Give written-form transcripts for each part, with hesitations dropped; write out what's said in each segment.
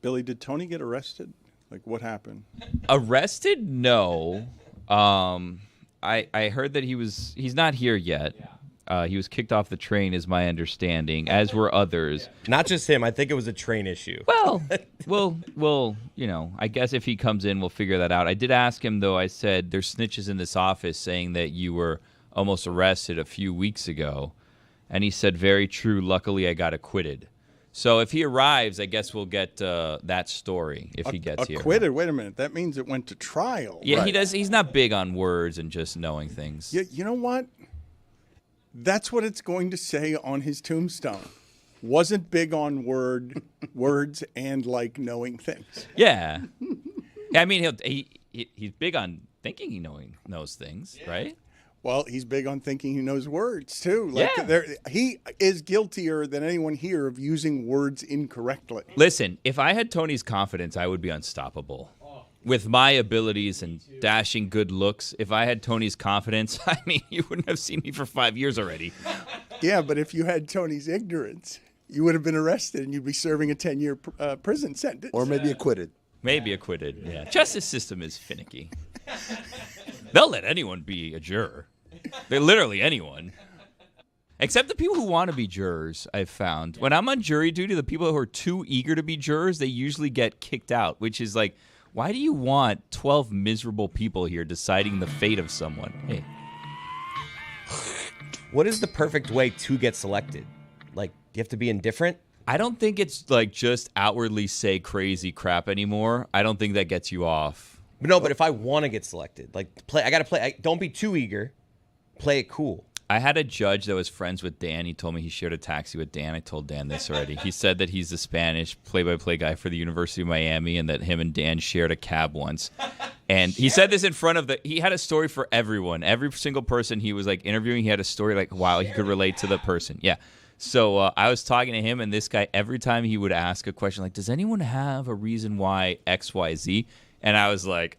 Billy, did Tony get arrested? Like, what happened? Arrested? No. I heard that he's not here yet. He was kicked off the train, is my understanding, as were others. Not just him. I think it was a train issue. Well, I guess if he comes in, we'll figure that out. I did ask him, though. I said, there's snitches in this office saying that you were almost arrested a few weeks ago. And he said, very true. Luckily, I got acquitted. So if he arrives, I guess we'll get that story if he gets here. Acquitted? Wait a minute. That means it went to trial. Yeah, right? He does. He's not big on words and just knowing things. Yeah, you know what? That's what it's going to say on his tombstone. Wasn't big on words and like knowing things. Yeah. I mean, he's big on thinking he knows things, right? Well, he's big on thinking he knows words, too. Like, he is guiltier than anyone here of using words incorrectly. Listen, if I had Tony's confidence, I would be unstoppable. With my abilities and dashing good looks, if I had Tony's confidence, I mean, you wouldn't have seen me for 5 years already. Yeah, but if you had Tony's ignorance, you would have been arrested and you'd be serving a 10-year prison sentence. Or maybe acquitted. Maybe acquitted, yeah. Justice system is finicky. They'll let anyone be a juror. They're literally anyone. Except the people who want to be jurors, I've found. When I'm on jury duty, the people who are too eager to be jurors, they usually get kicked out, which is like, why do you want 12 miserable people here deciding the fate of someone? Hey. What is the perfect way to get selected? Like, do you have to be indifferent? I don't think it's like just outwardly say crazy crap anymore. I don't think that gets you off. But if I want to get selected, like I got to play. Don't be too eager. Play it cool. I had a judge that was friends with Dan. He told me he shared a taxi with Dan. I told Dan this already. He said that he's the Spanish play-by-play guy for the University of Miami and that him and Dan shared a cab once. And he said this in front of he had a story for everyone. Every single person he was like interviewing, he had a story like, wow, he could relate to the person. Yeah. So I was talking to him, and this guy, every time he would ask a question like, does anyone have a reason why X, Y, Z? And I was like,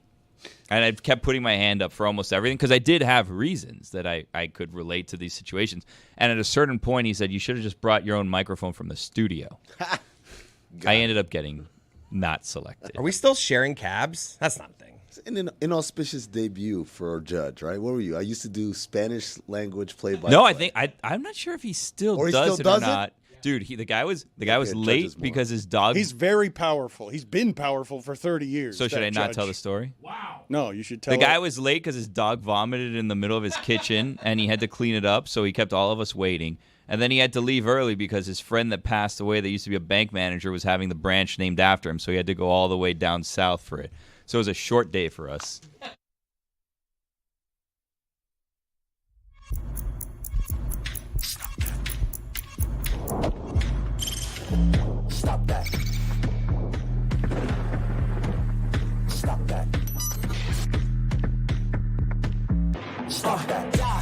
and I kept putting my hand up for almost everything because I did have reasons that I could relate to these situations. And at a certain point, he said, you should have just brought your own microphone from the studio. I ended up getting not selected. Are we still sharing cabs? That's not a thing. It's an inauspicious debut for a judge, right? What were you? I used to do Spanish language play-by-play. No, I think I'm not sure if he still does it or not. Dude, the guy was late because his dog. He's very powerful. He's been powerful for 30 years. So should I not tell the story? Wow. No, you should tell. The guy was late because his dog vomited in the middle of his kitchen, and he had to clean it up. So he kept all of us waiting, and then he had to leave early because his friend that passed away, that used to be a bank manager, was having the branch named after him. So he had to go all the way down south for it. So it was a short day for us. Stop that. Stop that. Stop that. Yeah.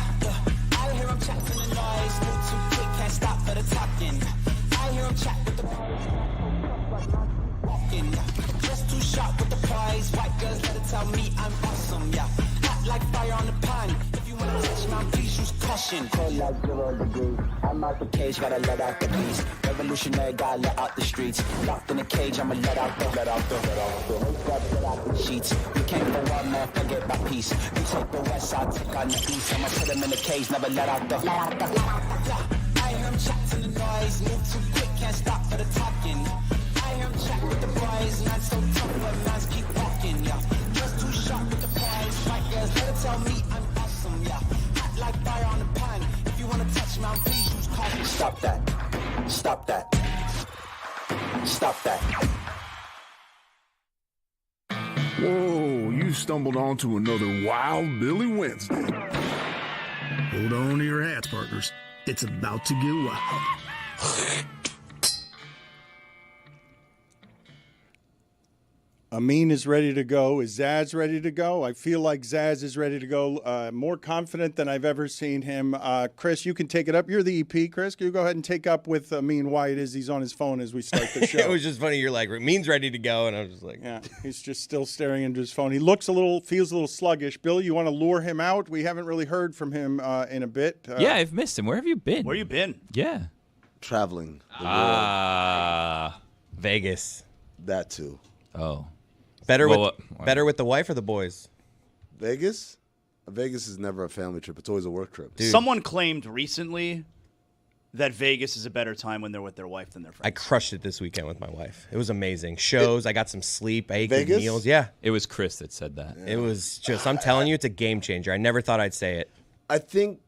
I hear him chat to the noise. Move too quick, can't stop for the talking. I hear him chat with the walking. Just too sharp with the prize. White girls let it tell me I'm awesome. Yeah. Hot like fire on the pan. If you wanna touch my please use caution. Cold like 0 degrees. I'm out the cage, gotta let out the beast. Revolutionary, gotta let out the streets. Locked in a cage, I'ma let out the sheets. We can't go out, man, forget my peace. You take the west, I'll take on the east. I'ma put him in the cage, never let out the. I hear him chat to the noise. Move too quick, can't stop for the talking. I hear him chat with the boys. Man, so tough, but man's keep walking, yeah. Just too sharp with the prize. White girls, let it tell me I'm awesome, yeah. Hot like fire on the pan. If you wanna touch my please use caution. Stop that. Stop that. Stop that. Whoa, you stumbled onto another Wild Billy Wednesday. Hold on to your hats, partners. It's about to get wild. Amin is ready to go. Is Zaz ready to go? I feel like Zaz is ready to go. More confident than I've ever seen him. Chris, you can take it up. You're the EP, Chris. You go ahead and take up with Amin why it is he's on his phone as we start the show. It was just funny. You're like, Amin's ready to go. And I was just like. Yeah, he's just still staring into his phone. He feels a little sluggish. Billy, you want to lure him out? We haven't really heard from him in a bit. Yeah, I've missed him. Where have you been? Where you been? Yeah. Traveling the world. Vegas. That too. Oh. Better Well, better with the wife or the boys? Vegas? Vegas is never a family trip. It's always a work trip. Dude. Someone claimed recently that Vegas is a better time when they're with their wife than their I friends. crushed it this weekend with my wife. It was amazing. Shows. I got some sleep. I ate good Vegas? meals. Yeah. It was Chris that said that. It was just. I'm telling you, it's a game changer. I never thought I'd say it. I think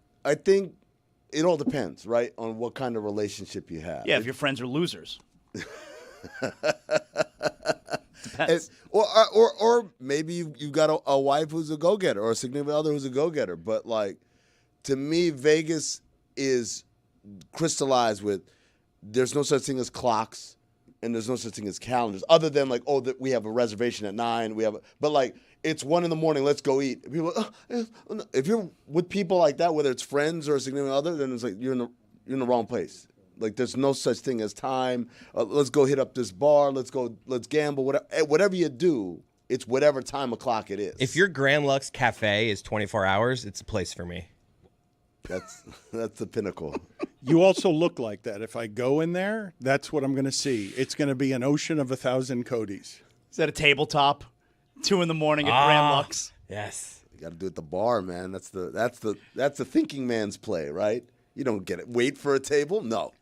it all depends, right, on what kind of relationship you have. Yeah, if your friends are losers. And- or maybe you got a wife who's a go-getter or a significant other who's a go-getter. But, like, to me, Vegas is crystallized with there's no such thing as clocks and there's no such thing as calendars other than, like, that we have a reservation at 9. But, like, it's 1 a.m, let's go eat. People, if you're with people like that, whether it's friends or a significant other, then it's like you're in the wrong place. Like, there's no such thing as time. Let's go hit up this bar. Let's gamble. Whatever you do, it's whatever time o'clock it is. If your Grand Lux Cafe is 24 hours, it's a place for me. That's the pinnacle. You also look like that. If I go in there, that's what I'm going to see. It's going to be an ocean of 1,000 Codys. Is that a tabletop? 2 a.m. at Grand Lux. Yes. You got to do it at the bar, man. That's the thinking man's play, right? You don't get it. Wait for a table? No.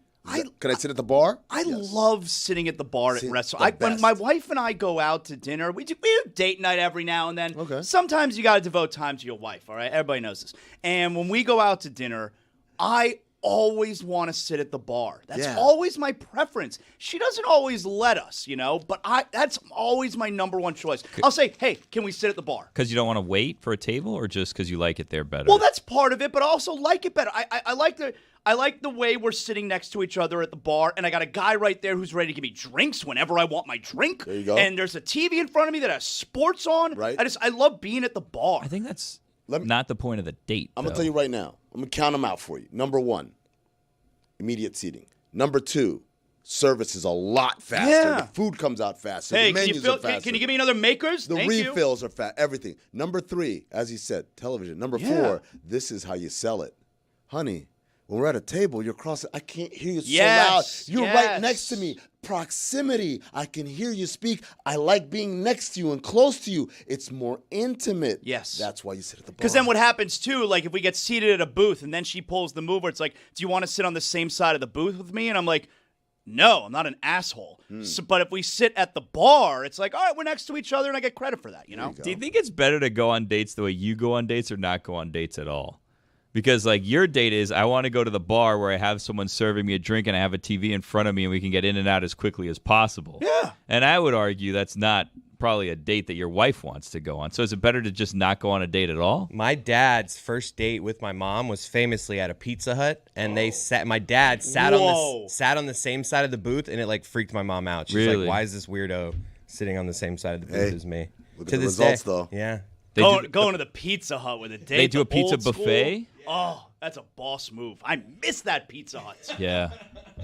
Can I sit at the bar? I love sitting at the bar at See, restaurants. the When best. my wife and I go out to dinner, we do date night every now and then. Okay. Sometimes you got to devote time to your wife, all right? Everybody knows this. And when we go out to dinner, I always want to sit at the bar. That's Yeah. always my preference. She doesn't always let us, but that's always my number one choice. I'll say, hey, can we sit at the bar? Because you don't want to wait for a table, or just because you like it there better? Well, that's part of it, but I also like it better. I like the way we're sitting next to each other at the bar, and I got a guy right there who's ready to give me drinks whenever I want my drink. There you go. And there's a TV in front of me that has sports on. Right. I love being at the bar. I think that's Let me- not the point of the date. I'm going to though. tell you right now. I'm going to count them out for you. Number 1, immediate seating. Number 2, service is a lot faster. Yeah. The food comes out faster. Hey, the menus are faster. can you give me another Makers? The Thank you. refills are fast. Everything. Number 3, as he said, television. Number 4, this is how you sell it. Honey, when we're at a table, you're crossing. I can't hear you Yes, so loud. You're yes. right next to me. Proximity. I can hear you speak. I like being next to you and close to you. It's more intimate. Yes. That's why you sit at the bar. Because then what happens, too, like if we get seated at a booth and then she pulls the move where it's like, do you want to sit on the same side of the booth with me? And I'm like, no, I'm not an asshole. So, but if we sit at the bar, it's like, all right, we're next to each other and I get credit for that, Do you think it's better to go on dates the way you go on dates, or not go on dates at all? Because, like, your date is, I want to go to the bar where I have someone serving me a drink and I have a TV in front of me and we can get in and out as quickly as possible. Yeah. And I would argue that's not probably a date that your wife wants to go on. So is it better to just not go on a date at all? My dad's first date with my mom was famously at a Pizza Hut, and my dad sat on the same side of the booth, and it like freaked my mom out. She's Really? like, "Why is this weirdo sitting on the same side of the booth Hey, as me?" look at To the this results, day, though. Yeah. Going to the Pizza Hut with a date. They do a the pizza old school. buffet? Oh, that's a boss move. I miss that Pizza Hut. Yeah.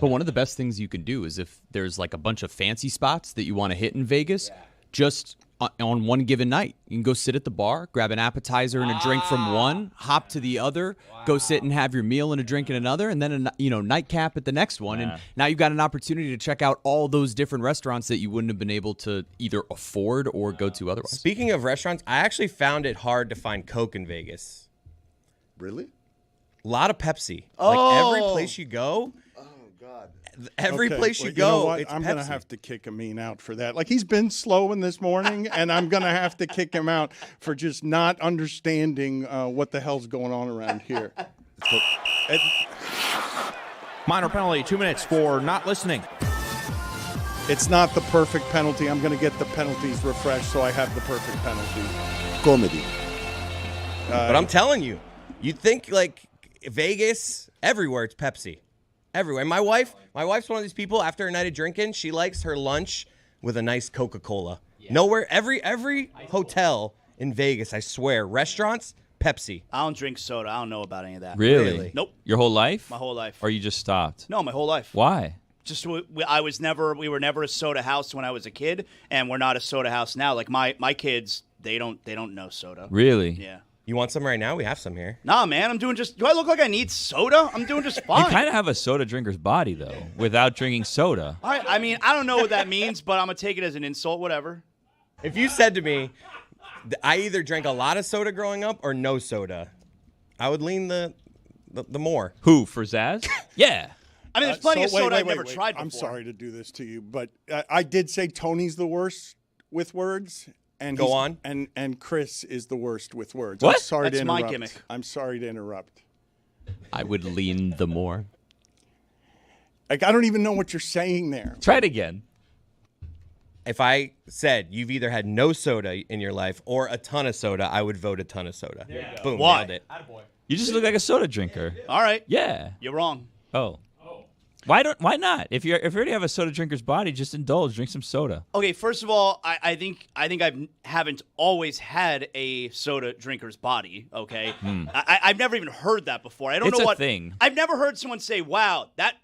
But one of the best things you can do is if there's like a bunch of fancy spots that you want to hit in Vegas, just on one given night, you can go sit at the bar, grab an appetizer and a drink from one, hop to the other, go sit and have your meal and a drink in another, and then a nightcap at the next one. And now you've got an opportunity to check out all those different restaurants that you wouldn't have been able to either afford or go to otherwise. Speaking of restaurants, I actually found it hard to find Coke in Vegas. Really? A lot of Pepsi. Like every place you go. Oh, God. Every Okay, place you well, go, know what? it's I'm Pepsi. going to have to kick Amin out for that. Like, he's been slow in this morning, and I'm going to have to kick him out for just not understanding what the hell's going on around here. Minor penalty, 2 minutes for not listening. It's not the perfect penalty. I'm going to get the penalties refreshed so I have the perfect penalty. Comedy. But I'm telling you, you'd think like Vegas, everywhere it's Pepsi. Everywhere. And my wife's one of these people, after a night of drinking, she likes her lunch with a nice Coca-Cola. Nowhere, every hotel in Vegas, I swear, restaurants, Pepsi. I don't drink soda. I don't know about any of that. Really? Nope. Your whole life? My whole life. Or you just stopped? No, my whole life. Why? Just we were never a soda house when I was a kid, and we're not a soda house now. Like my kids, they don't know soda. Really? Yeah. You want some right now? We have some here. Nah, man, I'm doing just. Do I look like I need soda? I'm doing just You fine. kind of have a soda drinker's body, though, without drinking soda. I mean, I don't know what that means, but I'm gonna take it as an insult. Whatever. If you said to me, I either drank a lot of soda growing up or no soda, I would lean the more. Who, for Zaz? Yeah. I mean, there's plenty of wait, soda wait, I've never wait. tried before. I'm sorry to do this to you, but I did say Tony's the worst with words. And Go on. And Chris is the worst with words. What? I'm sorry That's to my interrupt. gimmick. I'm sorry to interrupt. I would lean the more. Like, I don't even know what you're saying there. Try it again. If I said you've either had no soda in your life or a ton of soda, I would vote a ton of soda. Boom, Why? nailed it. You just look like a soda drinker. All right. Yeah. You're wrong. Oh. Why not? If you already have a soda drinker's body, just indulge, drink some soda. Okay, first of all, I think I haven't always had a soda drinker's body. Okay, I've never even heard that before. I don't It's know a what thing. I've never heard someone say, "Wow, that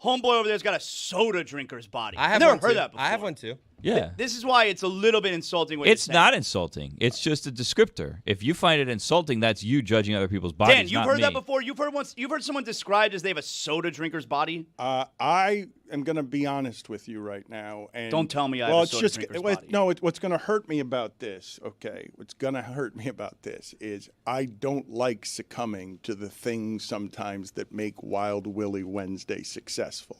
homeboy over there's got a soda drinker's body." I have I've never one heard too. that before. I have one too. Yeah. This is why it's a little bit insulting. What It's you're saying. not insulting. It's just a descriptor. If you find it insulting, that's you judging other people's bodies. Dan, you've not heard me. that before. You've heard someone described as they have a soda drinker's body. I am going to be honest with you right now. And Don't tell me I have well, a it's soda just drinker's well, body. no. What's going to hurt me about this? Okay, what's going to hurt me about this is I don't like succumbing to the things sometimes that make Wild Willie Wednesday successful.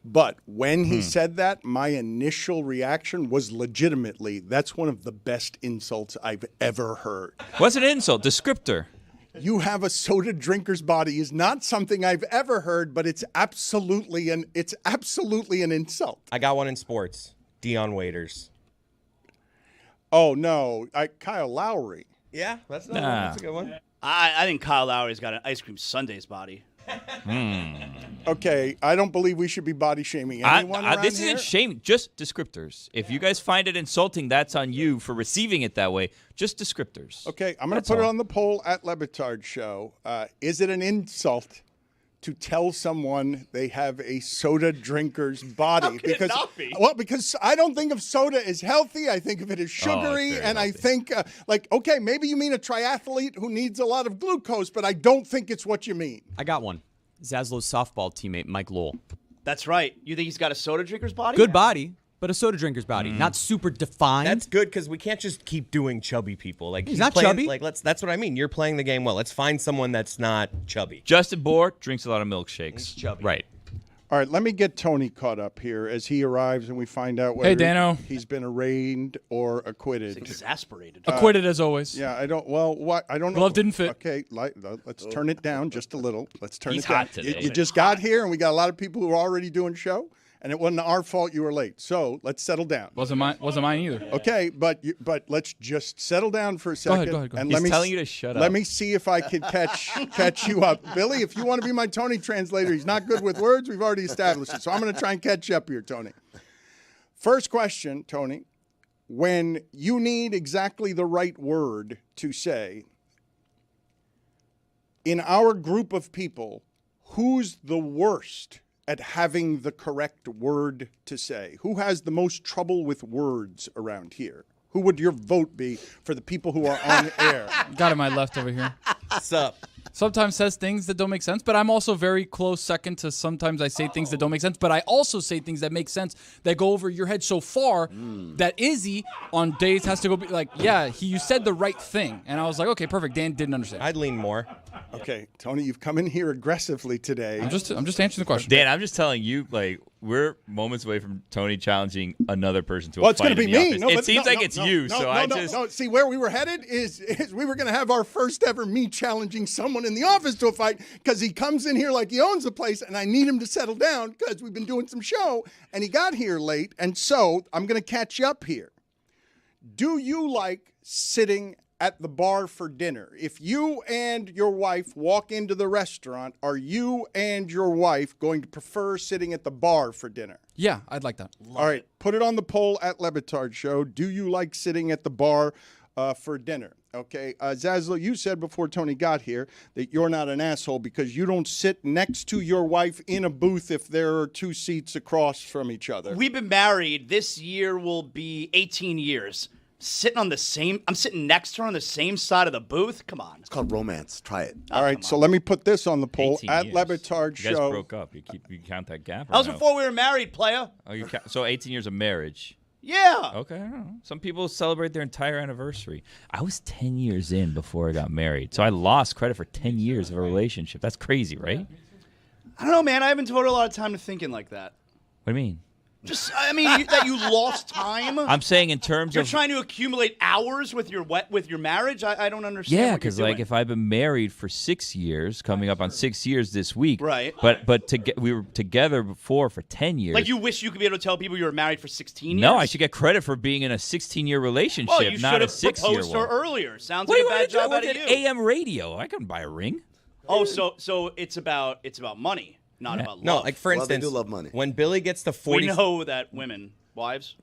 But when he said that, my initial reaction was legitimately, that's one of the best insults I've ever heard. What's an insult? Descriptor. You have a soda drinker's body is not something I've ever heard, but it's absolutely an insult. I got one in sports. Dion Waiters. Oh no, Kyle Lowry. Yeah, that's Nah. that's a good one. I think Kyle Lowry's got an ice cream sundae's body. Okay, I don't believe we should be body shaming anyone around this here. isn't shame, just descriptors. If you guys find it insulting, that's on you for receiving it that way. Just descriptors. Okay, I'm going to That's put it all. on the poll at Le Batard Show. Is it an insult to tell someone they have a soda drinker's body? How can it not be? Well, because I don't think of soda as healthy. I think of it as sugary, very and I healthy. think okay, maybe you mean a triathlete who needs a lot of glucose, but I don't think it's what you mean. I got one. Zasloh's softball teammate, Mike Lowell. That's right. You think he's got a soda drinker's body? Good body, but a soda drinker's body. Not super defined. That's good because we can't just keep doing chubby people. Like He's not playing, chubby. Like that's what I mean. You're playing the game well. Let's find someone that's not chubby. Justin Bohr drinks a lot of milkshakes. Chubby. right. All right, let me get Tony caught up here as he arrives and we find out whether Hey, Dano. he's been arraigned or acquitted. Exasperated. Acquitted as always. Yeah, I don't. Well, what I don't know. Glove didn't fit. Okay, let's turn it down just a little. Let's turn He's it down. hot today. You just got here, and we got a lot of people who are already doing show, and it wasn't our fault you were late. So let's settle down. Wasn't mine either. Okay, but let's just settle down for a second. Go ahead. And He's let me telling you to shut up. Let me see if I can catch you up, Billy. If you want to be my Tony translator, he's not good with words. We've already established it. So I'm going to try and catch you up here, Tony. First question, Tony. When you need exactly the right word to say, in our group of people, who's the worst at having the correct word to say? Who has the most trouble with words around here? Who would your vote be for the people who are on air? Got it, my left over here. What's up? Sometimes says things that don't make sense, but I'm also very close second to sometimes I say things that don't make sense, but I also say things that make sense that go over your head so far that Izzy on days has to go be like, yeah, you said the right thing. And I was like, okay, perfect. Dan didn't understand. I'd lean more. Okay, Tony, you've come in here aggressively today. I'm just answering the question. Dan, I'm just telling you, like, we're moments away from Tony challenging another person to Well, a it's fight going to in be the me. office. No, It but seems no, like no, it's no, you, no, so no, I no, just... no. See, where we were headed is we were going to have our first ever me challenging someone in the office to a fight because he comes in here like he owns the place, and I need him to settle down because we've been doing some show, and he got here late, and so I'm going to catch you up here. Do you like sitting at the bar for dinner? If you and your wife walk into the restaurant, are you and your wife going to prefer sitting at the bar for dinner? Yeah, I'd like that. All right, put it on the poll at Le Batard Show. Do you like sitting at the bar for dinner? Okay, Zaslow, you said before Tony got here that you're not an asshole because you don't sit next to your wife in a booth if there are two seats across from each other. We've been married. This year will be 18 years. I'm sitting next to her on the same side of the booth. Come on. It's called romance. Try it. All right, so let me put this on the poll 18 at years. Le Batard You guys Show. broke up. You count that gap? That was before we were married, player. Oh, so 18 years of marriage. Yeah. Okay, I don't know. Some people celebrate their entire anniversary. I was 10 years in before I got married, so I lost credit for 10 years of a relationship. That's crazy, right? I don't know, man. I haven't devoted a lot of time to thinking like that. What do you mean? Just, that you lost time. I'm saying in terms You're of trying to accumulate hours with your marriage. I don't understand. yeah, because like if I've been married for 6 years, coming up on 6 years this week, right? But we were together before for 10 years. Like you wish you could be able to tell people you were married for 16 years. No, I should get credit for being in a 16-year relationship, well, you not a should have 6-year proposed her one. earlier. Sounds What like do a you bad job want out to of do? you. AM radio. I couldn't buy a ring. Oh, so it's about money, not about love. No, like for Well, they instance, do love money. when Billy gets to 40, we know that women, wives,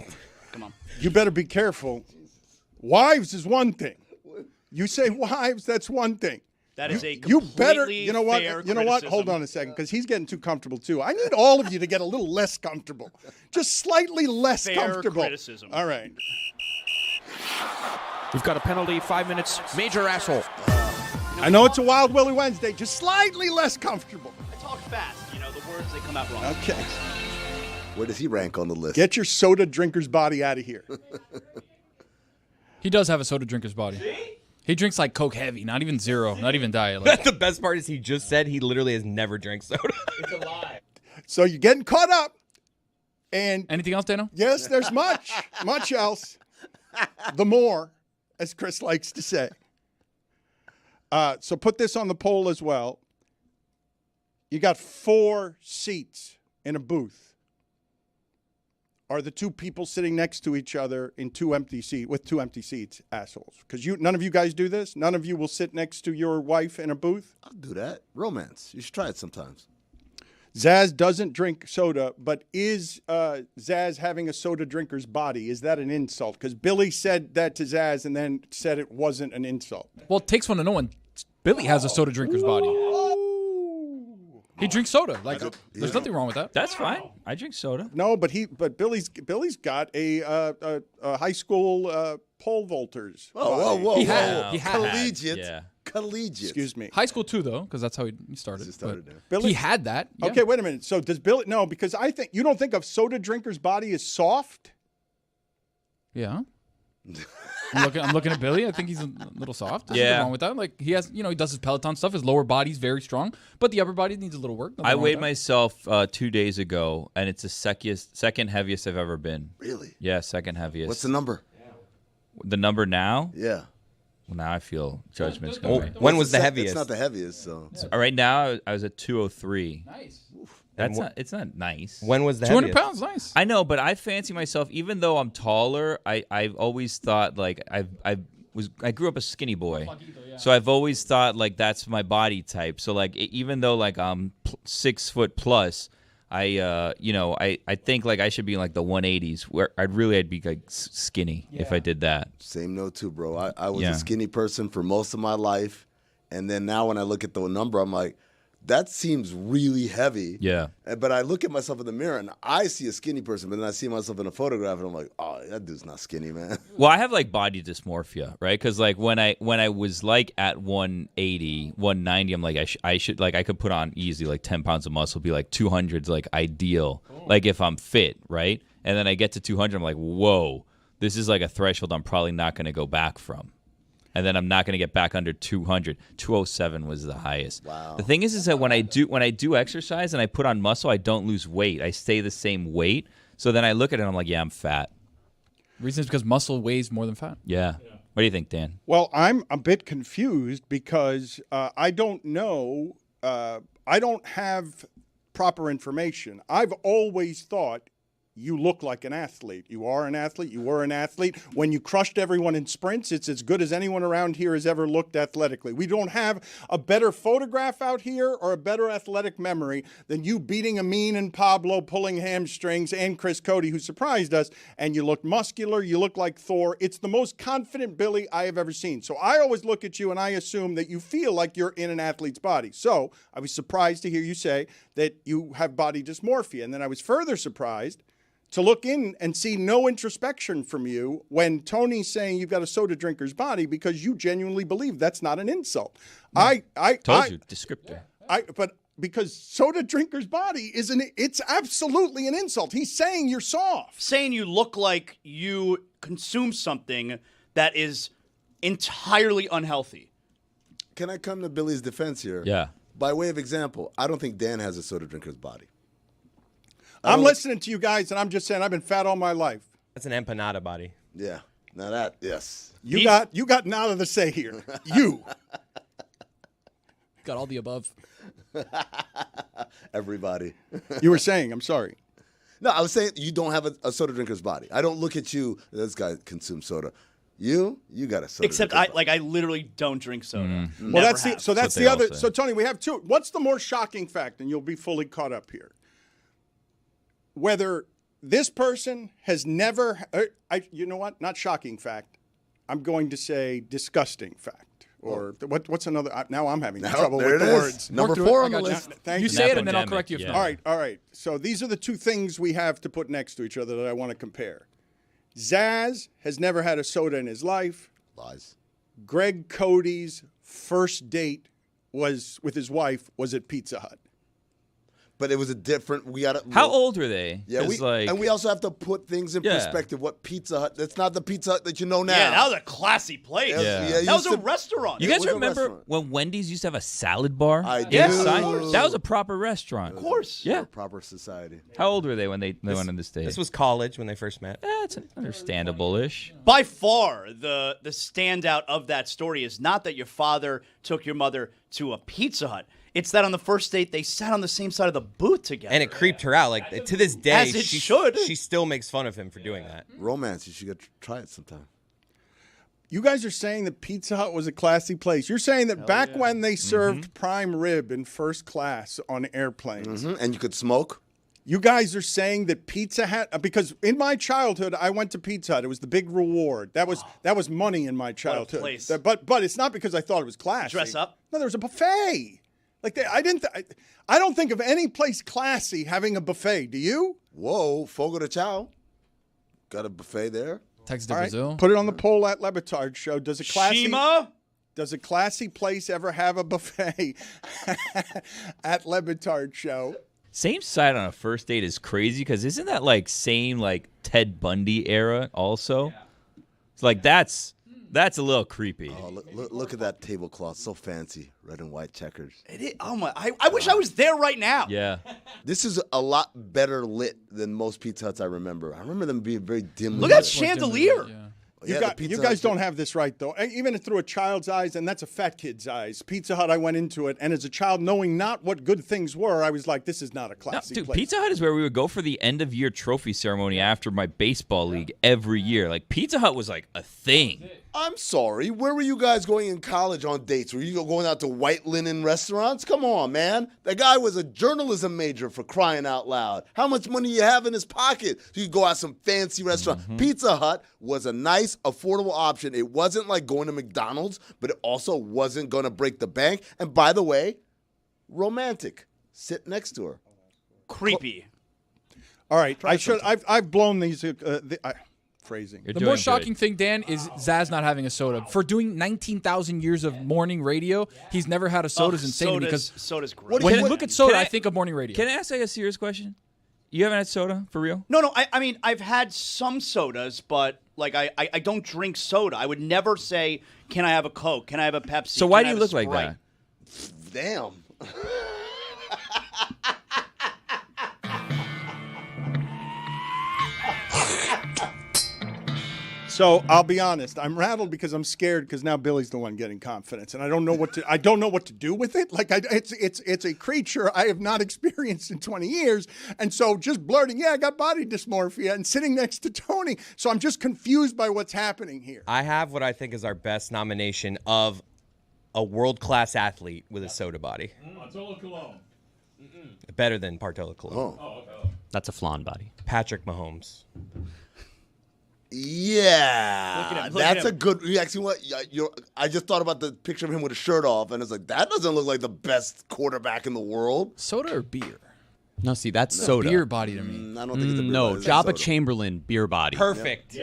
come on. You better be careful. Wives is one thing. You say wives, that's one thing. That is a You completely better, you know what? fair You know what? Hold criticism. on a second, because he's getting too comfortable too. I need all of you to get a little less comfortable, just slightly less Fair comfortable. criticism. All right. We've got a penalty, 5 minutes. Major asshole. I know it's a Wild Willie Wednesday, just slightly less comfortable. I talk fast. The words they come out wrong. Okay. Where does he rank on the list? Get your soda drinker's body out of here. He does have a soda drinker's body. He drinks like Coke heavy, not even zero, not even diet. Like, the best part is he just said he literally has never drank soda. It's a lie. So you're getting caught up. And anything else, Dano? yes, there's much else. The more, as Chris likes to say. So put this on the poll as well. You got 4 seats in a booth. Are the 2 people sitting next to each other in 2 empty seats assholes? Because none of you guys do this. None of you will sit next to your wife in a booth. I'll do that. Romance. You should try it sometimes. Zaz doesn't drink soda, but is Zaz having a soda drinker's body? Is that an insult? Because Billy said that to Zaz and then said it wasn't an insult. Well, it takes one to know one. Billy has a soda drinker's body. He drinks soda. Like, there's nothing wrong with that. That's fine. I drink soda. No, but Billy's got a high school pole vaulters. Whoa. He had. Collegiate. Yeah. Collegiate. Excuse me. High school too, though, because that's how he started. He started But there. Billy- he had that. Yeah. Okay, wait a minute. So does Billy? No, because I think you don't think a soda drinker's body is soft. Yeah. I'm looking at Billy. I think he's a little soft. There's nothing wrong with that. Like he has, he does his Peloton stuff. His lower body's very strong, but the upper body needs a little work. Nothing I wrong with weighed that. myself 2 days ago, and it's the second heaviest I've ever been. Really? Yeah, second heaviest. What's the number? The number now? Yeah. Well, now I feel judgment's Well, coming. when was the It's heaviest? not the heaviest, so. Right now, I was at 203. Nice. It's not nice. When was the 200 heaviest? pounds, nice. I know, but I fancy myself, even though I'm taller, I've always thought like I grew up a skinny boy, so I've always thought like that's my body type. So like even though like I'm 6 foot plus, I think like I should be in like the 180s where I'd be like skinny if I did that. Same note too, bro. I was Yeah. a skinny person for most of my life, and then now when I look at the number, I'm like, that seems really heavy. Yeah. But I look at myself in the mirror and I see a skinny person, but then I see myself in a photograph and I'm like, oh, that dude's not skinny, man. Well, I have like body dysmorphia, right? Because like when I was like at 180, 190, I'm like I should like I could put on easy like 10 pounds of muscle, be like 200's like ideal, like if I'm fit, right? And then I get to 200, I'm like, whoa, this is like a threshold I'm probably not going to go back from. And then I'm not going to get back under 200. 207 was the highest. Wow. The thing is that when I do exercise and I put on muscle, I don't lose weight. I stay the same weight. So then I look at it and I'm like, yeah, I'm fat. The reason is because muscle weighs more than fat. Yeah. What do you think, Dan? Well, I'm a bit confused because I don't know. I don't have proper information. I've always thought you look like an athlete. You are an athlete. You were an athlete. When you crushed everyone in sprints, it's as good as anyone around here has ever looked athletically. We don't have a better photograph out here or a better athletic memory than you beating Amin and Pablo, pulling hamstrings, and Chris Cody, who surprised us. And you look muscular. You look like Thor. It's the most confident Billy I have ever seen. So I always look at you and I assume that you feel like you're in an athlete's body. So I was surprised to hear you say that you have body dysmorphia. And then I was further surprised to look in and see no introspection from you when Tony's saying you've got a soda drinker's body because you genuinely believe that's not an insult. Told you, descriptor. But because soda drinker's body it's absolutely an insult. He's saying you're soft. Saying you look like you consume something that is entirely unhealthy. Can I come to Billy's defense here? Yeah. By way of example, I don't think Dan has a soda drinker's body. I'm listening to you guys, and I'm just saying I've been fat all my life. That's an empanada body. Yeah. Now that, yes. You got nada to say here. You. Got all the above. Everybody. You were saying, I'm sorry. No, I was saying you don't have a soda drinker's body. I don't look at you, this guy consumes soda. You got a soda Except drinker's body. I literally don't drink soda. Well, that's what the they all other. say. So Tony, we have two. What's the more shocking fact? And you'll be fully caught up here. Whether this person has never, you know what? Not shocking fact. I'm going to say disgusting fact. Or what's another? Now I'm having trouble there with it the is. words. Number Work through 4 it. on I the got list. Thank You you. say it, and then I'll Nepodemic, correct you if yeah. not. All right. So these are the two things we have to put next to each other that I want to compare. Zaz has never had a soda in his life. Lies. Greg Cody's first date was with his wife was at Pizza Hut. But it was a different. We got How old were they? Yeah, 'Cause, and we also have to put things in Yeah. perspective. What Pizza Hut? That's not the Pizza Hut that you know now. Yeah, that was a classy place. Yeah. That was a restaurant. You It guys was a remember restaurant. when Wendy's used to have a salad bar? I do. Inside? Of course. That was a proper restaurant. Of course. Yeah. Proper society. How old were they when they went on this date? This was college when they first met. It's understandable-ish. By far, the standout of that story is not that your father took your mother to a Pizza Hut. It's that on the first date, they sat on the same side of the booth together. And it creeped her out. Like, to this day, As it should. She still makes fun of him for doing that. Romance. You should try it sometime. You guys are saying that Pizza Hut was a classy place. You're saying that back when they served prime rib in first class on airplanes, And you could smoke. you guys are saying that Pizza Hut, because in my childhood I went to Pizza Hut. It was the big reward. That was money in my childhood. place. But it's not because I thought it was classy. Dress up? No, there was a buffet. Like I don't think of any place classy having a buffet. Do you? Whoa, Fogo de Chao. Got a buffet there. Texas to All right, Brazil. put it on the poll at Le Batard Show. Does Shima? a classy place ever have a buffet at Le Batard Show? Same side on a first date is crazy because isn't that like same like Ted Bundy era also? It's like that's a little creepy. Oh, look at that tablecloth. So fancy. Red and white checkers. Oh my! I wish I was there right now. Yeah. This is a lot better lit than most Pizza Huts I remember. I remember them being very dimly Look lit. at that chandelier. You guys don't have this right, though. Even through a child's eyes, and that's a fat kid's eyes. Pizza Hut, I went into it, and as a child, knowing not what good things were, I was like, this is not a No, classy dude, place. Pizza Hut is where we would go for the end of year trophy ceremony after my baseball league every year. Like Pizza Hut was like a thing. I'm sorry. Where were you guys going in college on dates? Were you going out to white linen restaurants? Come on, man. That guy was a journalism major, for crying out loud. How much money you have in his pocket? So you go out some fancy restaurant. Pizza Hut was a nice, affordable option. It wasn't like going to McDonald's, but it also wasn't going to break the bank. And by the way, romantic. Sit next to her. Creepy. All right, I've blown these phrasing. You're The doing more good. shocking thing, Dan, is Zaz not having a soda. For doing 19,000 years of morning radio, he's never had a soda. Is insane because soda's great. when Can you I- look at soda, can I- I think of morning radio. Can I ask a serious question? You haven't had soda for real? No. I mean, I've had some sodas, but like I don't drink soda. I would never say, "Can I have a Coke? Can I have a Pepsi?" So why Can do I you have a look like Sprite?" that? Damn. So I'll be honest. I'm rattled because I'm scared because now Billy's the one getting confidence, and I don't know what to do with it. Like it's a creature I have not experienced in 20 years, and so just blurting, "Yeah, I got body dysmorphia," and sitting next to Tony. So I'm just confused by what's happening here. I have what I think is our best nomination of a world-class athlete with a soda body. Bartolo Colon. Better than Bartolo Colon. That's a flan body. Patrick Mahomes. Yeah, Look at that's him. a good. You actually what? I just thought about the picture of him with a shirt off, and it's like that doesn't look like the best quarterback in the world. Soda or beer? No, see, that's soda. Beer body to me. I don't think it's a beer No, body. It's Jabba soda. Chamberlain, beer body. Perfect.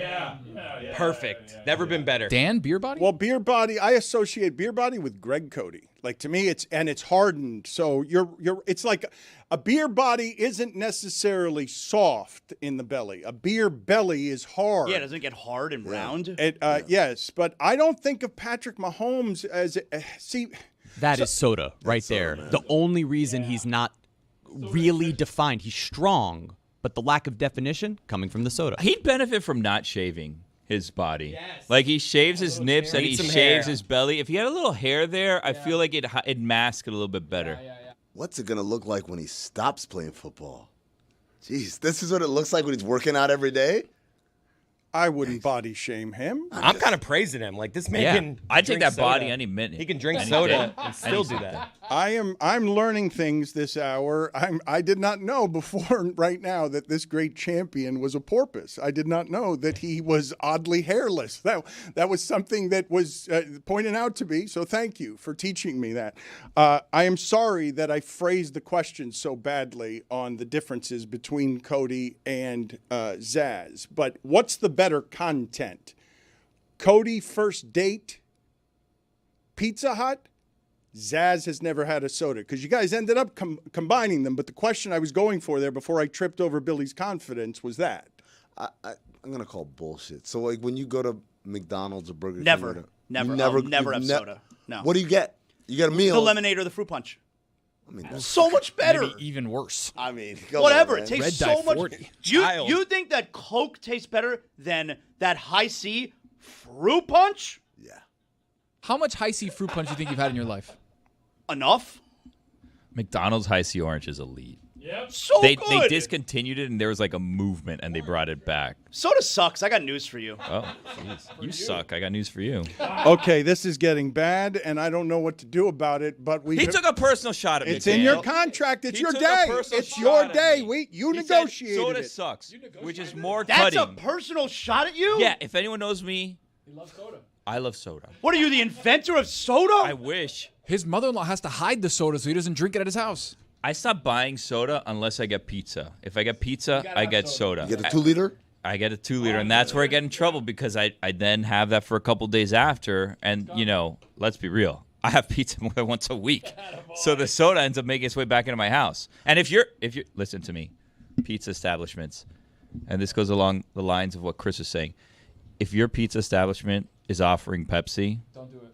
Perfect. Never been better. Dan, beer body? Well, beer body, I associate beer body with Greg Cody. Like to me, it's hardened. So it's like a beer body isn't necessarily soft in the belly. A beer belly is hard. Yeah, doesn't it get hard and round? Yes, but I don't think of Patrick Mahomes as That is soda right there. The only reason he's not really defined, he's strong, but the lack of definition coming from the soda. He'd benefit from not shaving his body. Like he shaves his nips and he Need some shaves hair. his belly. If he had a little hair there, I feel like it'd mask it a little bit better. What's it going to look like when he stops playing football? Jeez, this is what it looks like when he's working out every day? I wouldn't body shame him. I'm kind of praising him. Like this man Yeah, can. I'd take drink that body soda. any minute. He can drink Any soda day. and still do that. I'm learning things this hour. I did not know before right now that this great champion was a porpoise. I did not know that he was oddly hairless. That was something that was pointed out to me. So thank you for teaching me that. I am sorry that I phrased the question so badly on the differences between Cody and Zaz. But what's the better content? Cody first date, Pizza Hut. Zaz has never had a soda because you guys ended up combining them. But the question I was going for there before I tripped over Billy's confidence was that. I'm going to call bullshit. So, like, when you go to McDonald's or Burger King. Never. you I'll never have soda. No. What do you get? You get a meal. The lemonade or the fruit punch. I mean, that's, So much better. Maybe even worse. I mean, come Whatever. on, It man. tastes Red Dye so much. 40. You think that Coke tastes better than that high C fruit punch? Yeah. How much high C fruit punch do you think you've had in your life? Enough. McDonald's High C Orange is elite. So They good. discontinued it and there was like a movement and they brought it back. Soda sucks. I got news for you. Oh, jeez. You suck. I got news for you. Okay, this is getting bad, and I don't know what to do about it. But He took a personal shot at me. It's in your contract. It's He your took a day. personal It's shot your at day. me. You He said negotiated soda it. sucks, which is more That's cutting. a personal shot at you? Yeah, if anyone knows me, I love soda. What are you, the inventor of soda? I wish. His mother-in-law has to hide the soda so he doesn't drink it at his house. I stop buying soda unless I get pizza. If I get pizza, I get soda. You get a 2-liter? I get a 2-liter, and that's where I get in trouble because I then have that for a couple days after. And, let's be real. I have pizza more than once a week. So the soda ends up making its way back into my house. And if you're listen to me, pizza establishments, and this goes along the lines of what Chris was saying. If your pizza establishment is offering Pepsi, Don't do it.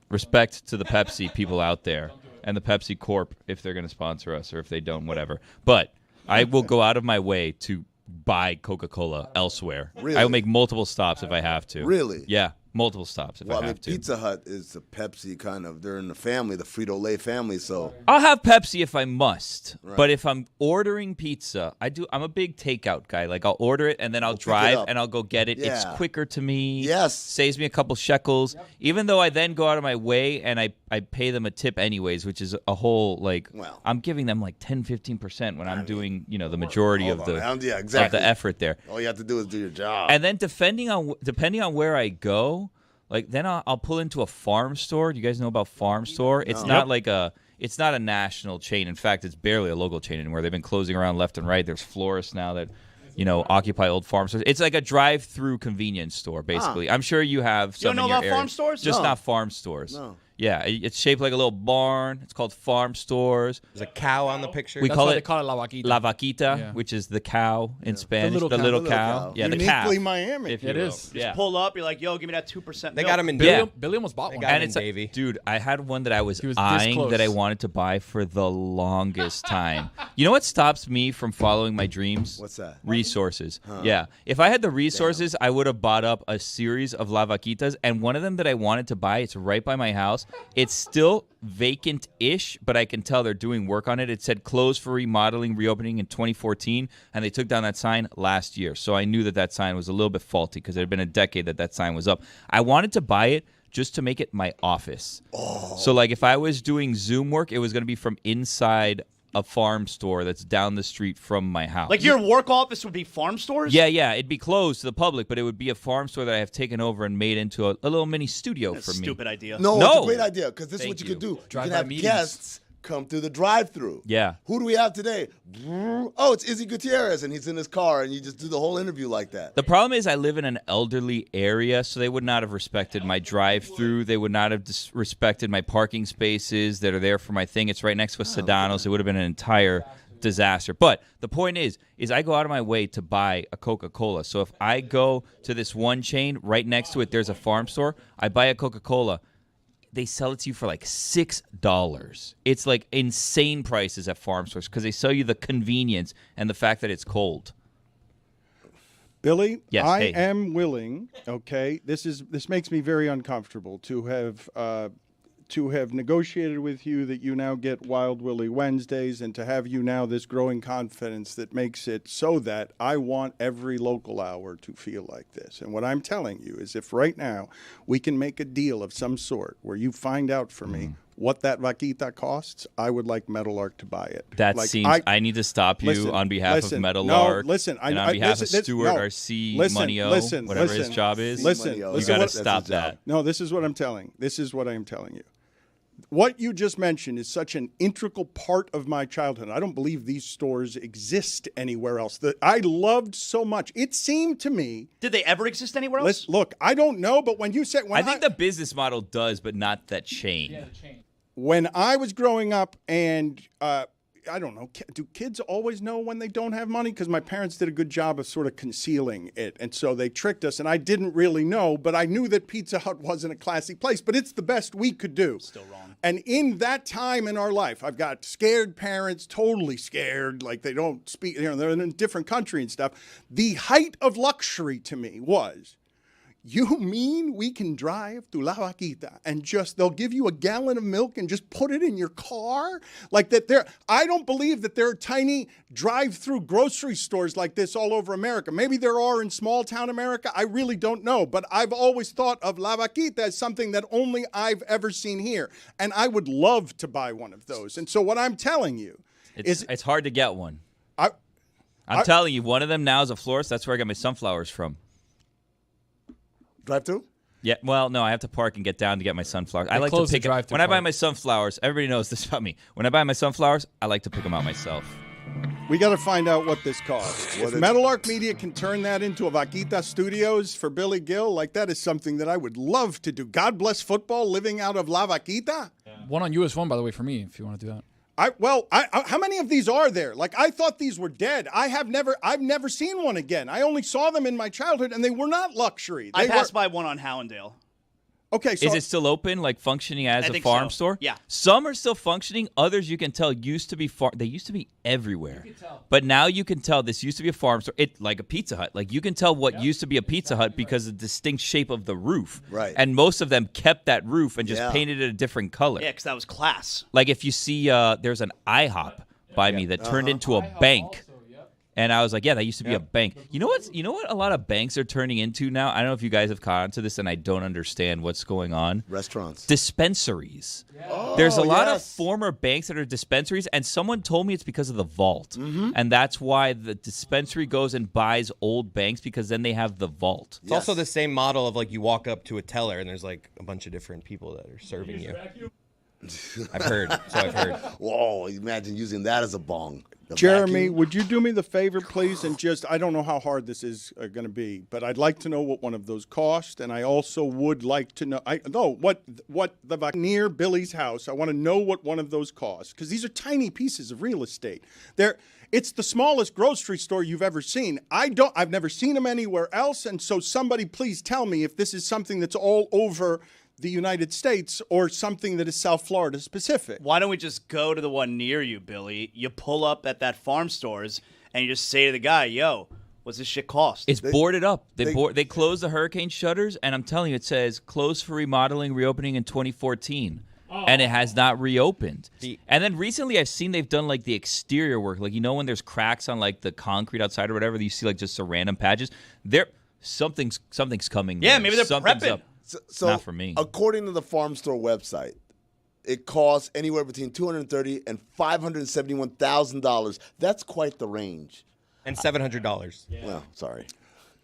respect to the Pepsi people out there and the Pepsi Corp if they're going to sponsor us or if they don't, whatever. But I will go out of my way to buy Coca-Cola elsewhere. Really? I will make multiple stops if I have to. Really? Yeah, multiple stops if Well, I I mean, have to. Pizza Hut is the Pepsi kind of, they're in the family, the Frito-Lay family, so. I'll have Pepsi if I must. Right. But if I'm ordering pizza, I'm a big takeout guy. Like I'll order it and then I'll pick it drive up. and I'll go get it. It's Yeah. quicker to me. Yes. Saves me a couple shekels. Even though I then go out of my way and I pay them a tip anyways, which is a whole Well. I'm giving them like 10-15% when I'm doing, the majority of Hold the on. Yeah, of exactly. the effort there. All you have to do is do your job. And then depending on where I go, like then I'll pull into a farm store. Do you guys know about farm store? It's not like it's not a national chain. In fact, it's barely a local chain anymore. They've been closing around left and right. There's florists now that occupy old farm stores. It's like a drive-through convenience store, basically. I'm sure you have some don't know in your about area. farm stores? Just No. not farm stores. No. Yeah, it's shaped like a little barn. It's called farm stores. There's a cow on the picture. We That's call why it they call it La Vaquita. La Vaquita, Yeah. which is the cow in Spanish. little The cow. little The little cow. cow. Yeah, the Uniquely calf. Miami. If you It will. is. Yeah. Pull up, you're like, yo, give me that 2%. They milk. got him in Billy, Yeah. Billy almost bought one. got And him it's Davey. dude, I had one that I was He was this eyeing close. that I wanted to buy for the longest time. You know what stops me from following my dreams? What's that? Resources. Yeah. If I had the resources, I would have bought up a series of La Vaquitas, and one of them that I wanted to buy, it's right by my house. It's still vacant-ish, but I can tell they're doing work on it. It said closed for remodeling, reopening in 2014, and they took down that sign last year. So I knew that sign was a little bit faulty because it had been a decade that sign was up. I wanted to buy it just to make it my office. So like if I was doing Zoom work, it was going to be from inside a farm store that's down the street from my house. Like your work office would be farm stores? Yeah, it'd be closed to the public, but it would be a farm store that I have taken over and made into a little mini studio That's for a me. stupid idea. No, No. it's a great idea because this is Thank what you you. could do. You Drive-by can have meetings. guests come through the drive-thru. Yeah. Who do we have today? Oh, it's Izzy Gutierrez, and he's in his car, and you just do the whole interview like that. The problem is I live in an elderly area, so they would not have respected my drive-through. They would not have respected my parking spaces that are there for my thing. It's right next to a Sedano's. It would have been an entire disaster. But the point is I go out of my way to buy a Coca-Cola. So if I go to this one chain, right next to it there's a farm store, I buy a Coca-Cola. They sell it to you for like $6. It's like insane prices at farm stores because they sell you the convenience and the fact that it's cold. Billy, yes, I am willing. Okay, this makes me very uncomfortable to have negotiated with you that you now get Wild Willie Wednesdays and to have you now this growing confidence that makes it so that I want every local hour to feel like this. And what I'm telling you is if right now we can make a deal of some sort where you find out for me what that vaquita costs, I would like Meadowlark to buy it. That seems I need to stop you on behalf of Meadowlark. And on behalf of Stuart RC Money-O, whatever his job is. You got to stop that. No, this is what I'm telling. This is what I am telling you. What you just mentioned is such an integral part of my childhood. I don't believe these stores exist anywhere else. That I loved so much. It seemed to me. Did they ever exist anywhere else? Look, I don't know, but when you said, I think the business model does, but not that chain. Yeah, the chain. When I was growing up, and I don't know, do kids always know when they don't have money? Because my parents did a good job of sort of concealing it, and so they tricked us, and I didn't really know, but I knew that Pizza Hut wasn't a classy place, but it's the best we could do. Still wrong. And in that time in our life, I've got scared parents, totally scared, like they don't speak, they're in a different country and stuff. The height of luxury to me was, you mean we can drive to La Vaquita and they'll give you a gallon of milk and just put it in your car? Like that I don't believe that there are tiny drive-through grocery stores like this all over America. Maybe there are in small town America. I really don't know. But I've always thought of La Vaquita as something that only I've ever seen here. And I would love to buy one of those. And so what I'm telling you is it's hard to get one. I'm telling you, one of them now is a florist. That's where I got my sunflowers from. Drive-through? Yeah, well, no, I have to park and get down to get my sunflowers. I like to pick them. When I buy my sunflowers, everybody knows this about me. When I buy my sunflowers, I like to pick them out myself. We got to find out what this costs. If Meadowlark Media can turn that into a Vaquita Studios for Billy Gill, like that is something that I would love to do. God bless football living out of La Vaquita. Yeah. One on US 1, by the way, for me, if you want to do that. How many of these are there? Like, I thought these were dead. I've never seen one again. I only saw them in my childhood, and they were not luxury. I passed by one on Howendale. Okay, so is it still open, like functioning as a farm store? Yeah. Some are still functioning. Others you can tell used to be they used to be everywhere. You can tell. But now you can tell this used to be a farm store. It like a Pizza Hut. Like you can tell what used to be a Pizza Hut because of the distinct shape of the roof. Right. And most of them kept that roof and just painted it a different color. Yeah, because that was class. Like if you see there's an IHOP by me that turned into a bank. And I was like, yeah, that used to be a bank. You know what a lot of banks are turning into now? I don't know if you guys have caught on to this, and I don't understand what's going on. Restaurants. Dispensaries. Yeah. There's a lot of former banks that are dispensaries, and someone told me it's because of the vault. Mm-hmm. And that's why the dispensary goes and buys old banks, because then they have the vault. It's also the same model of like you walk up to a teller, and there's like a bunch of different people that are serving you. I've heard. Whoa, imagine using that as a bong. Jeremy, would you do me the favor, please? And I don't know how hard this is going to be, but I'd like to know what one of those cost, and I also would like to know what the near Billy's house. I want to know what one of those costs, because these are tiny pieces of real estate. It's the smallest grocery store you've ever seen. I've never seen them anywhere else, and so somebody please tell me if this is something that's all over the United States or something that is South Florida specific. Why don't we just go to the one near you, Billy? You pull up at that farm stores and you just say to the guy, yo, what's this shit cost? It's boarded up. They closed the hurricane shutters, and I'm telling you, it says closed for remodeling, reopening in 2014. And it has not reopened. And then recently I've seen they've done like the exterior work. Like, when there's cracks on like the concrete outside or whatever, you see like just some random patches. Something's coming. Yeah, there. maybe they're prepping. Up. So not for me. According to the farm store website, it costs anywhere between $230,000 and $571,000. That's quite the range. And $700. Yeah. Well, sorry.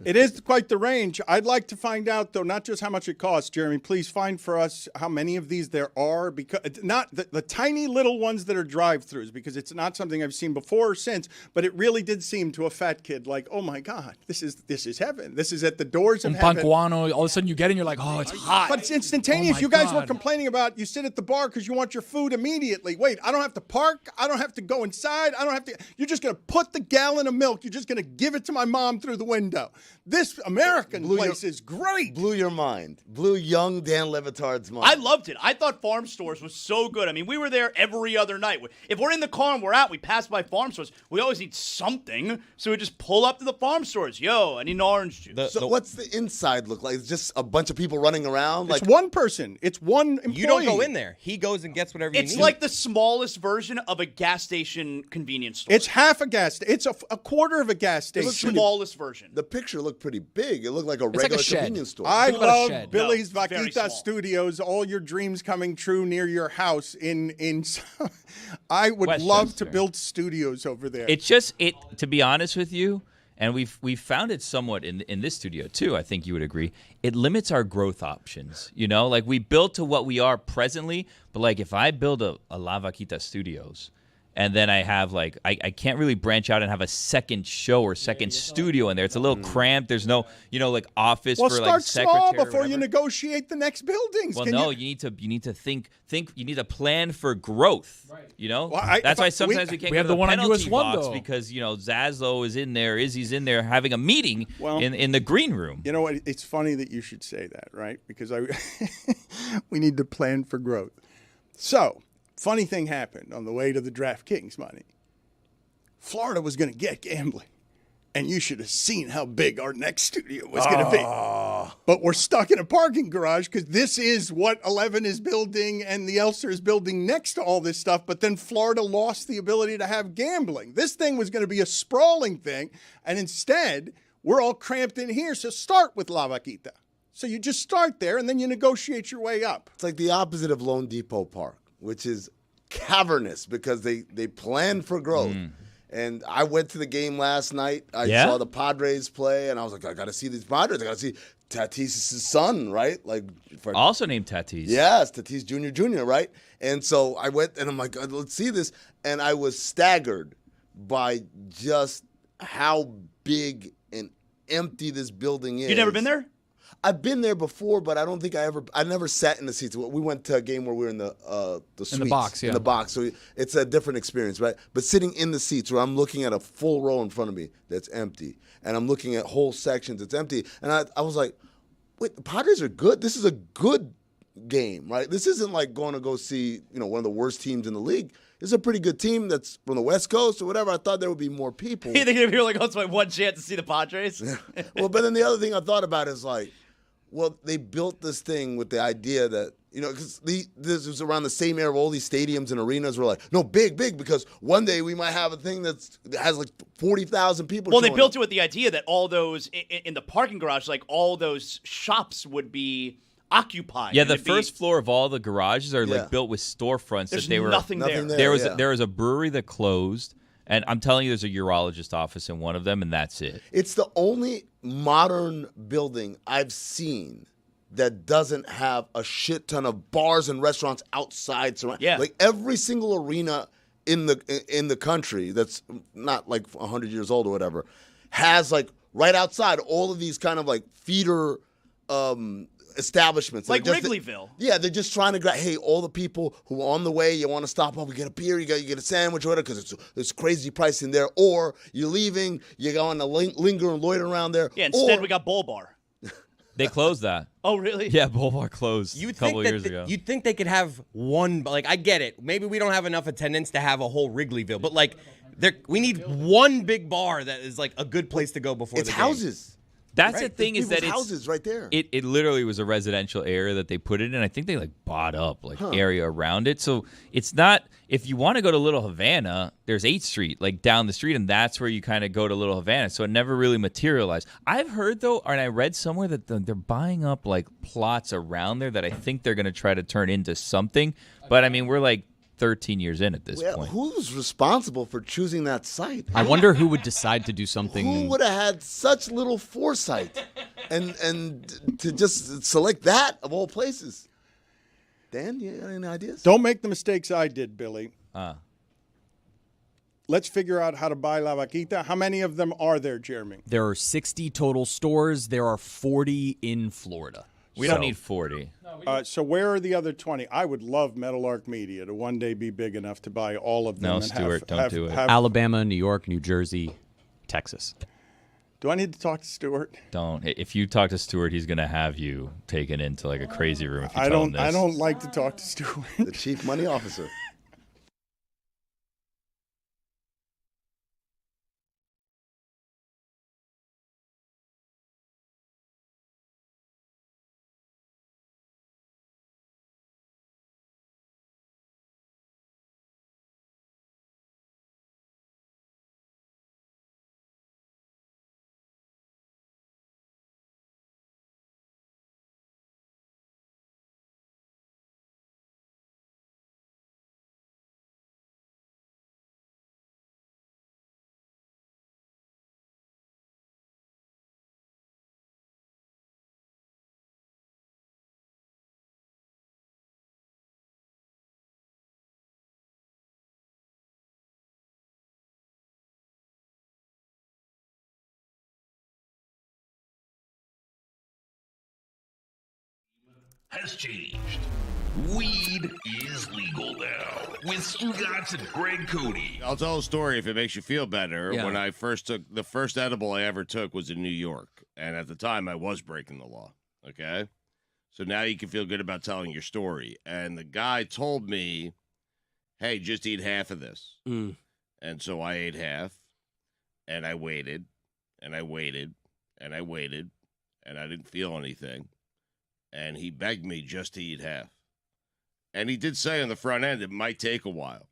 It is quite the range. I'd like to find out, though, not just how much it costs. Jeremy, please find for us how many of these there are. Because not the tiny little ones that are drive-thrus, because it's not something I've seen before or since. But it really did seem to a fat kid like, oh my God, this is heaven. This is at the doors of heaven. Panguano, all of a sudden you get in, you're like, oh, it's hot. But it's instantaneous. Oh my You guys were God. complaining about you sit at the bar because you want your food immediately. Wait, I don't have to park. I don't have to go inside. I don't have to. You're just going to put the gallon of milk. You're just going to give it to my mom through the window. This American place is great. Blew your mind. Blew young Dan Le Batard's mind. I loved it. I thought farm stores was so good. I mean, we were there every other night. If we're in the car and we're out, we pass by farm stores. We always need something, so we just pull up to the farm stores. Yo, I need an orange juice. So what's the inside look like? It's just a bunch of people running around? It's one person. It's one employee. You don't go in there. He goes and gets whatever you need. It's like the smallest version of a gas station convenience store. It's half a gas station. It's a quarter of a gas the station. smallest version. The picture looked pretty big. It looked like a like a regular shed. convenience store. I Think about a love shed. Billy's No, very Vaquita small. Studios. All your dreams coming true near your house. I would love to Westchester. build studios over there. It's just to be honest with you, and we've found it somewhat in this studio too. I think you would agree. It limits our growth options. You know, like we built to what we are presently, but like if I build a La Vaquita Studios, and then I have like I can't really branch out and have a second show or second studio in there. It's a little cramped. There's no like office well, for start like secretary small or before you whatever. negotiate the next buildings. Well, Can no, you- you need to think. You need to plan for growth. Right. You know, Well, that's why sometimes we can't We go have to the one on penalty US 1, box though. because Zaslow is in there, Izzy's in there having a meeting Well, in the green room. You know what? It's funny that you should say that, right? Because we need to plan for growth. So, funny thing happened on the way to the DraftKings money. Florida was going to get gambling, and you should have seen how big our next studio was going to be. But we're stuck in a parking garage because this is what 11 is building and the Elster is building next to all this stuff. But then Florida lost the ability to have gambling. This thing was going to be a sprawling thing, and instead, we're all cramped in here. So start with La Vaquita. So you just start there, and then you negotiate your way up. It's like the opposite of Lone Depot Park, which is cavernous because they plan for growth. And I went to the game last night. I saw the Padres play, and I was like, I got to see these Padres. I got to see Tatis' son, right? Like, Also named Tatis. Yes, Tatis Jr., right? And so I went, and I'm like, let's see this. And I was staggered by just how big and empty this building is. You never been there? I've been there before, but I don't think I never sat in the seats. We went to a game where we were in the suites, box, yeah. in the box. So it's a different experience, right? But sitting in the seats where I'm looking at a full row in front of me that's empty, and I'm looking at whole sections that's empty, and I was like, wait, the Padres are good. This is a good game, right? This isn't like going to go see one of the worst teams in the league. This is a pretty good team that's from the West Coast or whatever. I thought there would be more people. You think if you're like, oh, it's my one chance to see the Padres? Well, but then the other thing I thought about is like, well, they built this thing with the idea that, because this was around the same era, all these stadiums and arenas were like, no, big, because one day we might have a thing that has like 40,000 people. Well, they showing built up. it with the idea that all those in the parking garage, like all those shops would be occupied. Yeah, and the it'd be- first floor of all the garages are Yeah. like built with storefronts There's that they were. nothing there. Nothing there. There was yeah. there was a brewery that closed, and I'm telling you, there's a urologist office in one of them, and that's it. It's the only modern building I've seen that doesn't have a shit ton of bars and restaurants outside. Yeah. Like every single arena in the country that's not like 100 years old or whatever has like right outside all of these kind of like feeder establishments. Like They're just- Wrigleyville. Yeah, they're just trying to hey, all the people who are on the way, you want to stop up and get a beer, you get a sandwich or whatever, because it's crazy price in there. Or you're leaving, you go on to linger and loiter around there. Yeah, instead or, we got Bull Bar. They closed that. Oh, really? Yeah, Boulevard closed You a couple think years ago. You'd think they could have one, like I get it. Maybe we don't have enough attendance to have a whole Wrigleyville, but like we need one big bar that is like a good place to go before it's the houses. That's Right? the thing There's is that people's it's houses right there. It literally was a residential area that they put it in. I think they like bought up like area around it. So it's not, if you want to go to Little Havana, there's 8th Street like down the street, and that's where you kind of go to Little Havana. So it never really materialized. I've heard though, and I read somewhere that they're buying up like plots around there that I think they're going to try to turn into something. But I mean, we're like 13 years in at this Well, point. who's responsible for choosing that site? I wonder who would decide to do something. Who would have had such little foresight and to just select that of all places? Dan, you got any ideas? Don't make the mistakes I did, Billy. Let's figure out how to buy La Vaquita. How many of them are there, Jeremy? There are 60 total stores. There are 40 in Florida. We don't need 40. So where are the other 20? I would love Meadowlark Media to one day be big enough to buy all of them. No, and Stuart, don't do it. Alabama, New York, New Jersey, Texas. Do I need to talk to Stuart? Don't. If you talk to Stuart, he's going to have you taken into like a crazy room if you tell him this. I don't like to talk to Stuart. The chief money officer. Has changed. Weed is legal now with Stugotz and Greg Cody. I'll tell a story if it makes you feel better. Yeah. When I first took the first edible I ever took was in New York, and at the time I was breaking the law. Okay, so now you can feel good about telling your story. And the guy told me, "Hey, just eat half of this." Mm. And so I ate half, and I waited, and I waited, and I waited, and I didn't feel anything. And he begged me just to eat half. And he did say on the front end it might take a while.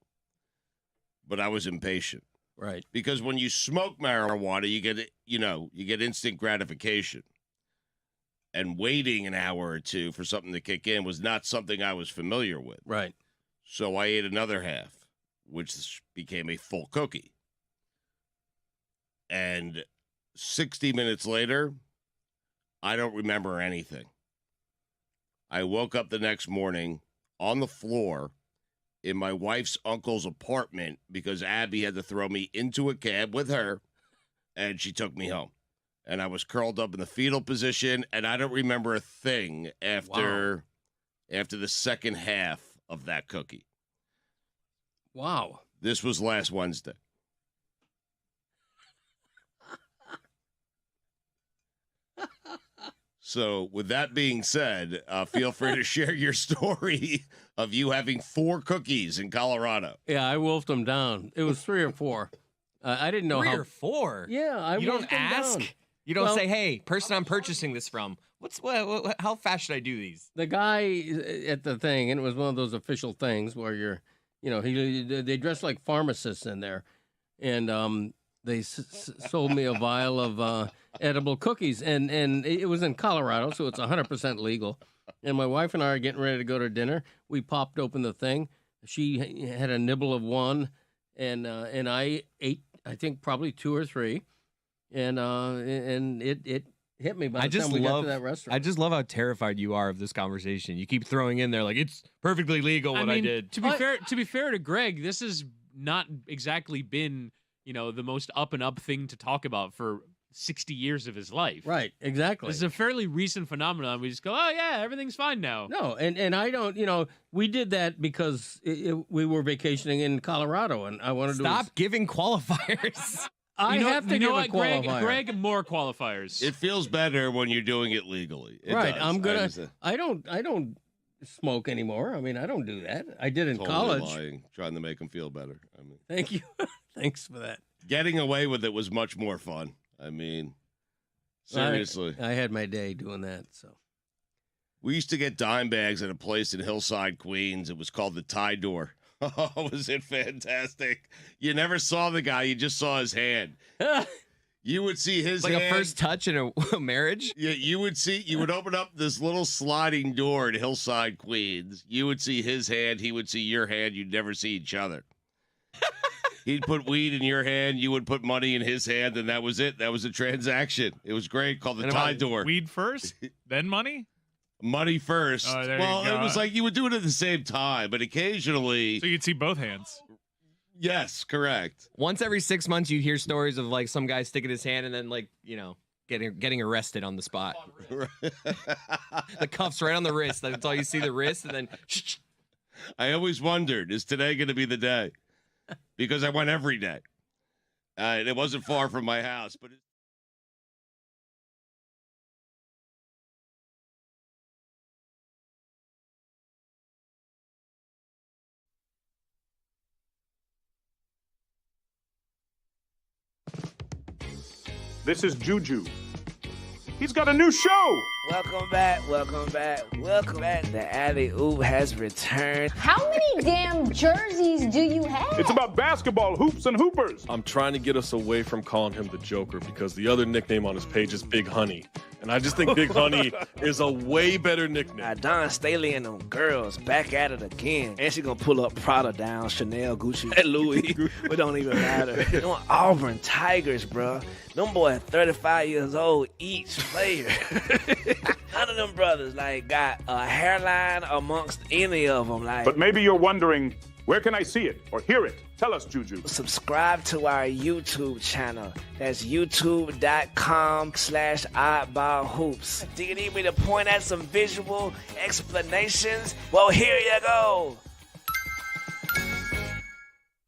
But I was impatient. Right. Because when you smoke marijuana, you get instant gratification. And waiting an hour or two for something to kick in was not something I was familiar with. Right. So I ate another half, which became a full cookie. And 60 minutes later, I don't remember anything. I woke up the next morning on the floor in my wife's uncle's apartment because Abby had to throw me into a cab with her, and she took me home. And I was curled up in the fetal position, and I don't remember a thing after the second half of that cookie. Wow. This was last Wednesday. So, with that being said, feel free to share your story of you having 4 cookies in Colorado. Yeah, I wolfed them down. It was 3 or 4. I didn't know 3 how. or 4? Yeah, You don't ask? Down. You don't Well- say, "Hey, person I'm purchasing this from, how fast should I do these?" The guy at the thing, and it was one of those official things where they dress like pharmacists in there, and they sold me a vial of edible cookies, and it was in Colorado, so it's 100% legal. And my wife and I are getting ready to go to dinner. We popped open the thing. She had a nibble of one, and I ate, I think, probably 2 or 3, and it hit me by the time we got to that restaurant. I just love how terrified you are of this conversation. You keep throwing in there like it's perfectly legal what I did. To be fair to Greg, this has not exactly been, the most up and up thing to talk about for 60 years of his life. Right, exactly. This is a fairly recent phenomenon. We just go, oh yeah, everything's fine now. No, and I don't, we did that because we were vacationing in Colorado, and I wanted to Stop giving qualifiers. I have to give a qualifier. Greg, more qualifiers. It feels better when you're doing it legally. It right. does. I don't smoke anymore. I mean, I don't do that. I did in Totally college. lying, trying to make them feel better. I mean, Thank you. Thanks for that. getting away with it was much more fun. I mean, seriously. I had my day doing that. So we used to get dime bags at a place in Hillside, Queens. It was called the Tie Door. Oh, was it fantastic? You never saw the guy. You just saw his hand. You would see his Like hand. a first touch in a marriage? Yeah, you would open up this little sliding door in Hillside, Queens. You would see his hand, he would see your hand, you'd never see each other. He'd put weed in your hand, you would put money in his hand, and that was it. That was a transaction. It was great, called the tie door. Weed first, then money? Money first. Oh, there well, you go. it was like you would do it at the same time, but occasionally. So you'd see both hands. Yes, correct. Once every 6 months, you'd hear stories of like some guy sticking his hand and then like, getting arrested on the spot. The cuffs right on the wrist. That's all you see, the wrist, and then. I always wondered, is today going to be the day? Because I went every day. And it wasn't far from my house, but. This is Juju. He's got a new show. Welcome back. The Alley Oop has returned. How many damn jerseys do you have? It's about basketball, hoops, and hoopers. I'm trying to get us away from calling him the Joker because the other nickname on his page is Big Honey. And I just think Big Honey is a way better nickname. Now, Don Staley and them girls back at it again. And she gonna pull up Prada down, Chanel, Gucci, Louis. It don't even matter. Them Auburn Tigers, bro. Them boys 35 years old each player. None of them brothers got a hairline amongst any of them. But maybe you're wondering, where can I see it or hear it? Tell us, Juju. Subscribe to our YouTube channel. That's youtube.com/oddballhoops. Do you need me to point at some visual explanations? Well, here you go.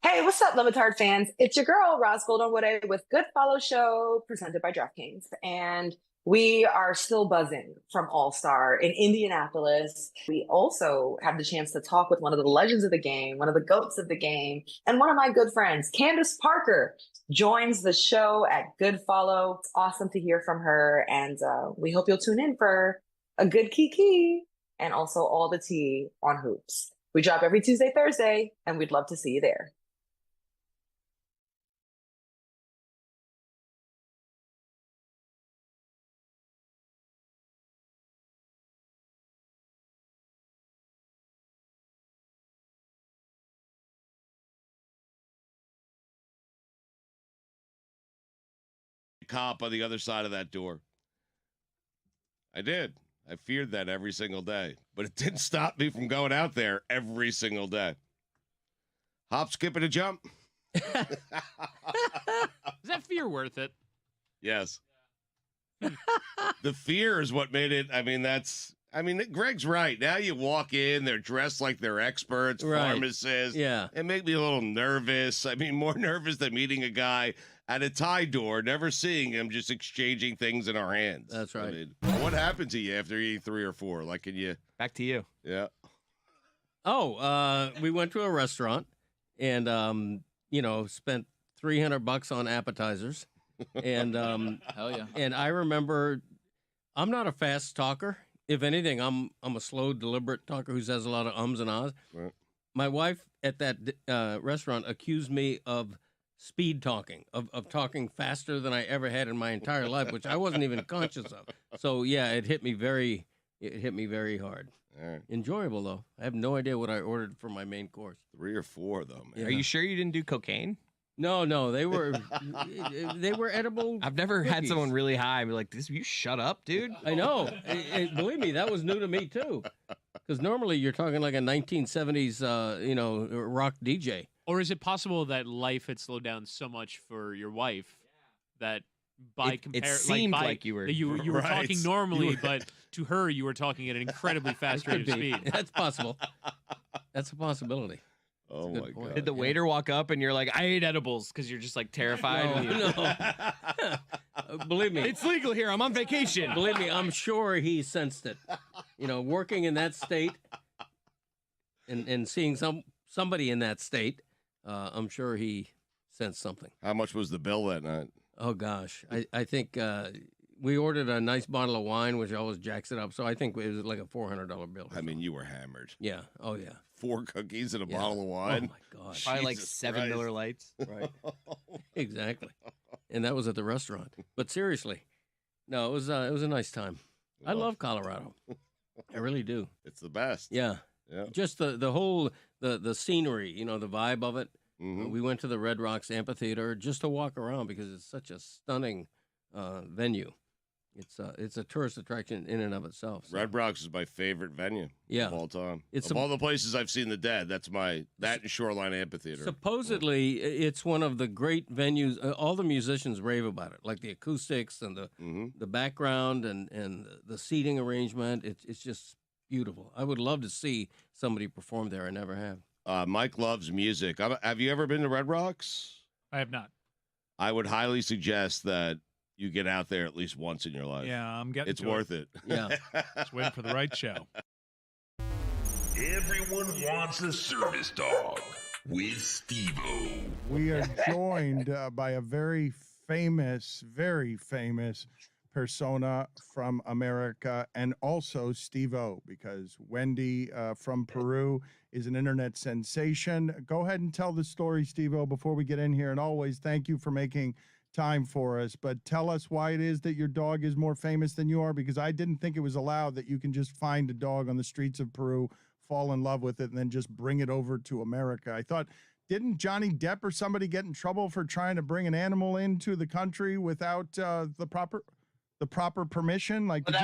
Hey, what's up, Le Batard fans? It's your girl, Roz Goldenwood with Good Follow Show, presented by DraftKings. And we are still buzzing from All-Star in Indianapolis. We also have the chance to talk with one of the legends of the game, one of the GOATs of the game, and one of my good friends, Candace Parker, joins the show at Good Follow. It's awesome to hear from her, and we hope you'll tune in for a good kiki and also all the tea on hoops. We drop every Tuesday, Thursday, and we'd love to see you there. Cop on the other side of that door. I did. I feared that every single day, but it didn't stop me from going out there every single day. Hop, skip, and a jump. Is that fear worth it? Yes. The fear is what made it. Greg's right. Now you walk in, they're dressed like they're experts, Right. pharmacists. Yeah. It made me a little nervous. More nervous than meeting a guy at a tie door, never seeing him, just exchanging things in our hands. That's right. What happened to you after eating 3 or 4? Can you? Back to you. Yeah. Oh, we went to a restaurant and, spent $300 on appetizers. And hell yeah. And I remember, I'm not a fast talker. If anything, I'm a slow, deliberate talker who says a lot of ums and ahs. Right. My wife at that restaurant accused me of speed talking, of talking faster than I ever had in my entire life, which I wasn't even conscious of. So yeah, it hit me very hard. All right. Enjoyable though. I have no idea what I ordered for my main course. 3 or 4 though, man. Yeah. Are you sure you didn't do cocaine? No, they were edible. I've never had cookies. someone really high and be like, "This, you shut up, dude." I know. Believe me, that was new to me too. Because normally you're talking like a 1970s, rock DJ. Or is it possible that life had slowed down so much for your wife that by It seemed like you were you were Right. talking normally, but to her you were talking at an incredibly fast rate of Could be. speed? That's possible. That's a possibility. Oh That's a my good point. God. Did the waiter walk up and you're like, "I ate edibles," because you're just like terrified? No. Believe me, It's legal here. I'm on vacation. Believe me, I'm sure he sensed it. Working in that state and seeing somebody in that state, I'm sure he sensed something. How much was the bill that night? Oh gosh, I think we ordered a nice bottle of wine, which always jacks it up. So I think it was like a $400 bill. You were hammered. Yeah. Oh yeah. 4 cookies and a Yeah. bottle of wine. Oh my gosh. Probably like Jesus 7 Christ. Miller Lights. Right. Exactly. and that was at the restaurant. But seriously, no, it was a nice time. I love Colorado. I really do. It's the best. Yeah. Yeah. Just the whole the scenery, the vibe of it. Mhm. We went to the Red Rocks Amphitheater just to walk around because it's such a stunning venue. It's a tourist attraction in and of itself. So. Red Rocks is my favorite venue Yeah. of all time. It's of all the places I've seen the Dead, that and Shoreline Amphitheater. Supposedly, it's one of the great venues. All the musicians rave about it, like the acoustics and the background and the seating arrangement. It's just beautiful. I would love to see somebody perform there. I never have. Mike loves music. Have you ever been to Red Rocks? I have not. I would highly suggest that you get out there at least once in your life. Yeah, I'm getting It's to worth it. Yeah. Just waiting for the right show. Everyone wants a service dog with Steve-O. We are joined by a very famous persona from America, and also Steve-O, because Wendy from Peru is an internet sensation. Go ahead and tell the story, Steve-O, before we get in here. And always thank you for making time for us. But tell us why it is that your dog is more famous than you are, because I didn't think it was allowed that you can just find a dog on the streets of Peru, fall in love with it, and then just bring it over to America. I thought, didn't Johnny Depp or somebody get in trouble for trying to bring an animal into the country without the proper permission? Like, well,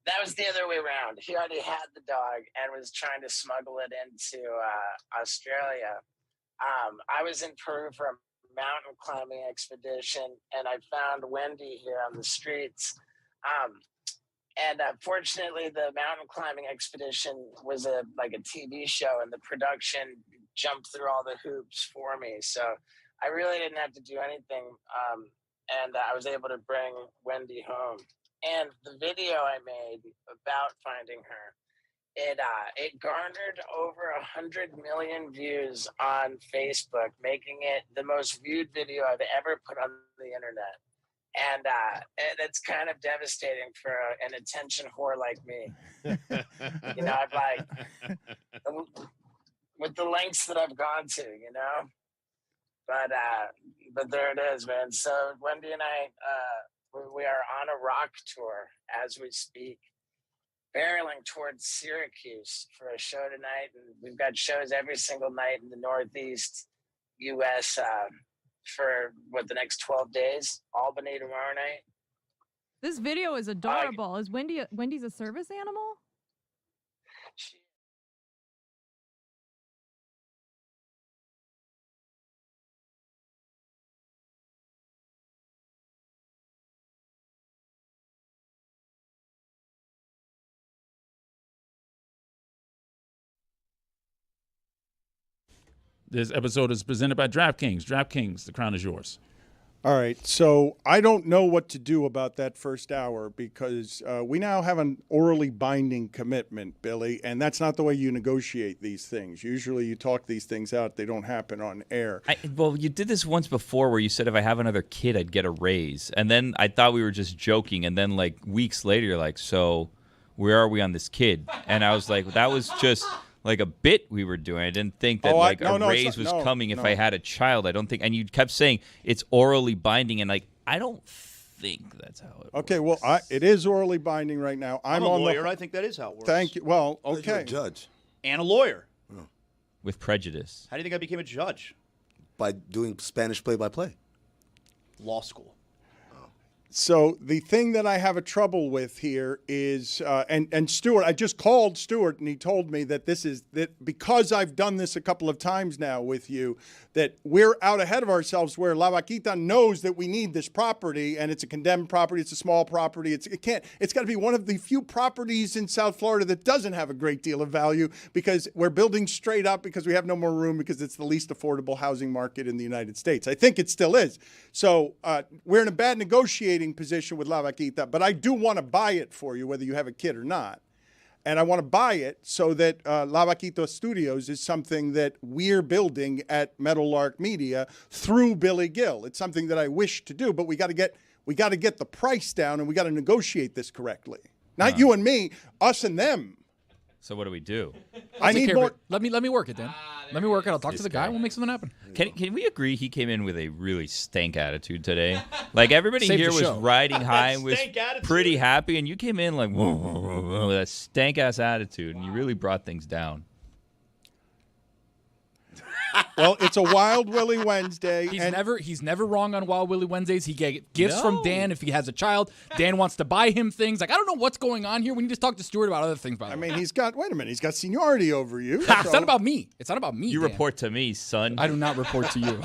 that was the other way around. He already had the dog and was trying to smuggle it into Australia. I was in Peru for a mountain climbing expedition, and I found Wendy here on the streets. And fortunately, the mountain climbing expedition was a TV show, and the production jumped through all the hoops for me. So I really didn't have to do anything, and I was able to bring Wendy home. And the video I made about finding her, it garnered over 100 million views on Facebook, making it the most viewed video I've ever put on the internet. And it's kind of devastating for an attention whore like me. I've with the lengths that I've gone to, But there it is, man. So Wendy and I, we are on a rock tour as we speak, barreling towards Syracuse for a show tonight, and we've got shows every single night in the Northeast U.S. For the next 12 days. Albany tomorrow night. This video is adorable. Is Wendy's a service animal? This episode is presented by DraftKings. DraftKings, the crown is yours. All right, so I don't know what to do about that first hour, because we now have an orally binding commitment, Billy, and that's not the way you negotiate these things. Usually you talk these things out. They don't happen on air. Well, you did this once before where you said if I have another kid, I'd get a raise. And then I thought we were just joking. And then like weeks later, you're like, so where are we on this kid? And I was like, that was just like a bit we were doing. I didn't think that a raise was coming if I had a child. I don't think. And you kept saying it's orally binding, and like I don't think that's how it. Okay, well, it is orally binding right now. I'm a lawyer. I think that is how it works. Thank you. Well, okay. You're a judge. And a lawyer. With prejudice. How do you think I became a judge? By doing Spanish play-by-play. Law school. So the thing that I have a trouble with here is, and Stuart, I just called Stuart and he told me that because I've done this a couple of times now with you, that we're out ahead of ourselves, where La Vaquita knows that we need this property, and it's a condemned property, it's a small property, it's got to be one of the few properties in South Florida that doesn't have a great deal of value, because we're building straight up because we have no more room, because it's the least affordable housing market in the United States. I think it still is. So we're in a bad negotiating position with La Vaquita, but I do want to buy it for you, whether you have a kid or not. And I want to buy it so that La Vaquita Studios is something that we're building at Meadowlark Media through Billy Gill. It's something that I wish to do, but we got to get the price down, and we got to negotiate this correctly. Not you and me, us and them. So what do we do? I need more. Let me work it, Dan. Let me work it. I'll talk to the guy. We'll make something happen. Can we agree he came in with a really stank attitude today? Like everybody Saved here the was show. riding high and was Stank attitude. pretty happy, and you came in like whoa, whoa, whoa, whoa, with a stank ass attitude, and you really brought things down. Well, it's a Wild Willie Wednesday. He's never wrong on Wild Willie Wednesdays. He get gifts from Dan if he has a child. Dan wants to buy him things. Like, I don't know what's going on here. We need to talk to Stuart about other things, by the way. I mean, he's got seniority over you. It's not about me. It's not about me. You Dan. report to me, son. I do not report to you.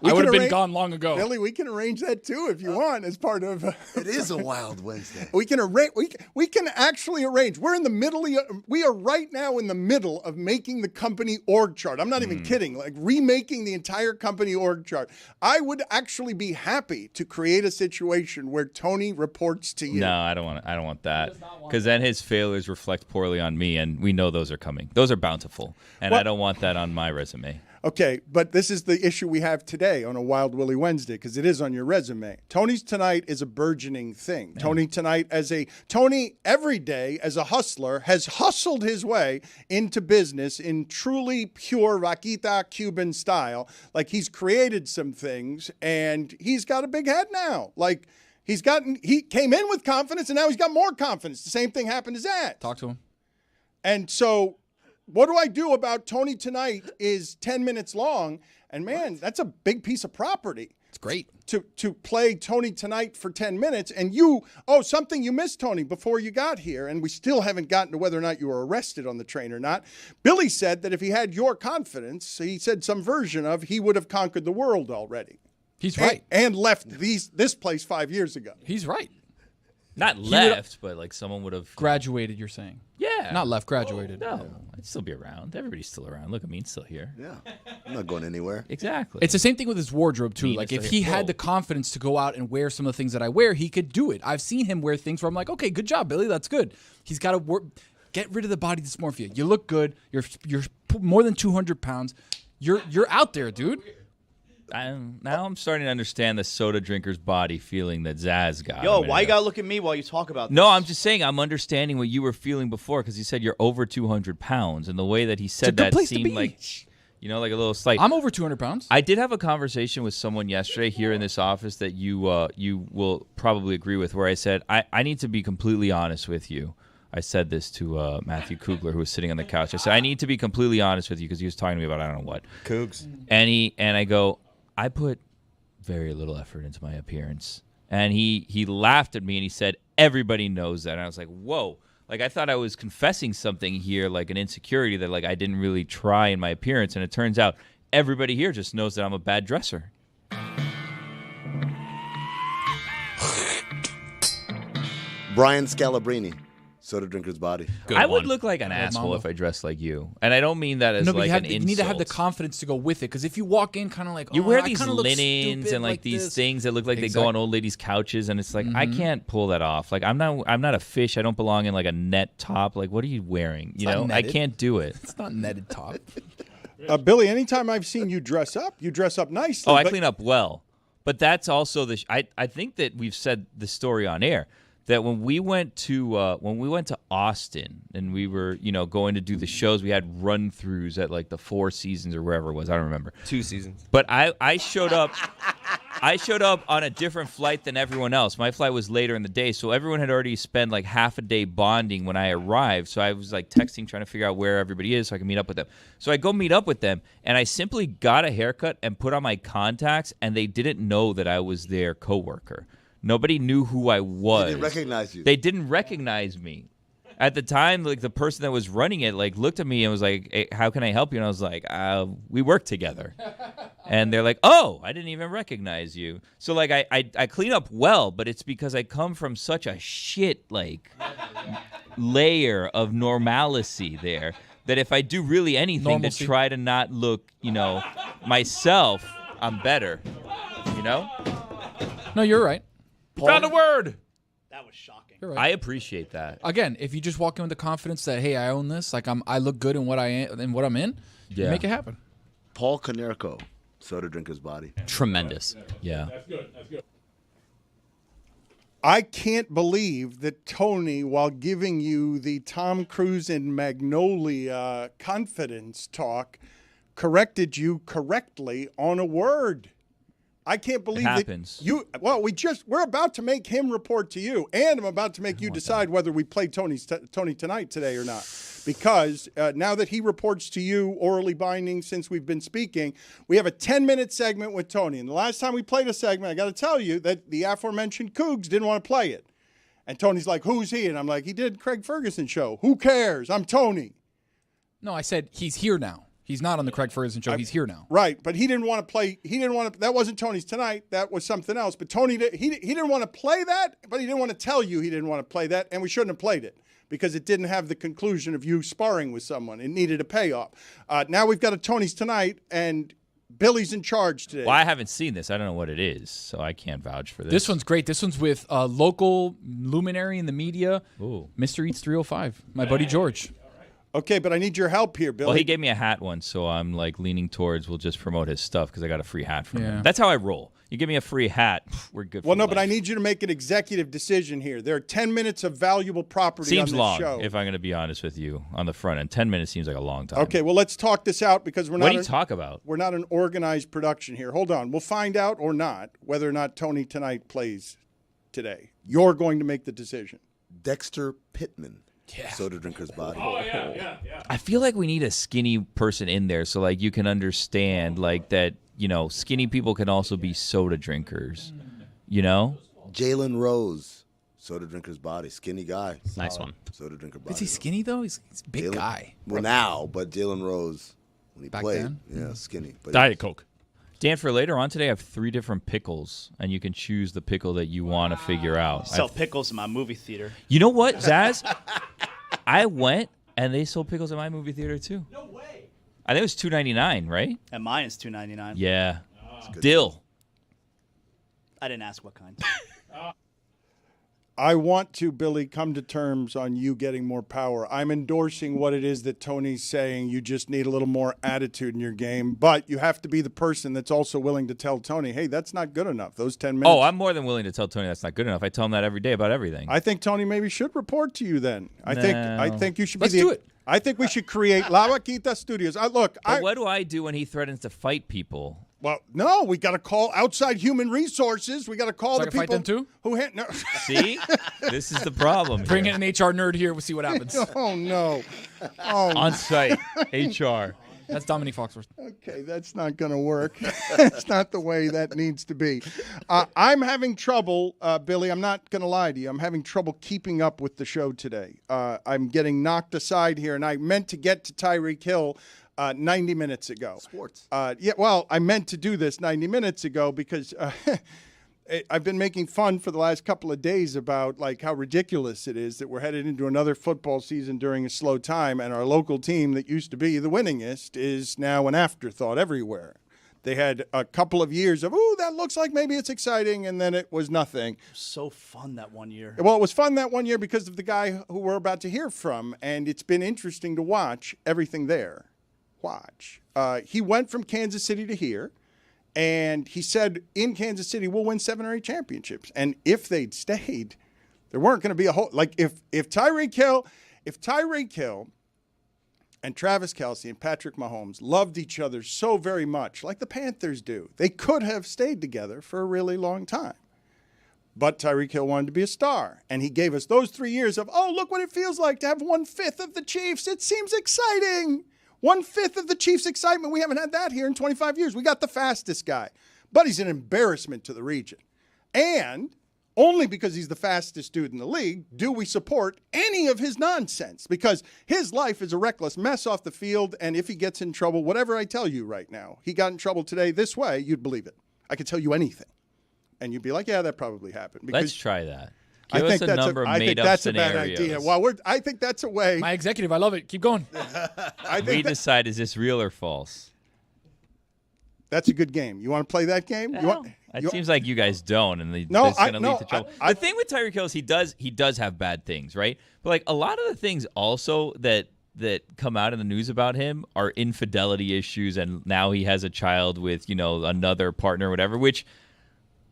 We I would can have been arrange- gone long ago. Billy, we can arrange that too if you want as part of. It is a Wild Wednesday. We can arrange. We can actually arrange. We're in the middle. We are right now in the middle of making the company org chart. I'm not even kidding. Like remaking the entire company org chart. I would actually be happy to create a situation where Tony reports to you. No, I don't want that. Because then his failures reflect poorly on me, and we know those are coming. Those are bountiful, and I don't want that on my resume. Okay, but this is the issue we have today on a Wild Willie Wednesday because it is on your resume. Tony's Tonight is a burgeoning thing. Yeah. Tony every day as a hustler has hustled his way into business in truly pure Vaquita Cuban style. Like he's created some things and he's got a big head now. Like he came in with confidence and now he's got more confidence. The same thing happened to Zach. Talk to him. And so what do I do about Tony Tonight is 10 minutes long, and man, that's a big piece of property. It's great. To play Tony Tonight for 10 minutes, and something you missed, Tony, before you got here, and we still haven't gotten to whether or not you were arrested on the train or not. Billy said that if he had your confidence, he said some version of, he would have conquered the world already. He's right. And left this place 5 years ago. He's right. Not left, but like someone would have graduated, you're saying? Yeah. Not left, graduated. No, I'd still be around. Everybody's still around. Look at me, it's still here. Yeah. I'm not going anywhere. Exactly. It's the same thing with his wardrobe, too. Mean Like, is if to he hit had roll. the confidence to go out and wear some of the things that I wear, he could do it. I've seen him wear things where I'm like, okay, good job, Billy. That's good. He's got to get rid of the body dysmorphia. You look good. You're more than 200 pounds. You're out there, dude. Now I'm starting to understand the soda drinker's body feeling that Zaz got. Yo, why you gotta look at me while you talk about this? No, I'm just saying I'm understanding what you were feeling before because he said you're over 200 pounds, and the way that he said that seemed like, like a little slight. I'm over 200 pounds. I did have a conversation with someone yesterday here in this office that you will probably agree with, where I said I need to be completely honest with you. I said this to Matthew Kugler, who was sitting on the couch. I said I need to be completely honest with you because he was talking to me about I don't know what. Cougs. And I go, I put very little effort into my appearance. And he laughed at me and he said, everybody knows that. And I was like, whoa. Like, I thought I was confessing something here, like an insecurity that, like, I didn't really try in my appearance. And it turns out everybody here just knows that I'm a bad dresser. Brian Scalabrini, Soda Drinker's Body. I would look like an asshole if I dressed like you. And I don't mean that as like an insult. You need to have the confidence to go with it. Because if you walk in kind of like, you wear I these kinda look linens stupid and like these this. things that look like they go on old ladies' couches, and it's like I Mhm. can't pull that off. Like I'm not a fish. I don't belong in like a net top. Like what are you wearing? It's You not know, I netted. can't do it. It's not netted top. Billy, anytime I've seen you dress up nicely. Oh, I but- clean up well, but that's also the. I think that we've said the story on air that when we went to Austin and we were going to do the shows, we had run-throughs at like the Four Seasons or wherever it was. I don't remember. 2 seasons. But I showed up. I showed up on a different flight than everyone else. My flight was later in the day, so everyone had already spent like half a day bonding when I arrived. So I was like texting, trying to figure out where everybody is so I can meet up with them. So I go meet up with them, and I simply got a haircut and put on my contacts, and they didn't know that I was their coworker. Nobody knew who I was. They didn't recognize you. They didn't recognize me. At the time, like the person that was running it, like looked at me and was like, hey, "How can I help you?" And I was like, "We work together." And they're like, "Oh, I didn't even recognize you." So like, I clean up well, but it's because I come from such a shit like layer of normalcy there that if I do really anything Normalcy. to try to not look, myself, I'm better. No, you're right. Found a word. That was shocking. You're right. I appreciate that. Again, if you just walk in with the confidence that, hey, I own this, like I look good in what I am and what I'm in, you make it happen. Paul Konerko, Soda Drinker's Body. Tremendous. Yeah. That's good. I can't believe that Tony, while giving you the Tom Cruise and Magnolia confidence talk, corrected you correctly on a word. I can't believe It happens. that you. Well, we're about to make him report to you, and I'm about to make you decide whether we play Tony tonight today or not. Because now that he reports to you orally binding since we've been speaking, we have a 10-minute segment with Tony. And the last time we played a segment, I got to tell you that the aforementioned Cougs didn't want to play it. And Tony's like, "Who's he?" And I'm like, "He did Craig Ferguson show. Who cares? I'm Tony." No, I said he's here now. He's not on the Craig Ferguson show. He's here now. Right, but he didn't want to play. He didn't want to. That wasn't Tony's tonight. That was something else. But Tony, he didn't want to play that. But he didn't want to tell you he didn't want to play that, and we shouldn't have played it because it didn't have the conclusion of you sparring with someone. It needed a payoff. Now we've got a Tony's tonight, and Billy's in charge today. Well, I haven't seen this. I don't know what it is, so I can't vouch for this. This one's great. This one's with a local luminary in the media, Mr. Eats 305, my buddy George. Okay, but I need your help here, Billy. Well, he gave me a hat once, so I'm like leaning towards we'll just promote his stuff because I got a free hat from him. That's how I roll. You give me a free hat, we're good. Well, for no, life. but I need you to make an executive decision here. There are 10 minutes of valuable property Seems on this long, show. if I'm going to be honest with you, on the front end. 10 minutes seems like a long time. Okay, well, let's talk this out because we're not. What do you talk about? We're not an organized production here. Hold on. We'll find out or not whether or not Tony tonight plays today. You're going to make the decision. Dexter Pittman. Yeah. Soda drinker's body. Oh, yeah. I feel like we need a skinny person in there so like you can understand like that, you know, skinny people can also be soda drinkers. You know? Jalen Rose. Soda drinker's body. Skinny guy. Nice Solid. one. Soda drinker body. Is he skinny, though? He's a big guy. Well, now, but Jalen Rose, when he Back played, then? yeah, skinny. But Diet Coke. Dan, for later on today, I have 3 different pickles, and you can choose the pickle that you want to figure out. Sell pickles in my movie theater. You know what, Zaz? I went, and they sold pickles at my movie theater, too. No way. I think it was $2.99, right? And mine is $2.99. Yeah. Dill. I didn't ask what kind. I want to, Billy, come to terms on you getting more power. I'm endorsing what it is that Tony's saying. You just need a little more attitude in your game. But you have to be the person that's also willing to tell Tony, hey, that's not good enough. Those 10 minutes. Oh, I'm more than willing to tell Tony that's not good enough. I tell him that every day about everything. I think Tony maybe should report to you then. I think you should be Let's do it. I think we should create La Vaquita Studios. But what do I do when he threatens to fight people? Well, no, we got to call outside human resources. We got to call So I the can fight people them too? who no. See? This is the problem. Bring here. in an HR nerd here. We'll see what happens. Oh, no. Oh, On site. HR. That's Dominique Foxworth. Okay, that's not going to work. That's not the way that needs to be. I'm having trouble, Billy. I'm not going to lie to you. I'm having trouble keeping up with the show today. I'm getting knocked aside here, and I meant to get to Tyreek Hill 90 minutes ago. Sports. Yeah, well, I meant to do this 90 minutes ago because I've been making fun for the last couple of days about like how ridiculous it is that we're headed into another football season during a slow time, and our local team that used to be the winningest is now an afterthought everywhere. They had a couple of years of, ooh, that looks like maybe it's exciting, and then it was nothing. So fun that one year. Well, it was fun that one year because of the guy who we're about to hear from, and it's been interesting to watch everything there. He went from Kansas City to here, and he said in Kansas City we'll win 7 or 8 championships. And if they'd stayed, there weren't going to be a whole like if Tyreek Hill and Travis Kelce and Patrick Mahomes loved each other so very much, like the Panthers do, they could have stayed together for a really long time. But Tyreek Hill wanted to be a star, and he gave us those 3 years of, oh, look what it feels like to have 1/5 of the Chiefs. It seems exciting. 1/5 of the Chiefs' excitement. We haven't had that here in 25 years. We got the fastest guy. But he's an embarrassment to the region. And only because he's the fastest dude in the league do we support any of his nonsense. Because his life is a reckless mess off the field, and if he gets in trouble, whatever I tell you right now, he got in trouble today this way, you'd believe it. I could tell you anything. And you'd be like, yeah, that probably happened. Let's try that. I Give think us a number of I think made-up that's scenarios. a bad idea. Well, I think that's a way. My executive, I love it. Keep going. We decide, is this real or false? That's a good game. You want to play that game? It seems like you guys don't, and No, that's going to no, lead to trouble. The thing with Tyreek Hill is he does have bad things, right? But like a lot of the things also that come out in the news about him are infidelity issues, and now he has a child with another partner, or whatever. Which,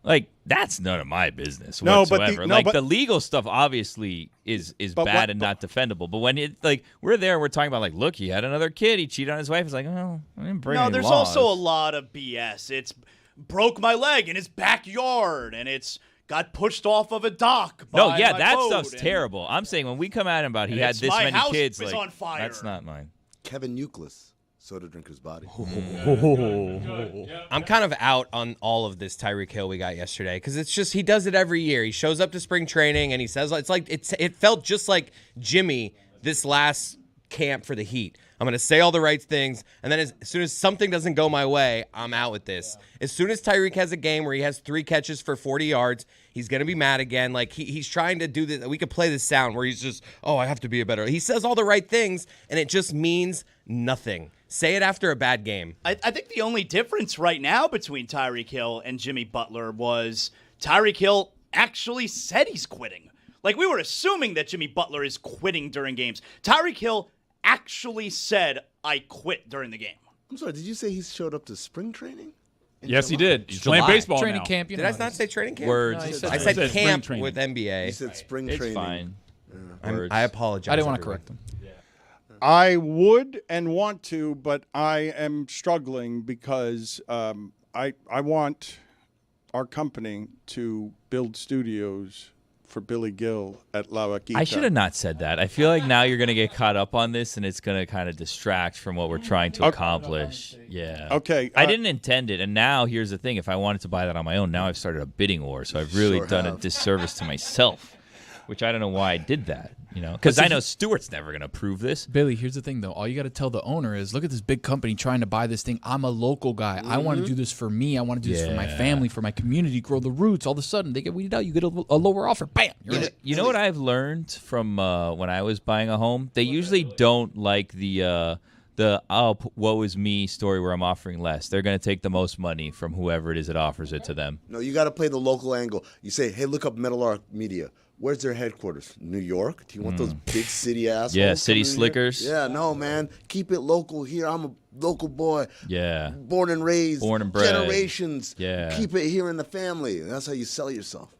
Like, that's none of my business No, whatsoever. but the legal stuff obviously is bad and not defendable. But when we're there, we're talking about like, look, he had another kid, he cheated on his wife. It's like, oh, I didn't bring any there's laws. also a lot of BS. It's broke my leg in his backyard, and it's got pushed off of a dock. By my that boat, stuff's and terrible. I'm saying when we come at him about he and had it's this my many house kids, is like, on fire. that's not mine. Kevin Euclid, soda drinker's body. I'm kind of out on all of this Tyreek Hill we got yesterday because it's just he does it every year. He shows up to spring training and he says it felt just like Jimmy this last camp for the Heat. I'm going to say all the right things, and then as soon as something doesn't go my way, I'm out with this. As soon as Tyreek has a game where he has 3 catches for 40 yards, he's going to be mad again. Like, he's trying to do this. We could play this sound where he's just, I have to be a better. He says all the right things, and it just means nothing. Say it after a bad game. I think the only difference right now between Tyreek Hill and Jimmy Butler was Tyreek Hill actually said he's quitting. Like, we were assuming that Jimmy Butler is quitting during games. Tyreek Hill actually said, I quit during the game. I'm sorry, did you say he showed up to spring training? Yes, he did. He's playing baseball training now. camp. Did I not say training camp? Words. I said camp training. with NBA. You said spring It's training. fine. I apologize. I didn't want to everyone. correct him. I would and want to, but I am struggling because I want our company to build studios for Billy Gill at La Vaquita. I should have not said that. I feel like now you're going to get caught up on this, and it's going to kind of distract from what we're trying to accomplish. Yeah. Okay. I didn't intend it, and now here's the thing. If I wanted to buy that on my own, now I've started a bidding war, so I've really done a disservice to myself, which I don't know why I did that. Because I know Stewart's never going to approve this. Billy, here's the thing, though. All you got to tell the owner is, look at this big company trying to buy this thing. I'm a local guy. I want to do this for me. I want to do this for my family, for my community, grow the roots. All of a sudden, they get weeded out. You get a lower offer. Bam! You know what I've learned from when I was buying a home? They usually don't like the woe is me story where I'm offering less. They're going to take the most money from whoever it is that offers it to them. No, you got to play the local angle. You say, hey, look up Metal Arc Media. Where's their headquarters? New York? Do you want those big city assholes? Yeah, city coming in slickers. here? Yeah, no, man. Keep it local here. I'm a local boy. Yeah. Born and raised. Born and bred. Generations. Yeah. Keep it here in the family. That's how you sell yourself.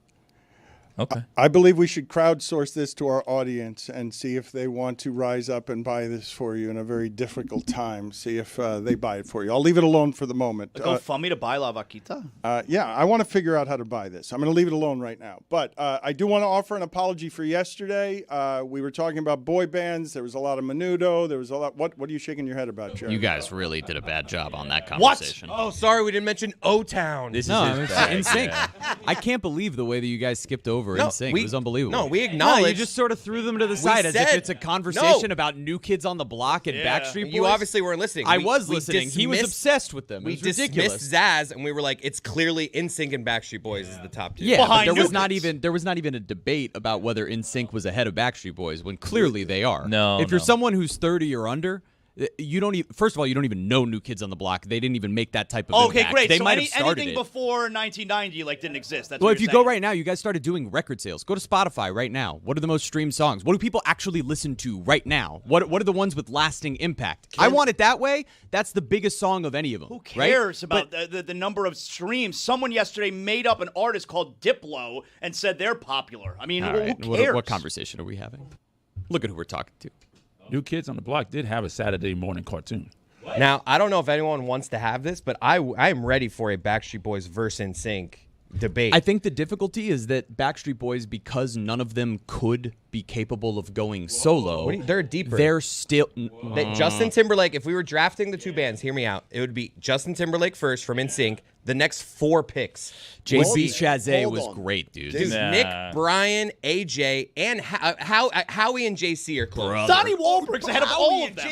Okay. I believe we should crowdsource this to our audience and see if they want to rise up and buy this for you in a very difficult time. See if they buy it for you. I'll leave it alone for the moment. Go fund me to buy La Vaquita. Yeah, I want to figure out how to buy this. I'm going to leave it alone right now. But I do want to offer an apology for yesterday. We were talking about boy bands. There was a lot of menudo. There was a lot. What are you shaking your head about, Jerry? You guys really did a bad job on that conversation. Oh, sorry, we didn't mention O-Town. This is insane. I can't believe the way that you guys skipped over NSYNC. It was unbelievable. No, we acknowledge. No, you just sort of threw them to the side as if it's a conversation about New Kids on the Block and Backstreet Boys. You obviously weren't listening. I was listening. He was obsessed with them. It was ridiculous. We dismissed Zaz, and we were like, it's clearly NSYNC and Backstreet Boys is the top 2. Yeah, but there was not even a debate about whether NSYNC was ahead of Backstreet Boys when clearly they are. No, if you're someone who's 30 or under, you don't even. First of all, you don't even know New Kids on the Block. They didn't even make that type of Okay, impact. great. They So might have started anything it. before 1990 didn't exist. That's Well, what if you you're go saying. right now, you guys started doing record sales. Go to Spotify right now. What are the most streamed songs? What do people actually listen to right now? What are the ones with lasting impact? I Want It That Way. That's the biggest song of any of them. Who cares about the number of streams? Someone yesterday made up an artist called Diplo and said they're popular. I mean, All right. who cares? What conversation are we having? Look at who we're talking to. New Kids on the Block did have a Saturday morning cartoon. Now, I don't know if anyone wants to have this, but I am ready for a Backstreet Boys versus NSYNC debate. I think the difficulty is that Backstreet Boys, because none of them could be capable of going solo, they're deeper. They're still Justin Timberlake. If we were drafting the two bands, hear me out. It would be Justin Timberlake first from NSYNC. The next 4 picks. JC Chazé was great, dude. Dude, Nick, Brian, AJ, and Howie and JC are close. Donnie Wahlberg's ahead of all of them.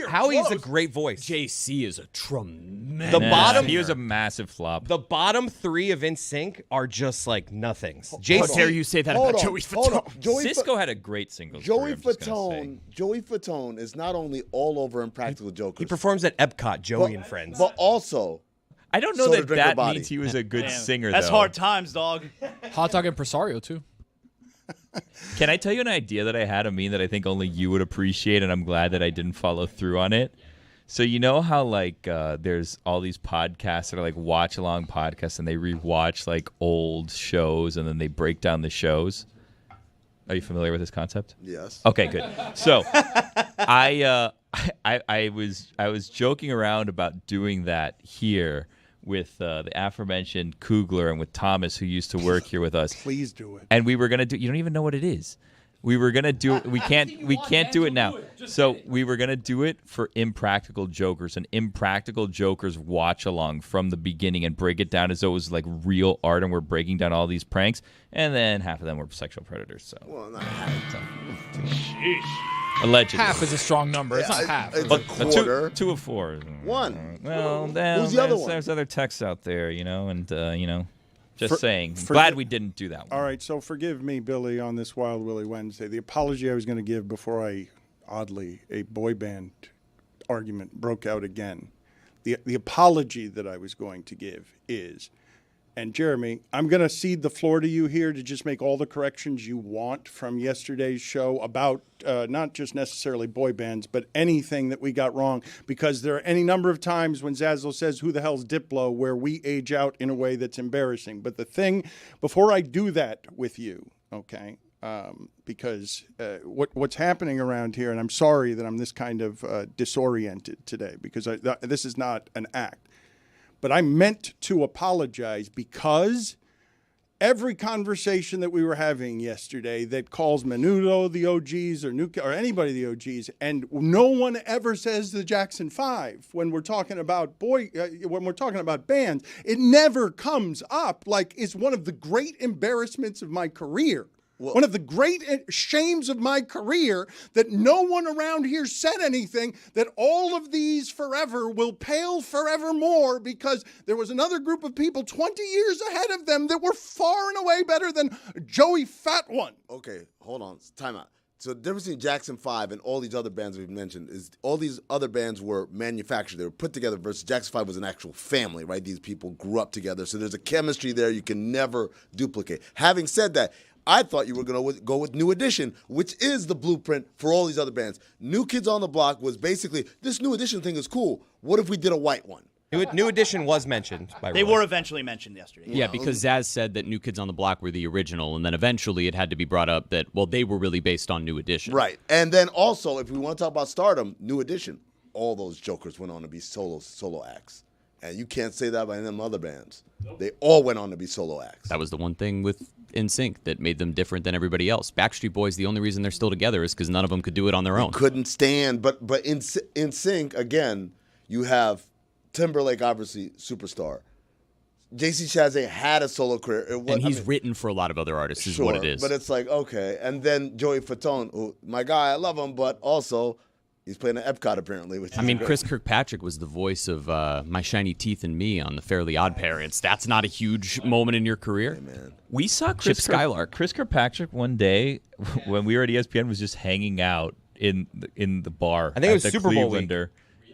Howie's a great voice. JC is a tremendous. The bottom. He was a massive flop. The bottom 3 of NSYNC are just like nothings. How dare you say that about Joey Fatone? Cisco had a great singles Joey career, I'm just gonna Joey Fatone is not only all over Impractical Jokers. He performs at Epcot, Joey and Friends. But also, I don't know Soda that Drinker that Body. means he was a good singer, That's though. hard times, dog. Hot Dog Impresario, too. Can I tell you an idea that I had, a meme that I think only you would appreciate, and I'm glad that I didn't follow through on it? So you know how like there's all these podcasts that are like watch along podcasts, and they rewatch like old shows and then they break down the shows. Are you familiar with this concept? Yes. Okay, good. So I was joking around about doing that here with the aforementioned Kugler and with Thomas, who used to work here with us. Please do it. And we were gonna do. You don't even know what it is. We were gonna do it. We can't do it now. So we were gonna do it for Impractical Jokers, and Impractical Jokers watch along from the beginning and break it down as though it was like real art, and we're breaking down all these pranks. And then half of them were sexual predators. So. Well, not half. Allegedly. Half is a strong number. It's not half. It's a quarter. Two of four. One. Well, who's the other one? There's other texts out there, and just saying. forgive- Glad we didn't do that one. All right, so forgive me, Billy, on this Wild Willie Wednesday. The apology I was going to give before a boy band argument broke out again. The apology that I was going to give is, and Jeremy, I'm going to cede the floor to you here to just make all the corrections you want from yesterday's show about not just necessarily boy bands, but anything that we got wrong, because there are any number of times when Zazzle says, who the hell's Diplo, where we age out in a way that's embarrassing. But the thing, before I do that with you, okay, because what's happening around here, and I'm sorry that I'm this kind of disoriented today, because this is not an act. But I meant to apologize because every conversation that we were having yesterday that calls Menudo the OGs or anybody the OGs, and no one ever says the Jackson 5 when we're talking about bands, it never comes up. Like, it's one of the great embarrassments of my career. One of the great shames of my career, that no one around here said anything, that all of these forever will pale forevermore, because there was another group of people 20 years ahead of them that were far and away better than Joey Fat One. Okay, hold on. Time out. So the difference between Jackson 5 and all these other bands we've mentioned is all these other bands were manufactured. They were put together versus Jackson 5 was an actual family, right? These people grew up together. So there's a chemistry there you can never duplicate. Having said that, I thought you were going to go with New Edition, which is the blueprint for all these other bands. New Kids on the Block was basically, this New Edition thing is cool. What if we did a white one? New Edition was mentioned by They Roy. were eventually mentioned yesterday. Yeah, because Zaz said that New Kids on the Block were the original, and then eventually it had to be brought up that, well, they were really based on New Edition. Right. And then also, if we want to talk about stardom, New Edition, all those jokers went on to be solo acts. And you can't say that by them other bands. They all went on to be solo acts. That was the one thing with NSYNC that made them different than everybody else. Backstreet Boys, the only reason they're still together is because none of them could do it on their own. Couldn't stand. But in NSYNC, again, you have Timberlake, obviously, superstar. J.C. Chasez had a solo career. And he's written for a lot of other artists, is what it is. But it's like, okay. And then Joey Fatone, who, my guy, I love him, but also he's playing at Epcot apparently. Which I mean, Chris Kirkpatrick was the voice of My Shiny Teeth and Me on The Fairly Odd Parents. That's not a huge moment in your career. Hey, man. We saw Chip Skylark. Chris Kirkpatrick one day when we were at ESPN was just hanging out in the bar. I think it was at the Super Bowl week. Clevelander.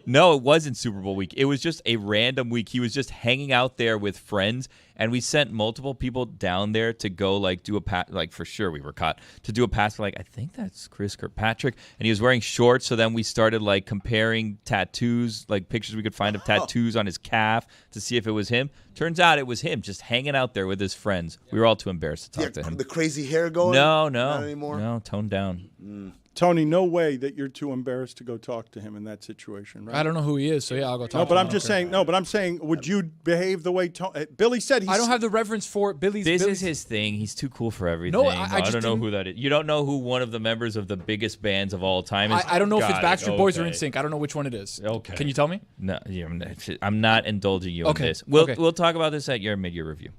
No, it wasn't Super Bowl week. It was just a random week. He was just hanging out there with friends, and we sent multiple people down there to go like do a pass. Like for sure, we were caught to do a pass. We're like, I think that's Chris Kirkpatrick, and he was wearing shorts. So then we started like comparing tattoos, like pictures we could find of tattoos on his calf to see if it was him. Turns out it was him, just hanging out there with his friends. We were all too embarrassed to talk to him. The crazy hair going? No, Not anymore? no, toned down. Tony, no way that you're too embarrassed to go talk to him in that situation, right? I don't know who he is, so yeah, I'll go talk to him. No, but I'm I just don't care. saying. No, but I'm saying, would you behave the way Billy said? I don't have the reverence for Billy's. This is his thing. He's too cool for everything. No, I just don't know didn't- who that is. You don't know who one of the members of the biggest bands of all time is? I don't know if it's Got it. Backstreet Boys or Okay. NSYNC. I don't know which one it is. Okay. Can you tell me? No, yeah, I'm not indulging you Okay. in this. We'll Okay. we'll talk about this at your mid-year review.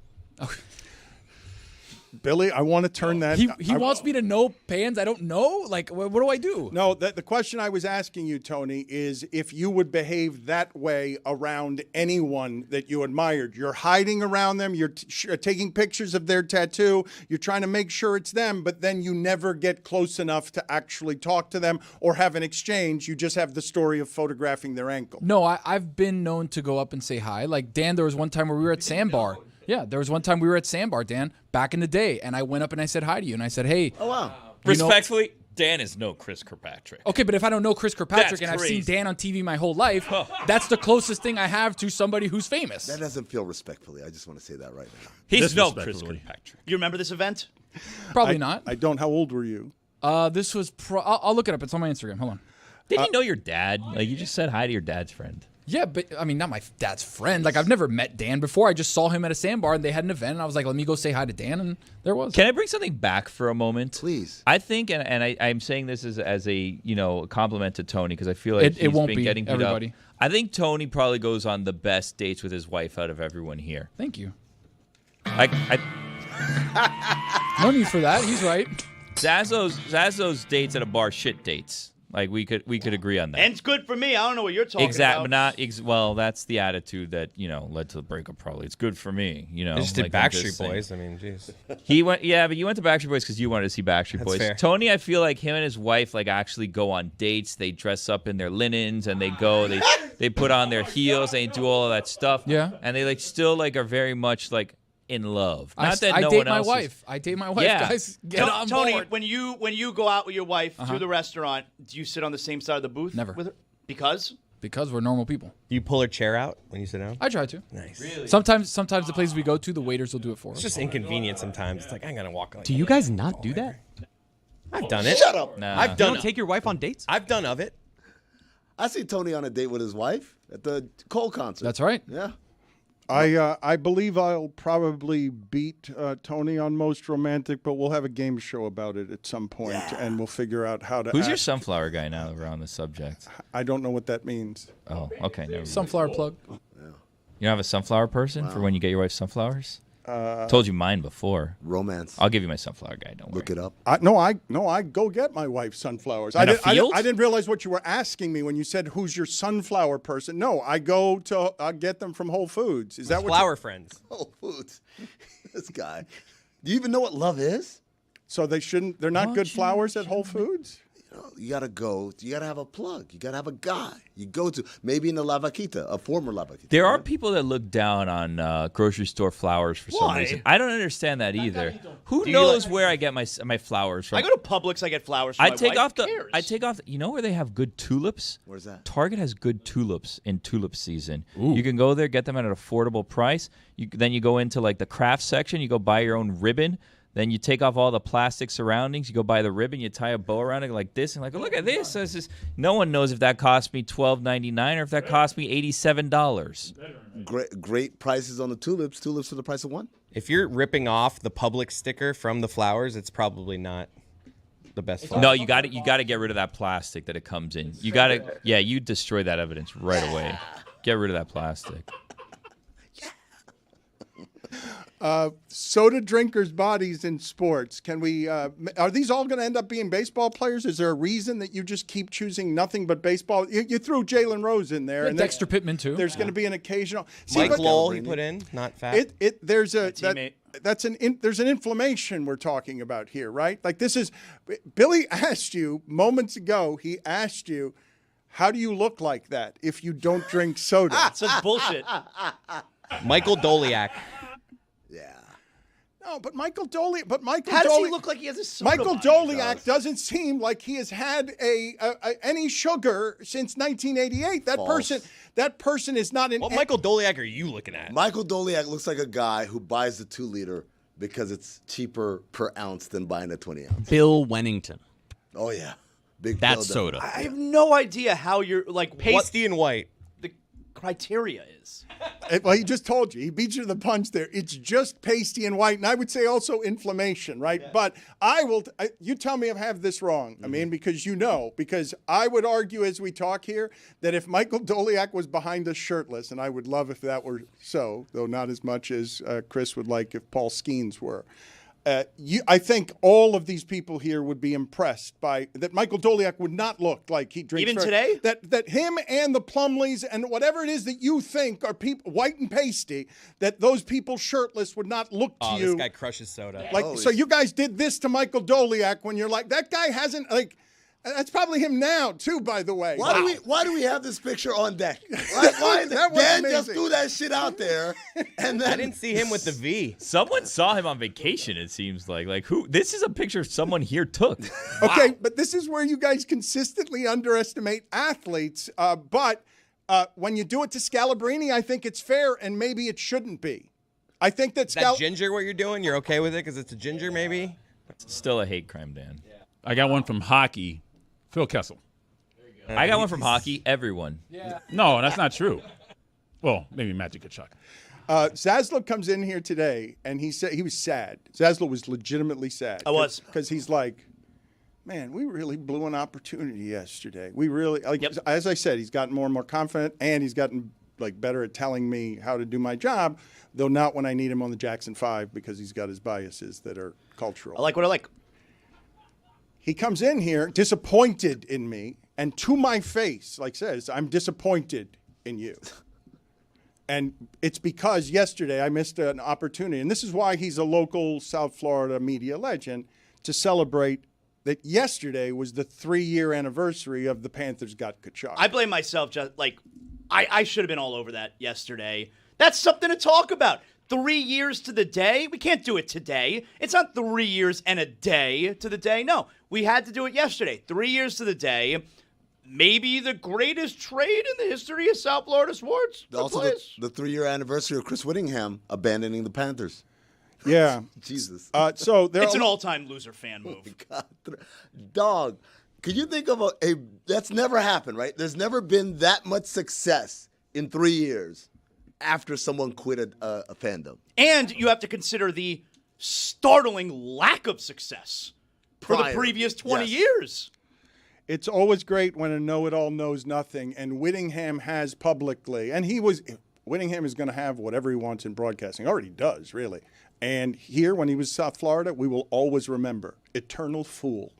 Billy, I want to turn that. He wants me to know bands I don't know? Like, what do I do? No, the question I was asking you, Tony, is if you would behave that way around anyone that you admired. You're hiding around them. You're taking pictures of their tattoo. You're trying to make sure it's them, but then you never get close enough to actually talk to them or have an exchange. You just have the story of photographing their ankle. No, I've been known to go up and say hi. Like, Dan, there was one time where we were at Sandbar. Yeah, there was one time we were at Sandbar, Dan, back in the day, and I went up and I said hi to you, and I said, hey. Oh, wow. you know- Respectfully, Dan is no Chris Kirkpatrick. Okay, but if I don't know Chris Kirkpatrick That's and I've seen crazy. Dan on TV my whole life, that's the closest thing I have to somebody who's famous. That doesn't feel respectfully. I just want to say that right now. He's no Chris Kirkpatrick. You remember this event? Probably not. I don't. How old were you? This was. I'll look it up. It's on my Instagram. Hold on. Did you know your dad? Like, you just said hi to your dad's friend. Yeah, but I mean, not my dad's friend. Like, I've never met Dan before. I just saw him at a sandbar, and they had an event, and I was like, let me go say hi to Dan, and there was. Can I bring something back for a moment? Please. I think, and I'm saying this as a compliment to Tony, because I feel like It won't been be getting beat everybody. up. I think Tony probably goes on the best dates with his wife out of everyone here. Thank you. I No need for that. He's right. Zazzo's dates at a bar shit dates. Like, we could agree on that. And it's good for me. I don't know what you're talking Exactly, about. but not well. That's the attitude that led to the breakup. Probably it's good for me. They just did I'm Backstreet just saying. Boys. I mean, jeez. He went, yeah, but you went to Backstreet Boys because you wanted to see Backstreet That's Boys. fair. Tony, I feel like him and his wife like actually go on dates. They dress up in their linens and they go. They put on their heels. They do all of that stuff. Yeah, and they like still like are very much like in love. I Not that I no date one my else wife. Is, I date my wife, Yeah. guys. Get on Tony, board. when you go out with your wife through the restaurant, do you sit on the same side of the booth? Never. With her? Because we're normal people. Do you pull her chair out when you sit down? I try to. Nice. Really? Sometimes the places we go to, the waiters will do it for us. It's just inconvenient sometimes. It's like, I'm going to walk. Like, Do you guys not do that? I've done it. Shut up. Nah. I've done You don't take your wife on dates? I've done of it. I see Tony on a date with his wife at the Cole concert. That's right. Yeah. I believe I'll probably beat Tony on most romantic, but we'll have a game show about it at some point, and we'll figure out how to. Who's your act. sunflower guy now that we're on the subject? I don't know what that means. Oh, okay. Never mind. Sunflower plug. You don't have a sunflower person for when you get your wife sunflowers? Told you mine before. Romance. I'll give you my sunflower guy. Don't worry. Look it up. I go get my wife sunflowers. In a field? I didn't realize what you were asking me when you said who's your sunflower person. No, I go to get them from Whole Foods. Is that what? Flower friends. Whole Foods. This guy. Do you even know what love is? So they shouldn't. They're not good flowers at Whole Foods. You gotta go. You gotta have a plug. You gotta have a guy. You go to maybe in the La Vaquita, a former La Vaquita. There are people that look down on grocery store flowers for some Why? reason. I don't understand that either. Who knows where I get my flowers from? I go to Publix, I get flowers from my wife. Who cares? I take off. You know where they have good tulips? Where's that? Target has good tulips in tulip season. You can go there, get them at an affordable price. Then you go into like the craft section. You go buy your own ribbon. Then you take off all the plastic surroundings. You go buy the ribbon. You tie a bow around it like this, and like, look at this. This is, no one knows if that cost me $12.99 or if that cost me $87. Great prices on the tulips. Tulips for the price of one. If you're ripping off the Publix sticker from the flowers, it's probably not the best flower. No, you got to get rid of that plastic that it comes in. You got to, you destroy that evidence right away. Get rid of that plastic. Soda drinkers' bodies in sports. Can we? Are these all going to end up being baseball players? Is there a reason that you just keep choosing nothing but baseball? You threw Jalen Rose in there, Yeah, and Dexter Pittman too. There's going to be an occasional. Mike Lowell he put in, not fat. There's a teammate. there's an inflammation we're talking about here, right? Like this is. Billy asked you moments ago. He asked you, how do you look like that if you don't drink soda? Such bullshit. Michael Doliak. No, but Michael Doliak. How does he look like he has a soda Michael body? Doliak doesn't seem like he has had any sugar since 1988. That person is not in. What Michael Doliak are you looking at? Michael Doliak looks like a guy who buys the 2-liter because it's cheaper per ounce than buying a 20-ounce. Bill Wennington. Oh yeah, big. That's Bill soda. I have no idea how you're like Pasty and white. the criteria is. Well, he just told you. He beat you to the punch there. It's just pasty and white, and I would say also inflammation, right? Yeah. But you tell me if I have this wrong. I mean, because I would argue as we talk here that if Michael Doliak was behind us shirtless, and I would love if that were so, though not as much as Chris would like if Paul Skeens were. I think all of these people here would be impressed by that. Michael Doliak would not look like he drinks. Even today? That him and the Plumleys and whatever it is that you think are people white and pasty, that those people shirtless would not look to you. This guy crushes soda. Like so, you guys did this to Michael Doliak when you're like that guy hasn't like. That's probably him now, too, by the way. Why do we have this picture on deck? Why That was Dan amazing. just threw that shit out there, and then I didn't see him with the V. Someone saw him on vacation, it seems like. Like, who? This is a picture someone here took. Okay, but this is where you guys consistently underestimate athletes. But when you do it to Scalabrini, I think it's fair, and maybe it shouldn't be. I think that Is that ginger what you're doing? You're okay with it because it's a ginger, maybe? Still a hate crime, Dan. I got one from hockey. Phil Kessel. I got one from hockey. Everyone. Yeah. No, that's not true. Well, maybe Magic Kachuk. Zaslow comes in here today, and he said he was sad. Zaslow was legitimately sad. I was. Because he's like, man, we really blew an opportunity yesterday. We really, as I said, he's gotten more and more confident, and he's gotten better at telling me how to do my job, though not when I need him on the Jackson 5 because he's got his biases that are cultural. I like what I like. He comes in here disappointed in me, and to my face, says, I'm disappointed in you. And it's because yesterday I missed an opportunity, and this is why he's a local South Florida media legend, to celebrate that yesterday was the 3-year anniversary of the Panthers got Kachuk. I blame myself. I should have been all over that yesterday. That's something to talk about. 3 years to the day. We can't do it today. It's not 3 years and a day to the day. No, we had to do it yesterday. 3 years to the day. Maybe the greatest trade in the history of South Florida sports. Also, the 3-year anniversary of Chris Whittingham abandoning the Panthers. Yeah. Jesus. So it's an all-time loser fan move. God. Dog, could you think of a that's never happened, right? There's never been that much success in 3 years after someone quit a fandom. And you have to consider the startling lack of success for the previous 20 years. It's always great when a know-it-all knows nothing, and Whittingham has publicly, and Whittingham is going to have whatever he wants in broadcasting. Already does, really. And here, when he was South Florida, we will always remember, eternal fool.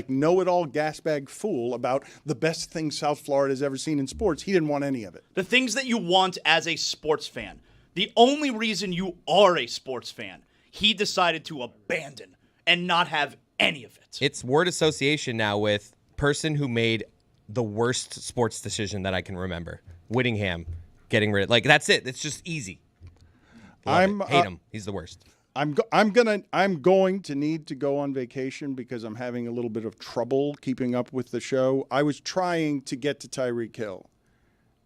Know-it-all gasbag fool about the best thing South Florida has ever seen in sports. He didn't want any of it. The things that you want as a sports fan, the only reason you are a sports fan, he decided to abandon and not have any of it. It's word association now with person who made the worst sports decision that I can remember. Whittingham getting rid of, that's it. It's just easy. Hate him. He's the worst. I'm going to need to go on vacation because I'm having a little bit of trouble keeping up with the show. I was trying to get to Tyreek Hill,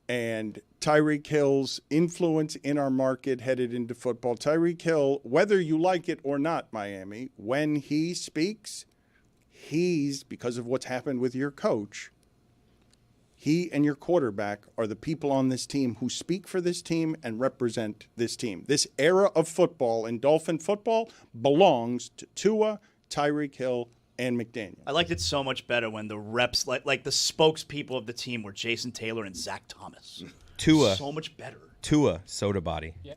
and Tyreek Hill's influence in our market headed into football. Tyreek Hill, whether you like it or not, Miami, when he speaks, because of what's happened with your coach, he and your quarterback are the people on this team who speak for this team and represent this team. This era of football and Dolphin football belongs to Tua, Tyreek Hill, and McDaniel. I liked it so much better when the reps, like the spokespeople of the team were Jason Taylor and Zach Thomas. Tua. So much better. Tua, soda body. Yeah.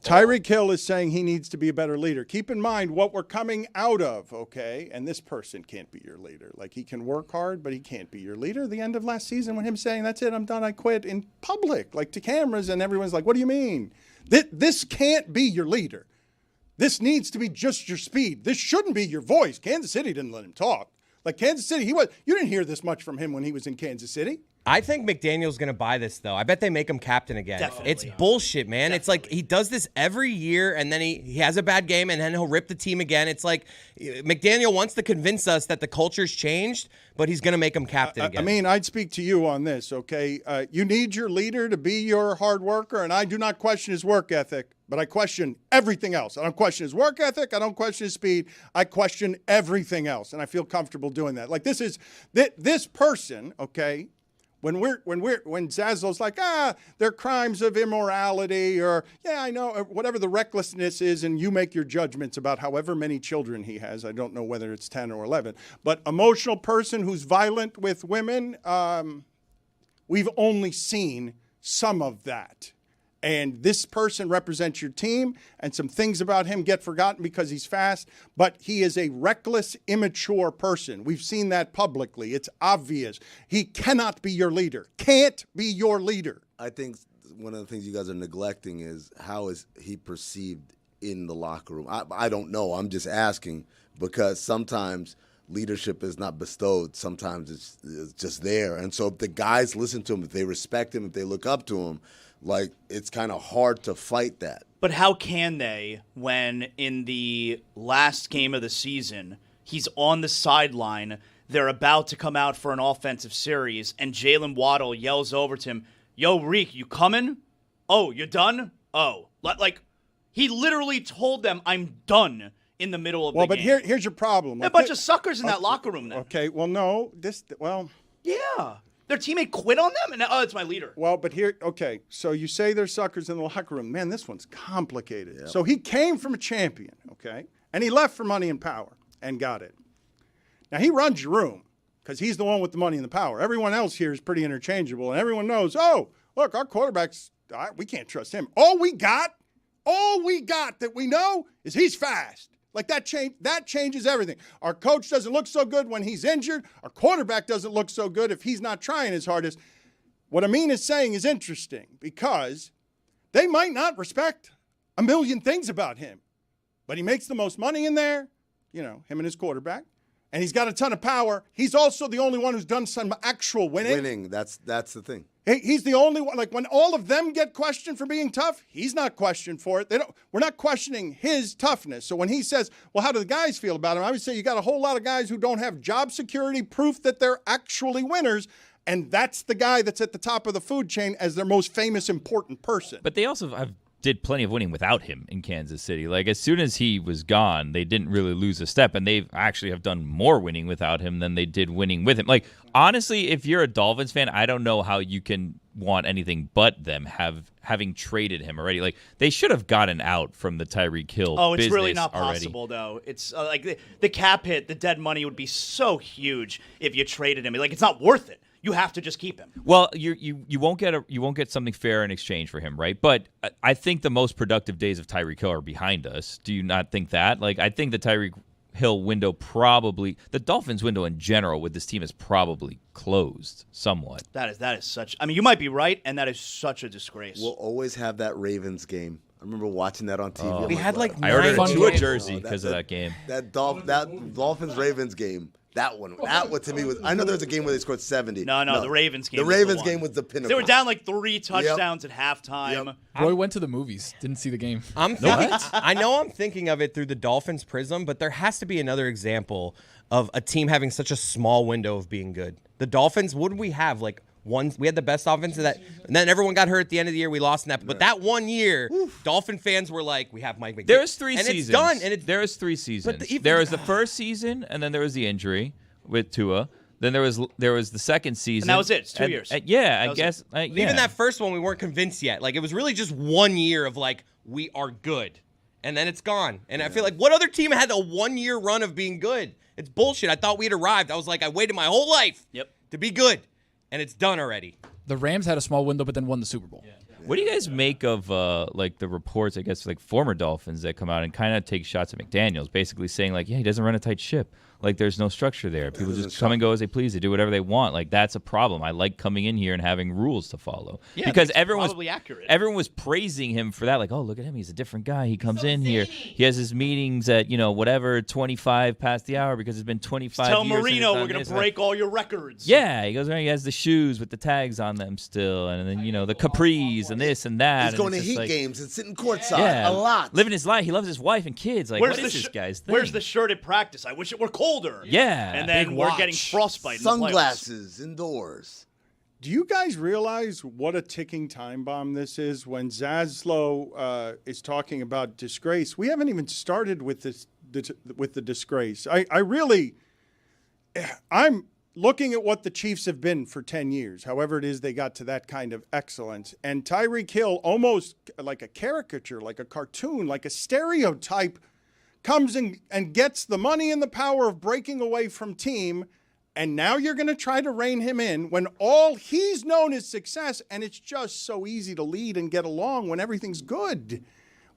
Tyreek Hill is saying he needs to be a better leader. Keep in mind what we're coming out of, okay? And this person can't be your leader. He can work hard, but he can't be your leader. The end of last season when him saying, that's it, I'm done, I quit, in public, to cameras, and everyone's like, what do you mean? This can't be your leader. This needs to be just your speed. This shouldn't be your voice. Kansas City didn't let him talk. Kansas City, you didn't hear this much from him when he was in Kansas City. I think McDaniel's going to buy this, though. I bet they make him captain again. Definitely. It's bullshit, man. It's he does this every year, and then he has a bad game, and then he'll rip the team again. It's McDaniel wants to convince us that the culture's changed, but he's going to make him captain again. I'd speak to you on this, okay? You need your leader to be your hard worker, and I do not question his work ethic, but I question everything else. I don't question his work ethic. I don't question his speed. I question everything else, and I feel comfortable doing that. This person, okay? When Zazzle's like, they're crimes of immorality, or I know, or whatever the recklessness is, and you make your judgments about however many children he has. I don't know whether it's 10 or 11, but emotional person who's violent with women, we've only seen some of that. And this person represents your team, and some things about him get forgotten because he's fast, but he is a reckless, immature person. We've seen that publicly. It's obvious. He cannot be your leader. Can't be your leader. I think one of the things you guys are neglecting is how is he perceived in the locker room. I don't know. I'm just asking because sometimes leadership is not bestowed. Sometimes it's just there. And so if the guys listen to him, if they respect him, if they look up to him, like, it's kind of hard to fight that. But how can they when in the last game of the season, he's on the sideline, they're about to come out for an offensive series, and Jalen Waddle yells over to him, "Yo, Reek, you coming? Oh, you're done? Oh." Like, he literally told them, "I'm done," in the middle of the game. Well, but here's your problem. A bunch of suckers in that locker room then. Okay, well, no. Yeah. Their teammate quit on them, and it's my leader. Well, but okay, so you say they're suckers in the locker room. Man, this one's complicated. Yep. So he came from a champion, okay, and he left for money and power and got it. Now, he runs your room because he's the one with the money and the power. Everyone else here is pretty interchangeable, and everyone knows, oh, look, our quarterback's, we can't trust him. All we got that we know is he's fast. Like, that changes everything. Our coach doesn't look so good when he's injured. Our quarterback doesn't look so good if he's not trying his hardest. What Amin is saying is interesting because they might not respect a million things about him, but he makes the most money in there, him and his quarterback, and he's got a ton of power. He's also the only one who's done some actual winning. That's the thing. He's the only one. Like, when all of them get questioned for being tough, he's not questioned for it. We're not questioning his toughness. So when he says, well, how do the guys feel about him? I would say you got a whole lot of guys who don't have job security, proof that they're actually winners, and that's the guy that's at the top of the food chain as their most famous, important person. But they also did plenty of winning without him in Kansas City. Like, as soon as he was gone, they didn't really lose a step, and they actually have done more winning without him than they did winning with him. Like, honestly, if you're a Dolphins fan, I don't know how you can want anything but them having traded him already. Like, they should have gotten out from the Tyreek Hill Oh, it's business really not already. possible, though. It's like the cap hit, the dead money would be so huge if you traded him. Like, it's not worth it. You have to just keep him. Well, you won't get something fair in exchange for him, right? But I think the most productive days of Tyreek Hill are behind us. Do you not think that? Like, I think the Tyreek Hill window the Dolphins window in general with this team is probably closed somewhat. That is such. I mean, you might be right, and that is such a disgrace. We'll always have that Ravens game. I remember watching that on TV. We had like I ordered a jersey because of that game. That Dolphins Ravens game. That one to me was. I know there's a game where they scored 70. No, the Ravens game. The Ravens game was the pinnacle. They were down like 3 touchdowns at halftime. Yep. Roy went to the movies, didn't see the game. I know I'm thinking of it through the Dolphins prism, but there has to be another example of a team having such a small window of being good. The Dolphins, what did we have? Like, we had the best offense of that, and then everyone got hurt at the end of the year. We lost in that, but that 1 year, Dolphin fans were like, "We have Mike McDaniel." There was 3 seasons. It's done. And there was 3 seasons. There was the first season, and then there was the injury with Tua. Then there was the second season, and that was it. It's 2 years. Yeah, I guess. Even that first one, we weren't convinced yet. Like, it was really just 1 year of like, we are good, and then it's gone. And I feel like, what other team had a 1 year run of being good? It's bullshit. I thought we had arrived. I was like, I waited my whole life to be good, and it's done already. The Rams had a small window, but then won the Super Bowl. Yeah. What do you guys make of like the reports, I guess, like former Dolphins that come out and kind of take shots at McDaniels, basically saying like, yeah, he doesn't run a tight ship. Like, there's no structure there. People just come and go as they please. They do whatever they want. Like, that's a problem. I like coming in here and having rules to follow. Yeah, because everyone was praising him for that. Like, oh, look at him. He's a different guy. He comes in here. He has his meetings at, 25 past the hour because it's been 25 Tell years. Marino we're going to break all your records. Yeah. He goes around. He has the shoes with the tags on them still. And then, the capris and this and that. He's going to Heat games and sitting courtside a lot. Living his life. He loves his wife and kids. Like, what is this guy's thing? Where's the shirt at practice? I wish it were colder. Yeah. And then we're getting frostbite. Sunglasses indoors. Do you guys realize what a ticking time bomb this is? When Zaslow is talking about disgrace, we haven't even started with the disgrace. I'm looking at what the Chiefs have been for 10 years, however it is they got to that kind of excellence. And Tyreek Hill, almost like a caricature, like a cartoon, like a stereotype, comes and gets the money and the power of breaking away from team, and now you're going to try to rein him in when all he's known is success, and it's just so easy to lead and get along when everything's good.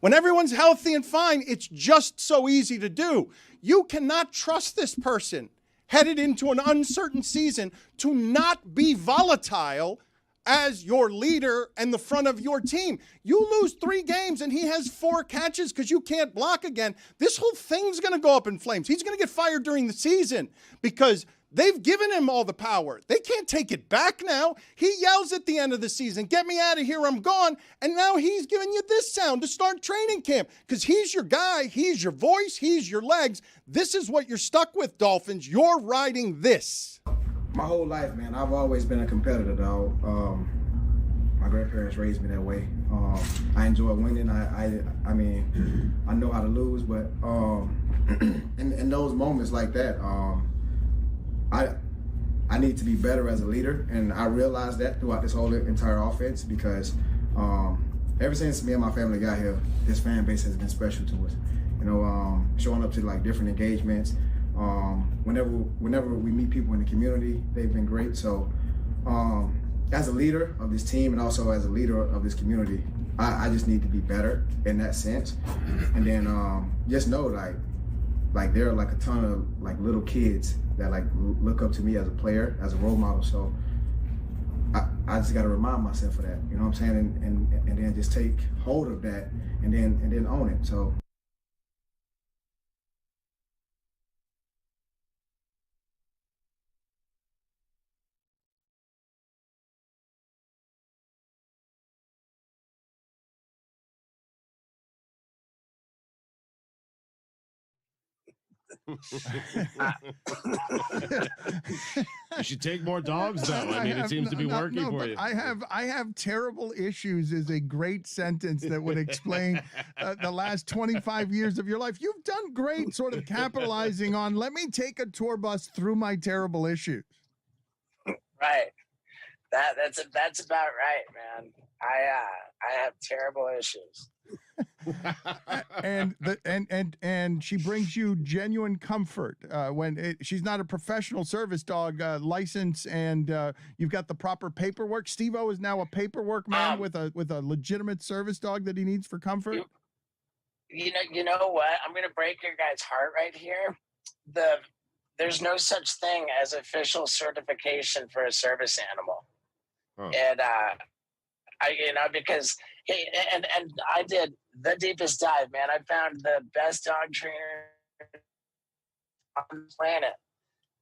When everyone's healthy and fine, it's just so easy to do. You cannot trust this person headed into an uncertain season to not be volatile as your leader and the front of your team. You lose 3 games and he has 4 catches because you can't block again. This whole thing's going to go up in flames. He's going to get fired during the season because they've given him all the power. They can't take it back now. He yells at the end of the season, "Get me out of here, I'm gone." And now he's giving you this sound to start training camp because he's your guy, he's your voice, he's your legs. This is what you're stuck with, Dolphins. You're riding this. My whole life, man, I've always been a competitor, dog. My grandparents raised me that way. I enjoy winning. I mean, I know how to lose, but in those moments like that, I need to be better as a leader, and I realized that throughout this whole entire offense because ever since me and my family got here, this fan base has been special to us. You know, showing up to like different engagements. Whenever we meet people in the community, they've been great. So as a leader of this team and also as a leader of this community, I just need to be better in that sense. And then just know like there are like a ton of like little kids that like look up to me as a player, as a role model. So I just got to remind myself of that, you know what I'm saying? And then just take hold of that and then own it. So. You should take more dogs, though. I mean, it seems to be working for you. I have terrible issues is a great sentence that would explain the last 25 years of your life. You've done great sort of capitalizing on, let me take a tour bus through my terrible issues. Right. That's about right, man. I have terrible issues. and she brings you genuine comfort when she's not a professional service dog license, and you've got the proper paperwork. Steve-O is now a paperwork man with a legitimate service dog that he needs for comfort. You know what? I'm gonna break your guys' heart right here. There's no such thing as official certification for a service animal, and because and I did the deepest dive, man. I found the best dog trainer on the planet,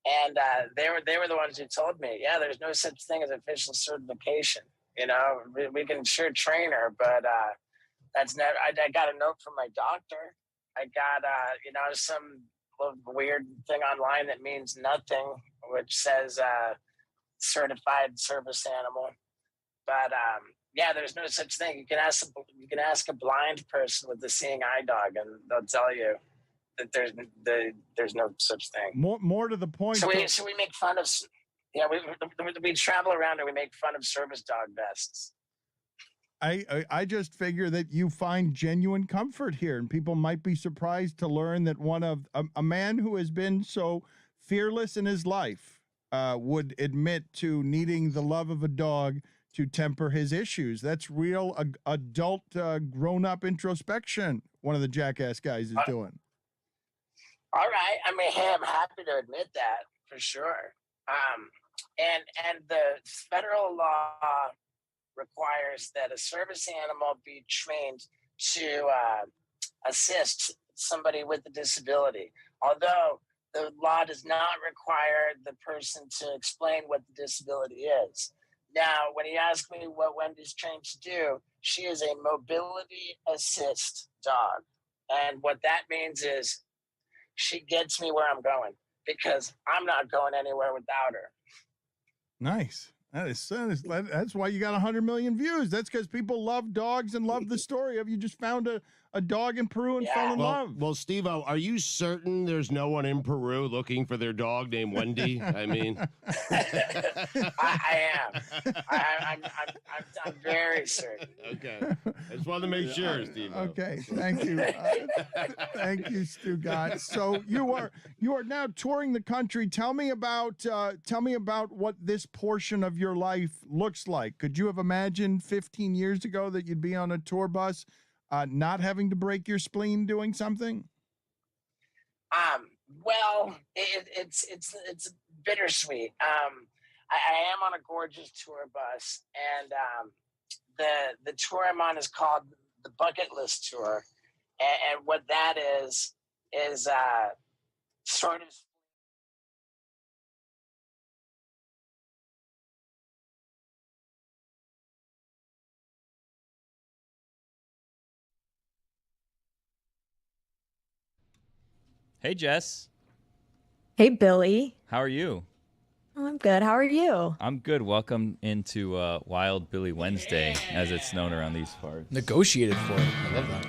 and they were the ones who told me, yeah, there's no such thing as official certification. You know, we can sure train her, but that's never. I got a note from my doctor. I got some weird thing online that means nothing, which says certified service animal, but yeah, there's no such thing. You can ask a blind person with a seeing eye dog, and they'll tell you that there's no such thing. More to the point. So we make fun of. Yeah, we travel around and we make fun of service dog vests. I just figure that you find genuine comfort here, and people might be surprised to learn that one of a man who has been so fearless in his life would admit to needing the love of a dog to temper his issues. That's real adult, grown-up introspection one of the jackass guys is doing. All right. I mean, hey, I'm happy to admit that for sure. And the federal law requires that a service animal be trained to assist somebody with a disability. Although the law does not require the person to explain what the disability is. Now, when you ask me what Wendy's trained to do, she is a mobility assist dog. And what that means is she gets me where I'm going because I'm not going anywhere without her. Nice. That's why you got 100 million views. That's because people love dogs and love the story of you just found a dog in Peru and fell in love. Well, Steve-O, are you certain there's no one in Peru looking for their dog named Wendy? I mean, I am. I'm very certain. Okay. I just wanted to make sure, Steve. Okay. Thank you. Thank you, Stugotz. So you are now touring the country. Tell me about what this portion of your life looks like. Could you have imagined 15 years ago that you'd be on a tour bus, not having to break your spleen doing something? Well, it's bittersweet. I am on a gorgeous tour bus, and the tour I'm on is called the Bucket List Tour, and what that is sort of. Hey, Jess. Hey, Billy. How are you? Oh, I'm good. How are you? I'm good. Welcome into Wild Billy Wednesday, as it's known around these parts. Negotiated for it. I love that.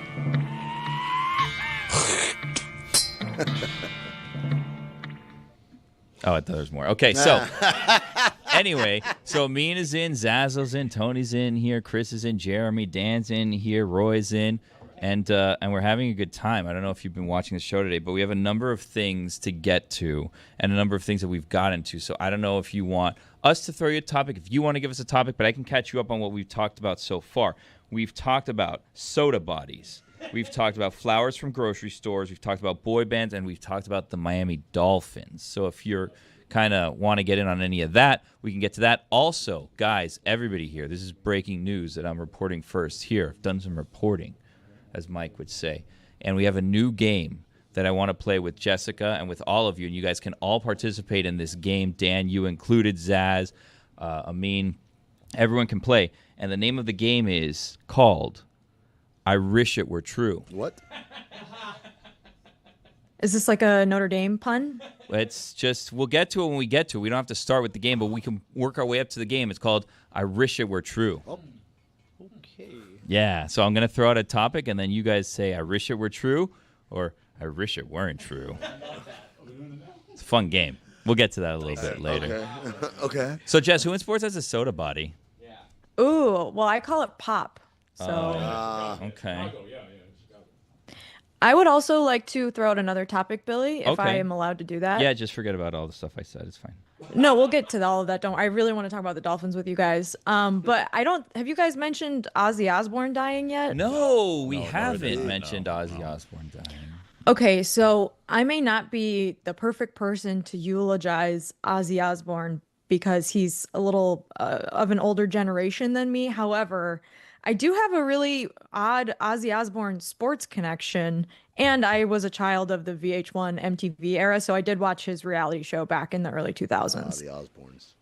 Oh, I thought there was more. Okay, so anyway, so Amin is in, Zazzle's in, Tony's in here, Chris is in, Jeremy, Dan's in here, Roy's in, and we're having a good time. I don't know if you've been watching the show today, but we have a number of things to get to and a number of things that we've gotten to. So I don't know if you want us to throw you a topic, if you want to give us a topic, but I can catch you up on what we've talked about so far. We've talked about soda bodies. We've talked about flowers from grocery stores. We've talked about boy bands, and we've talked about the Miami Dolphins. So if you're kind of want to get in on any of that, we can get to that. Also, guys, everybody here, this is breaking news that I'm reporting first here. I've done some reporting, as Mike would say. And we have a new game that I want to play with Jessica and with all of you, and you guys can all participate in this game. Dan, you included, Zaz, Amin, everyone can play. And the name of the game is called I Wish It Were True. What? Is this like a Notre Dame pun? It's just, we'll get to it when we get to it. We don't have to start with the game, but we can work our way up to the game. It's called I Wish It Were True. Oh. Okay. Yeah, so I'm going to throw out a topic, and then you guys say, I wish it were true, or I wish it weren't true. It's a fun game. We'll get to that a little bit later. Okay. Okay. So, Jess, who in sports has a soda body? Ooh, well, I call it pop. So Okay. I would also like to throw out another topic, Billy, if I Okay. am allowed to do that. Yeah, just forget about all the stuff I said. It's fine. No, we'll get to all of that. Don't. I really want to talk about the Dolphins with you guys. But I don't. Have you guys mentioned Ozzy Osbourne dying yet? No, we haven't mentioned Ozzy Osbourne dying. Okay, so I may not be the perfect person to eulogize Ozzy Osbourne because he's a little of an older generation than me. However, I do have a really odd Ozzy Osbourne sports connection, and I was a child of the VH1 MTV era, so I did watch his reality show back in the early 2000s. The Osbournes.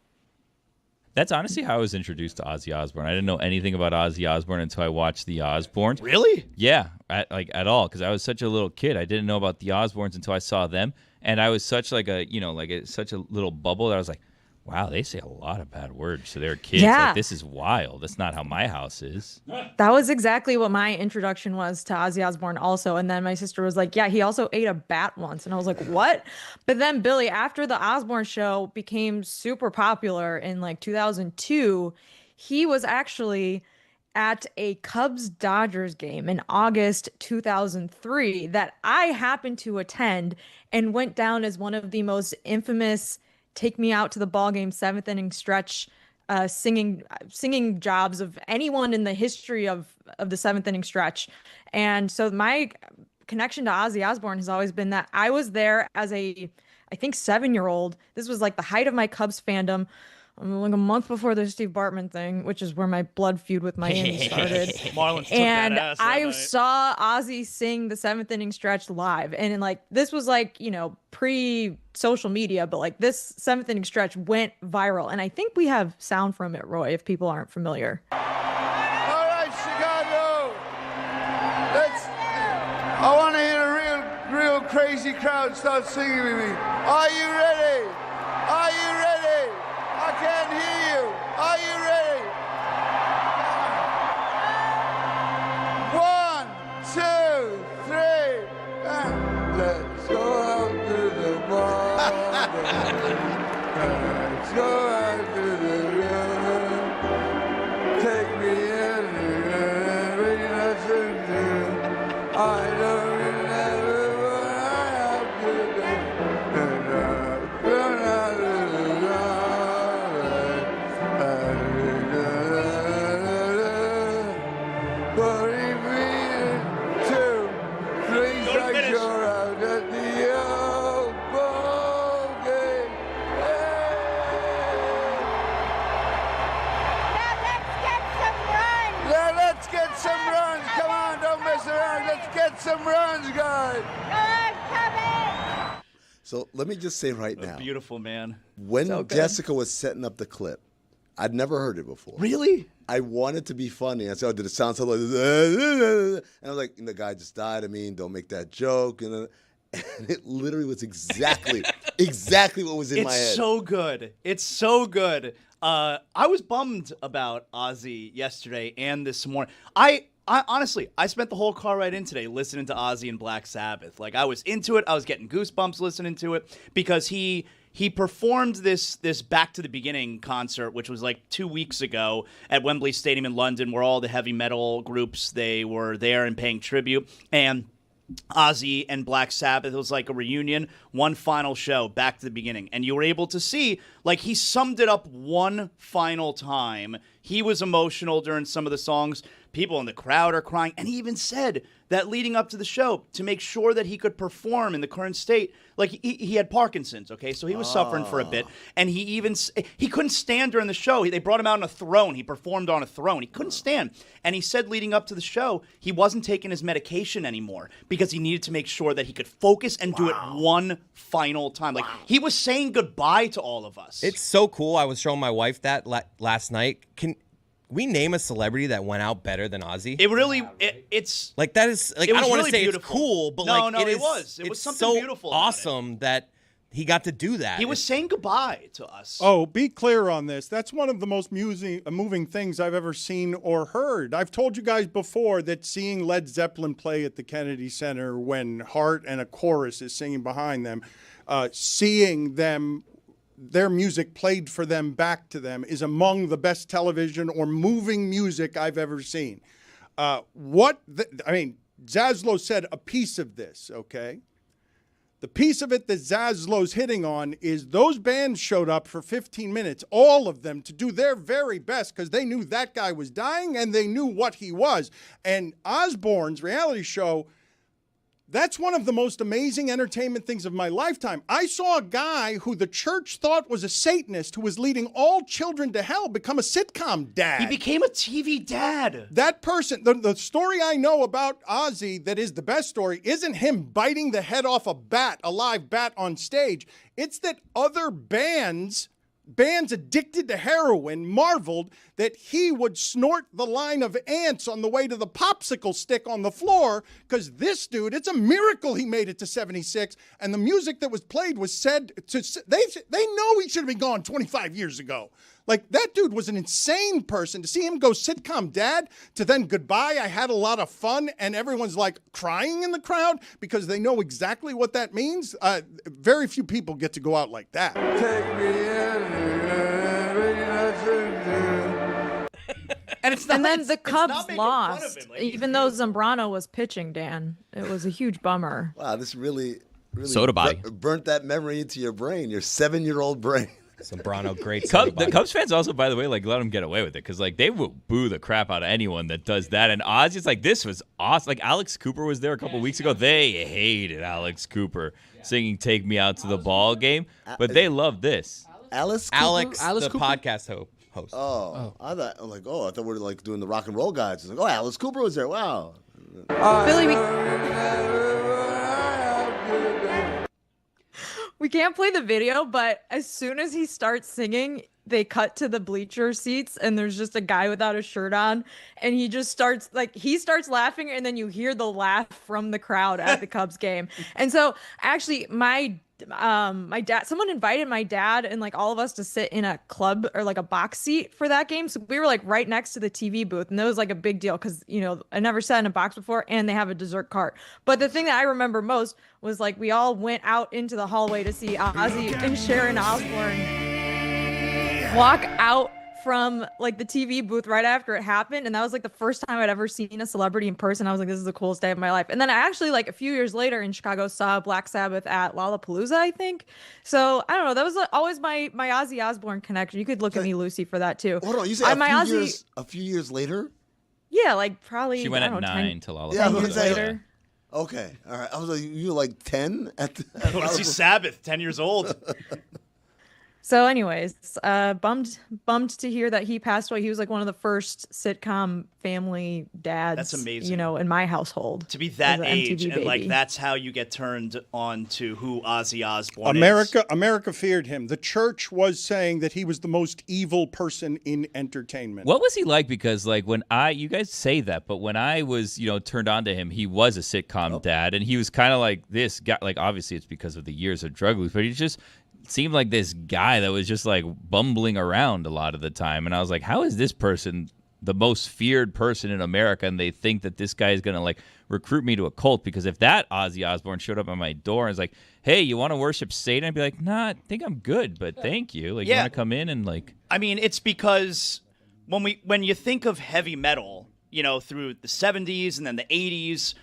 That's honestly how I was introduced to Ozzy Osbourne. I didn't know anything about Ozzy Osbourne until I watched the Osbournes. Really? Yeah, at all, because I was such a little kid. I didn't know about the Osbournes until I saw them, and I was such like a such a little bubble that I was like, wow, they say a lot of bad words to their kids. Yeah. Like, this is wild. That's not how my house is. That was exactly what my introduction was to Ozzy Osbourne also. And then my sister was like, yeah, he also ate a bat once. And I was like, what? But then Billy, after the Osbourne show became super popular in like 2002, he was actually at a Cubs-Dodgers game in August 2003 that I happened to attend and went down as one of the most infamous take me out to the ball game 7th inning stretch singing jobs of anyone in the history of the 7th inning stretch. And so my connection to Ozzy Osbourne has always been that I was there as I think 7-year-old. This was like the height of my Cubs fandom, like a month before the Steve Bartman thing, which is where my blood feud with Miami started. Marlins took And that ass that I night. saw Ozzy sing the 7th inning stretch live. And like, this was like, pre-social media, but like this 7th inning stretch went viral. And I think we have sound from it, Roy, if people aren't familiar. All right, Chicago. I want to hear a real crazy crowd start singing with me. Are you ready? Are you ready? I can't hear you. Are you ready? 1, 2, 3, and let's go out to the bar. Let's go out to the river. Take me in, bring us into. I don't remember what I have to do. And I've gone out of the dark. get some runs, guys. So let me just say right now, Beautiful, man. when So good. Jessica was setting up the clip, I'd never heard it before. Really? I wanted to be funny. I said, oh, did it sound so like this? And I was like, the guy just died. I mean, don't make that joke. And it literally was exactly what was in my head. It's so good. It's so good. I was bummed about Ozzy yesterday and this morning. I honestly, I spent the whole car ride in today listening to Ozzy and Black Sabbath. Like, I was into it. I was getting goosebumps listening to it because he performed this Back to the Beginning concert, which was like 2 weeks ago at Wembley Stadium in London, where all the heavy metal groups, they were there and paying tribute. And Ozzy and Black Sabbath, it was like a reunion, one final show, Back to the Beginning. And you were able to see, like, he summed it up one final time. He was emotional during some of the songs. People in the crowd are crying. And he even said that leading up to the show, to make sure that he could perform in the current state, like, he had Parkinson's, okay? So he was suffering for a bit. And he couldn't stand during the show. They brought him out on a throne. He performed on a throne. He couldn't stand. And he said leading up to the show, he wasn't taking his medication anymore because he needed to make sure that he could focus and do it one final time. Like, he was saying goodbye to all of us. It's so cool. I was showing my wife that last night. Can we name a celebrity that went out better than Ozzy? It really, it's like that is like it I don't want to really say beautiful. It's cool, but no, like it was it's something so beautiful. About awesome that he got to do that. He was saying goodbye to us. Oh, be clear on this. That's one of the most moving things I've ever seen or heard. I've told you guys before that seeing Led Zeppelin play at the Kennedy Center when Hart and a chorus is singing behind them, seeing them, their music played for them, back to them, is among the best television or moving music I've ever seen. Zaslow said a piece of this, okay? The piece of it that Zaslow's hitting on is those bands showed up for 15 minutes, all of them, to do their very best because they knew that guy was dying and they knew what he was. And Osbourne's reality show, that's one of the most amazing entertainment things of my lifetime. I saw a guy who the church thought was a Satanist who was leading all children to hell become a sitcom dad. He became a TV dad. That person, the story I know about Ozzy that is the best story isn't him biting the head off a live bat on stage. It's that other bands addicted to heroin marveled that he would snort the line of ants on the way to the popsicle stick on the floor because this dude, it's a miracle he made it to 76, and the music that was played was said to, they know he should have been gone 25 years ago. Like, that dude was an insane person. To see him go sitcom dad to then goodbye, I had a lot of fun, and everyone's like crying in the crowd because they know exactly what that means. Very few people get to go out like that. Take me in. And then the Cubs lost, even though Zambrano was pitching, Dan. It was a huge bummer. Wow, this really Soda body. burnt that memory into your brain, your 7-year-old brain. Zambrano, great. The Cubs fans also, by the way, like, let him get away with it because, like, they will boo the crap out of anyone that does that. And Ozzy's like, this was awesome. Like, Alex Cooper was there a couple weeks ago. They hated Alex Cooper singing "Take Me Out to the Ball Game," but they loved this. Alex Cooper? Alex the Cooper? podcast host. Oh, I thought we were like doing the rock and roll guys. It's like, oh, Alice Cooper was there. Wow. Billy, we can't play the video, but as soon as he starts singing, they cut to the bleacher seats and there's just a guy without a shirt on, and he just starts laughing, and then you hear the laugh from the crowd at the Cubs game. And so actually my dad, someone invited my dad and like all of us to sit in a club or like a box seat for that game. So we were like right next to the TV booth, and that was like a big deal because, you know, I never sat in a box before, and they have a dessert cart. But the thing that I remember most was like we all went out into the hallway to see Ozzy and Sharon Osbourne walk out from like the TV booth right after it happened, and that was like the first time I'd ever seen a celebrity in person. I was like, this is the coolest day of my life. And then I actually, like, a few years later in Chicago, saw Black Sabbath at Lollapalooza, I think. So I don't know, that was always my Ozzy Osbourne connection. You could look at me, Lucy, for that too. Hold on, you said a few years later? Yeah, like probably. She went at 9 to Lollapalooza. 10 years later. Okay, all right. I was like, you were like 10 at the. Go to see Sabbath, 10 years old. So, anyways, bummed to hear that he passed away. He was like one of the first sitcom family dads. That's amazing. You know, in my household. To be that as an age, MTV and like baby. that's how you get turned on to who Ozzy Osbourne is. America feared him. The church was saying that he was the most evil person in entertainment. What was he like? Because like when you guys say that, but when I was, turned on to him, he was a sitcom dad, and he was kind of like this guy. Like obviously it's because of the years of drug use, but he just seemed like this guy that was just like bumbling around a lot of the time. And I was like, how is this person the most feared person in America? And they think that this guy is going to like recruit me to a cult, because if that Ozzy Osbourne showed up at my door and was like, hey, you want to worship Satan? I'd be like, nah, I think I'm good, but thank you. Like, you want to come in and like... I mean, it's because when you think of heavy metal, through the 70s and then the 80s,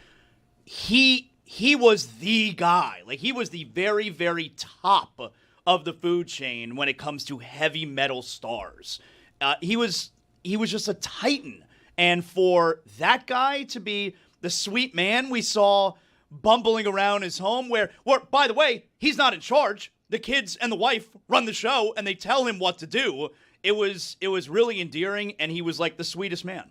he was the guy. Like, he was the very, very top of the food chain when it comes to heavy metal stars. He was just a titan. And for that guy to be the sweet man we saw bumbling around his home, where by the way, he's not in charge. The kids and the wife run the show, and they tell him what to do. It was really endearing, and he was like the sweetest man.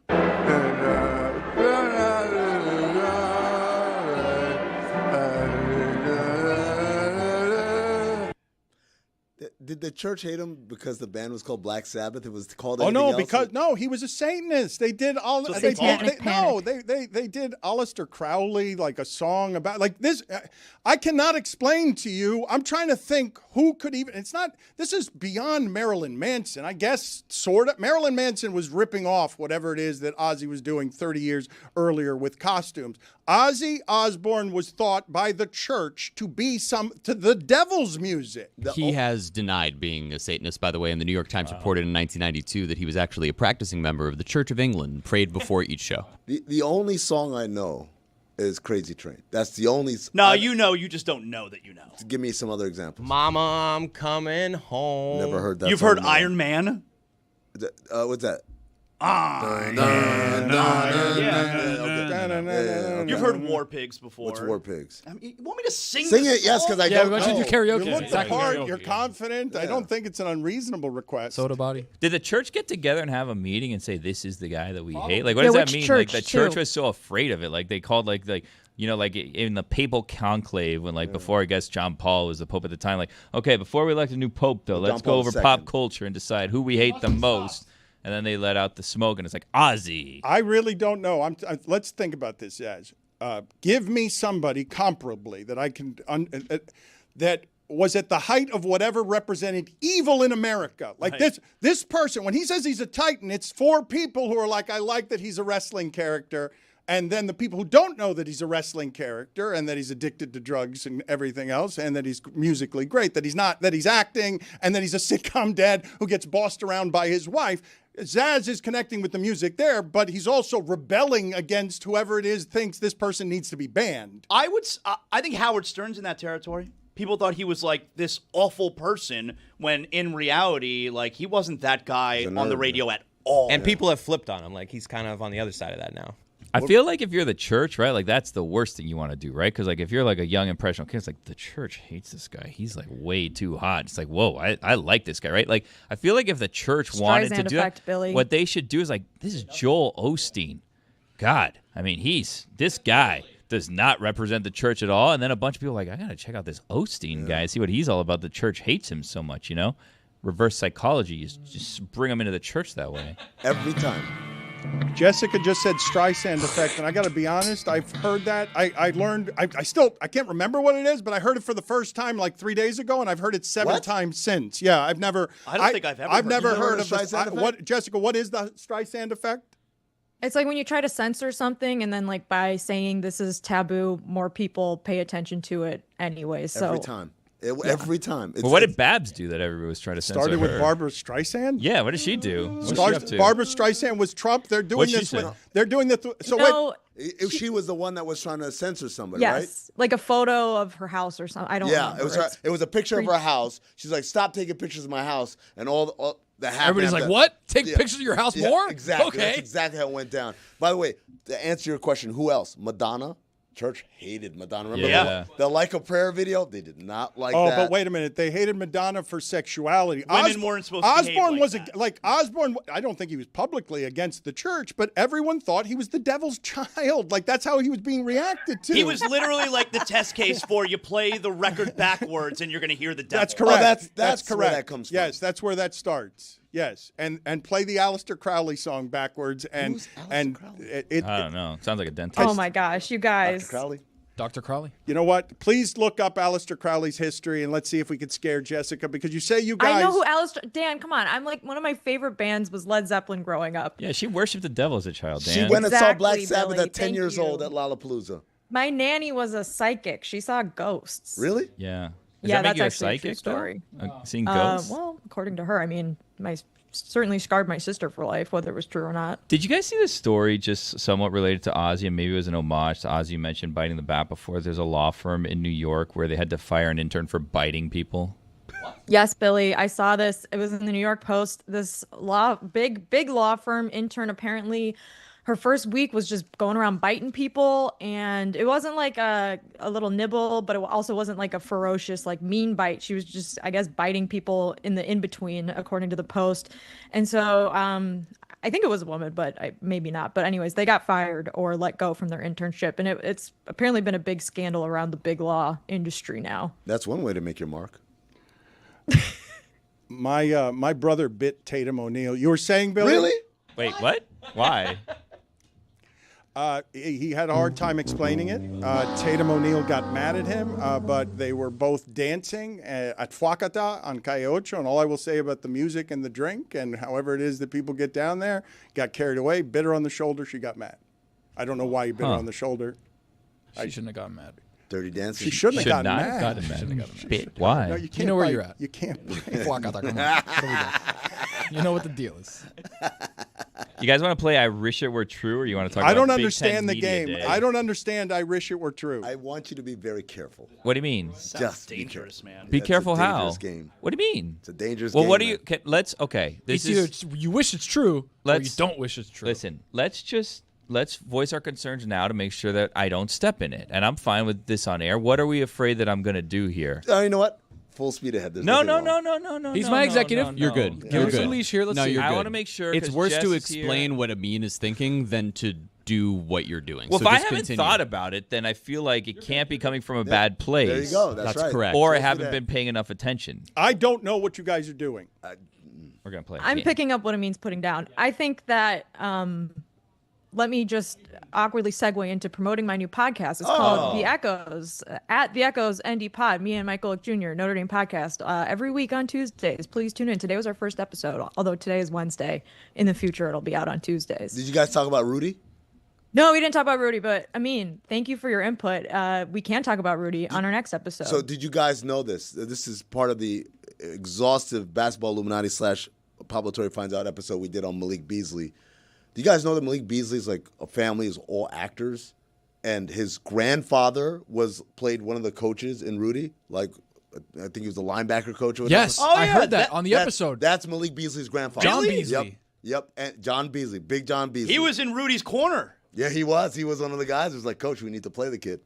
Did the church hate him because the band was called Black Sabbath? It was called. Oh no, because he was a Satanist. They did all. So They Satanic Panic. they did Aleister Crowley, like a song about like this. I cannot explain to you. I'm trying to think who could even. It's not. This is beyond Marilyn Manson. I guess sort of. Marilyn Manson was ripping off whatever it is that Ozzy was doing 30 years earlier with costumes. Ozzy Osbourne was thought by the church to be to the devil's music. He has denied being a Satanist, by the way, and the New York Times reported in 1992 that he was actually a practicing member of the Church of England, prayed before each show. The only song I know is Crazy Train. That's the only. No, you just don't know that you know. Give me some other examples. Mama, I'm coming home. Never heard that. You've heard Iron Man? What's that? You've heard War Pigs before. What's War Pigs? I mean, you want me to sing Sing this it, yes, song? because I don't we want know. you to do karaoke. You look the Exactly. part. You're confident. I don't think it's an unreasonable request. Soda body. Did the church get together and have a meeting and say, this is the guy that we hate? Like, what Yeah, does that which mean? church, Like, the church too? was so afraid of it. Like, they called, like in the papal conclave when, like, before, I guess, John Paul was the pope at the time. Like, okay, before we elect a new pope, though, let's go Paul over II. pop culture and decide who we hate the most. And then they let out the smoke, and it's like, Ozzy. I really don't know. Let's think about this, Yaz. Give me somebody comparably that I can that was at the height of whatever represented evil in America. Like this person, when he says he's a titan, it's for people who are like, I like that he's a wrestling character. And then the people who don't know that he's a wrestling character and that he's addicted to drugs and everything else and that he's musically great, that he's acting, and that he's a sitcom dad who gets bossed around by his wife. Zaz is connecting with the music there, but he's also rebelling against whoever it is thinks this person needs to be banned. I think Howard Stern's in that territory. People thought he was like this awful person when in reality, like he wasn't that guy on the radio at all. And people have flipped on him. Like he's kind of on the other side of that now. I feel like if you're the church, right, like that's the worst thing you want to do, right? Because like if you're like a young impressionable kid, it's like the church hates this guy. He's like way too hot. It's like, whoa, I like this guy, right? Like I feel like if the church wanted to do effect, that, Billy. what they should do is like, this is Joel Osteen. God, I mean, this guy does not represent the church at all. And then a bunch of people are like, I got to check out this Osteen guy, see what he's all about. The church hates him so much, Reverse psychology is just bring him into the church that way. Every time. Jessica just said Streisand effect, and I got to be honest, I've heard that. I learned, I can't remember what it is, but I heard it for the first time like 3 days ago, and I've heard it seven times since. Yeah, I don't think I've ever heard of Streisand effect? Jessica, what is the Streisand effect? It's like when you try to censor something, and then like by saying this is taboo, more people pay attention to it anyway. So every time. Every time. Well, what did Babs do that everybody was trying to censor Started with her? Barbara Streisand? Yeah, what did she do? What's she up to? Barbara Streisand was Trump. They're doing What'd she this say? they're doing the so no, wait. She was the one that was trying to censor somebody, yes, right? like a photo of her house or something. I don't. Yeah, remember. it was her, it was a picture of her house. She's like, "Stop taking pictures of my house," and all the Everybody's like, "What? Take pictures of your house more?" Exactly. Okay. That's exactly how it went down. By the way, to answer your question, who else? Madonna. church hated Madonna. Remember Yeah. the Like a Prayer video? They did not like Oh, that. but wait a minute. They hated Madonna for sexuality. Women weren't supposed to behave Osbourne like was that. like Osbourne. I don't think he was publicly against the church, but everyone thought he was the devil's child. Like that's how he was being reacted to. He was literally like the test case for you play the record backwards and you're going to hear the devil. That's correct. that's where correct. that comes from. Yes, that's where that starts. Yes, and play the Aleister Crowley song backwards, and it I don't know. Sounds like a dentist. Oh my gosh, you guys. Dr. Crowley? Dr. Crowley. You know what? Please look up Aleister Crowley's history and let's see if we could scare Jessica because you say you guys. I know who Alistair. Dan, come on. I'm like one of my favorite bands was Led Zeppelin growing up. Yeah, she worshipped the devil as a child, Dan. She went and saw Black Exactly, Sabbath Billy. at 10 Thank years you. old at Lollapalooza. My nanny was a psychic. She saw ghosts. Really? Yeah. Does Yeah, that make that's you a actually a true psychic, though? story. Seeing ghosts? Well, according to her, I mean, certainly scarred my sister for life, whether it was true or not. Did you guys see this story just somewhat related to Ozzy, and maybe it was an homage to Ozzy? You mentioned biting the bat before. There's a law firm in New York where they had to fire an intern for biting people. Yes, Billy, I saw this. It was in the New York Post. This big law firm intern, apparently her first week was just going around biting people, and it wasn't like a little nibble, but it also wasn't like a ferocious, like mean bite. She was just, I guess, biting people in the in-between, according to the Post. And so I think it was a woman, but maybe not. But anyways, they got fired or let go from their internship, and it's apparently been a big scandal around the big law industry now. That's one way to make your mark. My brother bit Tatum O'Neal. You were saying, Billy? Really? Wait, what? Why? He had a hard time explaining it. Tatum O'Neal got mad at him, but they were both dancing at Fuacata on Calle Ocho, and all I will say about the music and the drink and however it is that people get down there, got carried away, bit her on the shoulder, she got mad. I don't know why he bit her on the shoulder. She shouldn't have gotten mad. Dirty Dancing. She shouldn't Should have gotten not mad. have gotten mad. Shouldn't have gotten mad. Bit. Why? No, you can't You know where bite. you're at. You can't. Fuacata, come on. What do we got? You know what the deal is. You guys want to play I Wish It Were True, or you want to talk I about don't Big understand Ten the Media game. Day? I don't understand. I wish it were true. I want you to be very careful. What do you mean? Just dangerous, man. Be It's careful a how? dangerous game. What do you mean? It's a dangerous Well, game. what do man. you? Let's. Okay. This It's either is. you wish it's true, or you Let's- don't wish it's true. Listen. Let's voice our concerns now to make sure that I don't step in it, and I'm fine with this on air. What are we afraid that I'm going to do here? Oh, you know what? Full speed ahead. There's No. nothing wrong. He's no, my no, executive. no, You're no. good. Give You're him some good. leash here. Let's No, see. you're I good. want to make sure It's 'cause worse Jess to is here. explain what Amin is thinking than to do what you're doing. Well, so if I just haven't continue. thought about it, then I feel like it can't be coming from a bad place. There you go. That's right. correct. Or I Let's do haven't that. been paying enough attention. I don't know what you guys are doing. We're gonna play. a I'm game. picking up what it means putting down. I think that let me just awkwardly segue into promoting my new podcast. It's called The Echoes, at The Echoes ND Pod, me and Michael Jr., Notre Dame podcast, every week on Tuesdays. Please tune in. Today was our first episode, although today is Wednesday. In the future, it'll be out on Tuesdays. Did you guys talk about Rudy? No, we didn't talk about Rudy, but I mean, thank you for your input. We can talk about Rudy on our next episode. So did you guys know this? This is part of the exhaustive Basketball Illuminati / Pablo Torre Finds Out episode we did on Malik Beasley. Do you guys know that Malik Beasley's like a family is all actors, and his grandfather played one of the coaches in Rudy. Like, I think he was the linebacker coach. Or whatever. Yes, I heard that on the episode. That's Malik Beasley's grandfather. John Beasley. Yep. And John Beasley, Big John Beasley. He was in Rudy's corner. Yeah, he was. He was one of the guys who was like, Coach, we need to play the kid.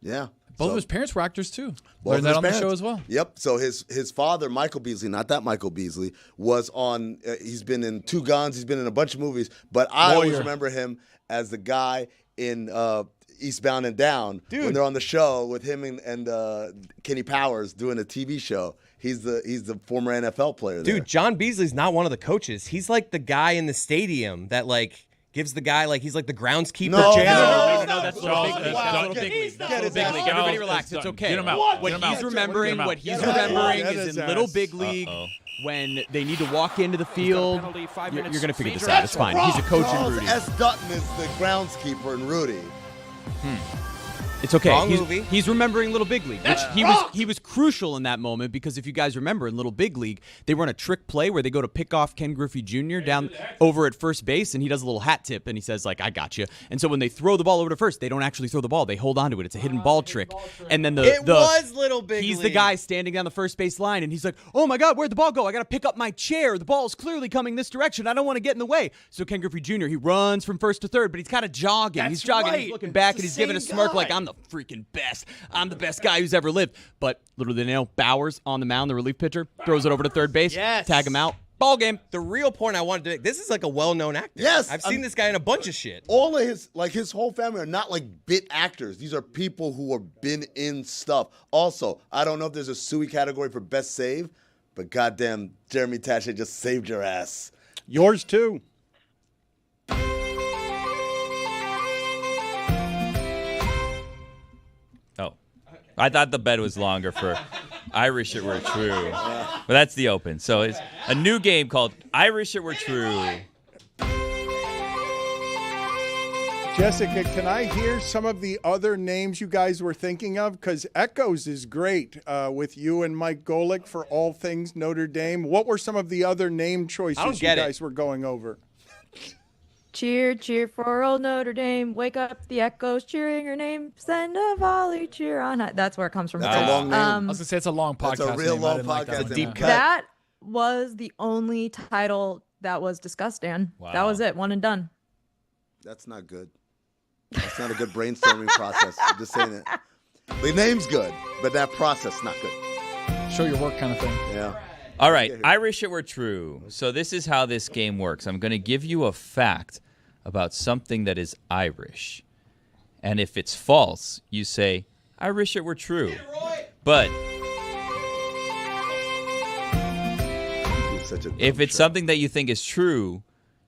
Yeah. Both of his parents were actors too. Learned that on the show as well. Yep. So his father, Michael Beasley, not that Michael Beasley, was on. He's been in Two Guns. He's been in a bunch of movies. But I always remember him as the guy in Eastbound and Down when they're on the show with him and Kenny Powers doing a TV show. He's the former NFL player. Dude, there. John Beasley's not one of the coaches. He's like the guy in the stadium that like gives the guy like he's like the groundskeeper. No, janitor. No, that's Little Big League. That's Little Big League. That's Little Big League. Everybody relax. It's okay. Get him out. What Get him he's out. remembering, Get him out. what he's Get him out. remembering That is is in Little ass. Big League Uh-oh. when they need to walk into the field. penalty, 5 You're minutes. going to figure this Major out. It's fine. He's a coach in Charles Rudy. S. Dutton is the groundskeeper in Rudy. It's okay. Wrong he's, movie. he's remembering Little Big League, which he was crucial in that moment because if you guys remember in Little Big League, they run a trick play where they go to pick off Ken Griffey Jr. down over at first base, and he does a little hat tip, and he says like, "I got you." And so when they throw the ball over to first, they don't actually throw the ball; they hold on to it. It's a hidden ball trick. And then It was Little Big He's the League. guy standing down the first base line, and he's like, "Oh my God, where'd the ball go? I got to pick up my chair. The ball is clearly coming this direction. I don't want to get in the way." So Ken Griffey Jr. he runs from first to third, but he's kind of jogging. He's jogging. right. He's looking back, It's and he's the giving a same smirk guy. like, "I'm the the freaking best. I'm the best guy who's ever lived. But little did they know, Bowers on the mound, the relief pitcher, throws it over to third base, tag him out. Ball game. The real point I wanted to make, this is like a well-known actor. Yes. I've seen this guy in a bunch of shit. All of his whole family are not like bit actors. These are people who have been in stuff. Also, I don't know if there's a Suey category for best save, but goddamn, Jeremy Taché just saved your ass. Yours too. Oh, I thought the bed was longer for Irish It Were True. But that's the open. So it's a new game called Irish It Were True. Jessica, can I hear some of the other names you guys were thinking of? Because Echoes is great with you and Mike Golick for all things Notre Dame. What were some of the other name choices you guys were going over? Cheer, cheer for old Notre Dame. Wake up the echoes cheering her name. Send a volley cheer on high. That's where it comes from. That's a long name. I was going to say it's a long podcast. That's a real name. long Like podcast. that. Deep cut. That was the only title that was discussed, Dan. Wow. That was it. One and done. That's not good. That's not a good brainstorming process. I'm just saying it. The name's good, but that process not good. Show your work kind of thing. Yeah. All right, Irish It Were True. So this is how this game works. I'm going to give you a fact about something that is Irish. And if it's false, you say, I wish it were true. But if it's something that you think is true,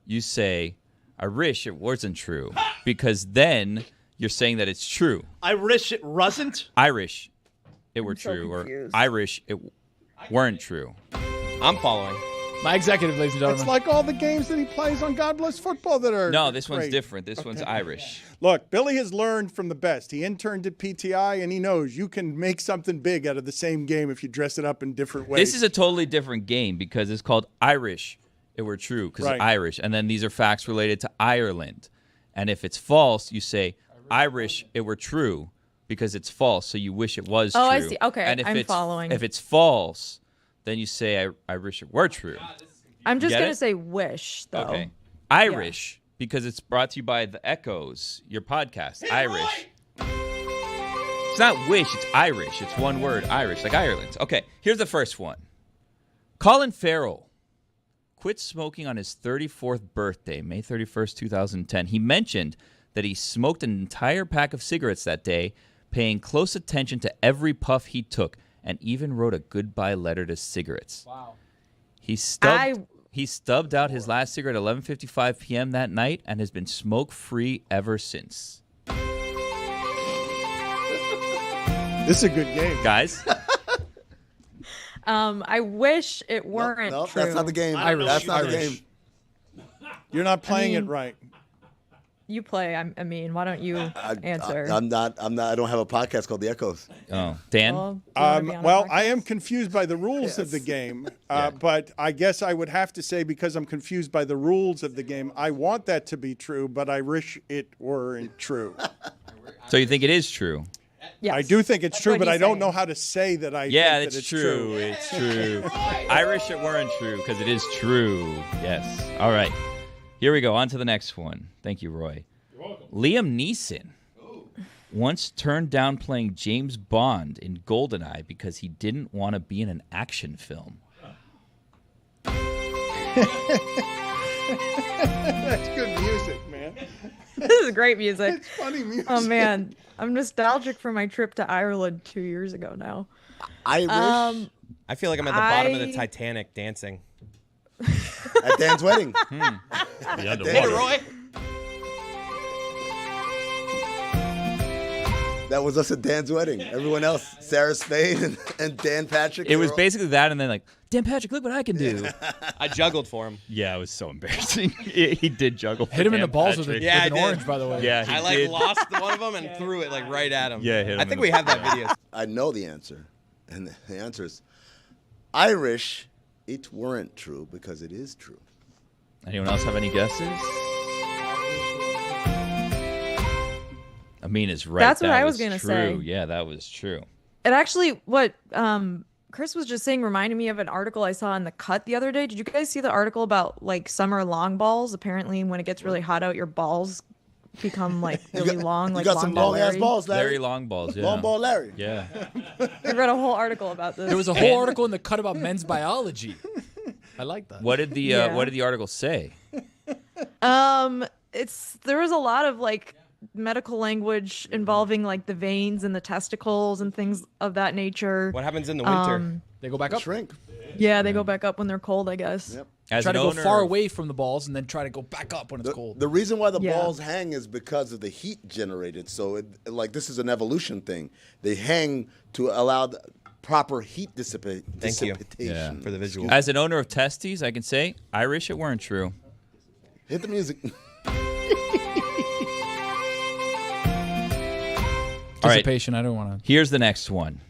you say, I wish it wasn't true. Because then you're saying that it's true. I wish it wasn't. Irish, it were so true. confused. Or Irish, it weren't true. I'm following. My executive, ladies and gentlemen. It's like all the games that he plays on God Bless Football that are No, this one's great. different. This one's Irish. Look, Billy has learned from the best. He interned at PTI, and he knows you can make something big out of the same game if you dress it up in different ways. This is a totally different game because it's called Irish, it were true, because Right. it's Irish. And then these are facts related to Ireland. And if it's false, you say, Irish, it were true, because it's false, so you wish it was true. Oh, I see. Okay, and if I'm it's, following. If it's false, then you say, I wish it were true. I'm just Get going to it? say wish, though. Okay. Irish, because it's brought to you by The Echoes, your podcast. Irish. It's not wish, it's Irish. It's one word, Irish, like Ireland. Okay, here's the first one. Colin Farrell quit smoking on his 34th birthday, May 31st, 2010. He mentioned that he smoked an entire pack of cigarettes that day, paying close attention to every puff he took, and even wrote a goodbye letter to cigarettes. Wow. He stubbed out his last cigarette at 11:55 p.m. that night and has been smoke-free ever since. This is a good game. Guys? I wish it weren't No, true. that's not the game. Irish. That's not the Irish. game. You're not playing mean- it right. You play. I mean, why don't you answer? I'm not. I don't have a podcast called The Echoes. Oh, Dan? Well, do you wanna be on a Well, podcast? I am confused by the rules of the game, but I guess I would have to say, because I'm confused by the rules of the game, I want that to be true, but I wish it weren't true. So you think it is true? Yes. I do think it's That's true, what but I he's don't saying. know how to say that I Yeah, think that it's true. It's true. I wish it weren't true because it is true. Yes. All right. Here we go. On to the next one. Thank you, Roy. You're welcome. Liam Neeson once turned down playing James Bond in GoldenEye because he didn't want to be in an action film. That's good music, man. This is great music. It's funny music. Oh man, I'm nostalgic for my trip to Ireland 2 years ago now. I wish. I feel like I'm at the bottom of the I- Titanic dancing. At Dan's wedding. The underwater. Roy. That was us at Dan's wedding. Everyone else, Sarah Spain and Dan Patrick. It was basically that, and then like, Dan Patrick, look what I can do. I juggled for him. Yeah, it was so embarrassing. he did juggle. Hit him in the balls with, Patrick. with Yeah, I an did. orange, by the way. Yeah, he I like did. lost one of them and threw it like right at him. Yeah, hit him I in think the- we have that video. I know the answer, and the answer is Irish. It weren't true because it is true. Anyone else have any guesses? Amin is right. That's what That I was gonna true. say. Yeah, that was true. It actually, what Chris was just saying reminded me of an article I saw in The Cut the other day. Did you guys see the article about like summer long balls? Apparently, when it gets really hot out, your balls become like really long. You Like got some long long ass Larry. balls, Larry. Larry long balls. Yeah. Long ball Larry. Yeah. I read a whole article about this. There was a whole article in the cut about men's biology. I like that. What did the article say? There was a lot of like medical language involving like the veins and the testicles and things of that nature. What happens in the winter? They go back up. Shrink. Yeah, they go back up when they're cold, I guess. Yep. Try to go far away from the balls and then try to go back up when it's cold. The reason why the Yeah. balls hang is because of the heat generated. So, this is an evolution thing. They hang to allow the proper heat dissipation. Thank you. Yeah. For the visual. As an owner of testes, I can say I wish it weren't true. Hit the music. All right. Dissipation, I don't want to. Here's the next one.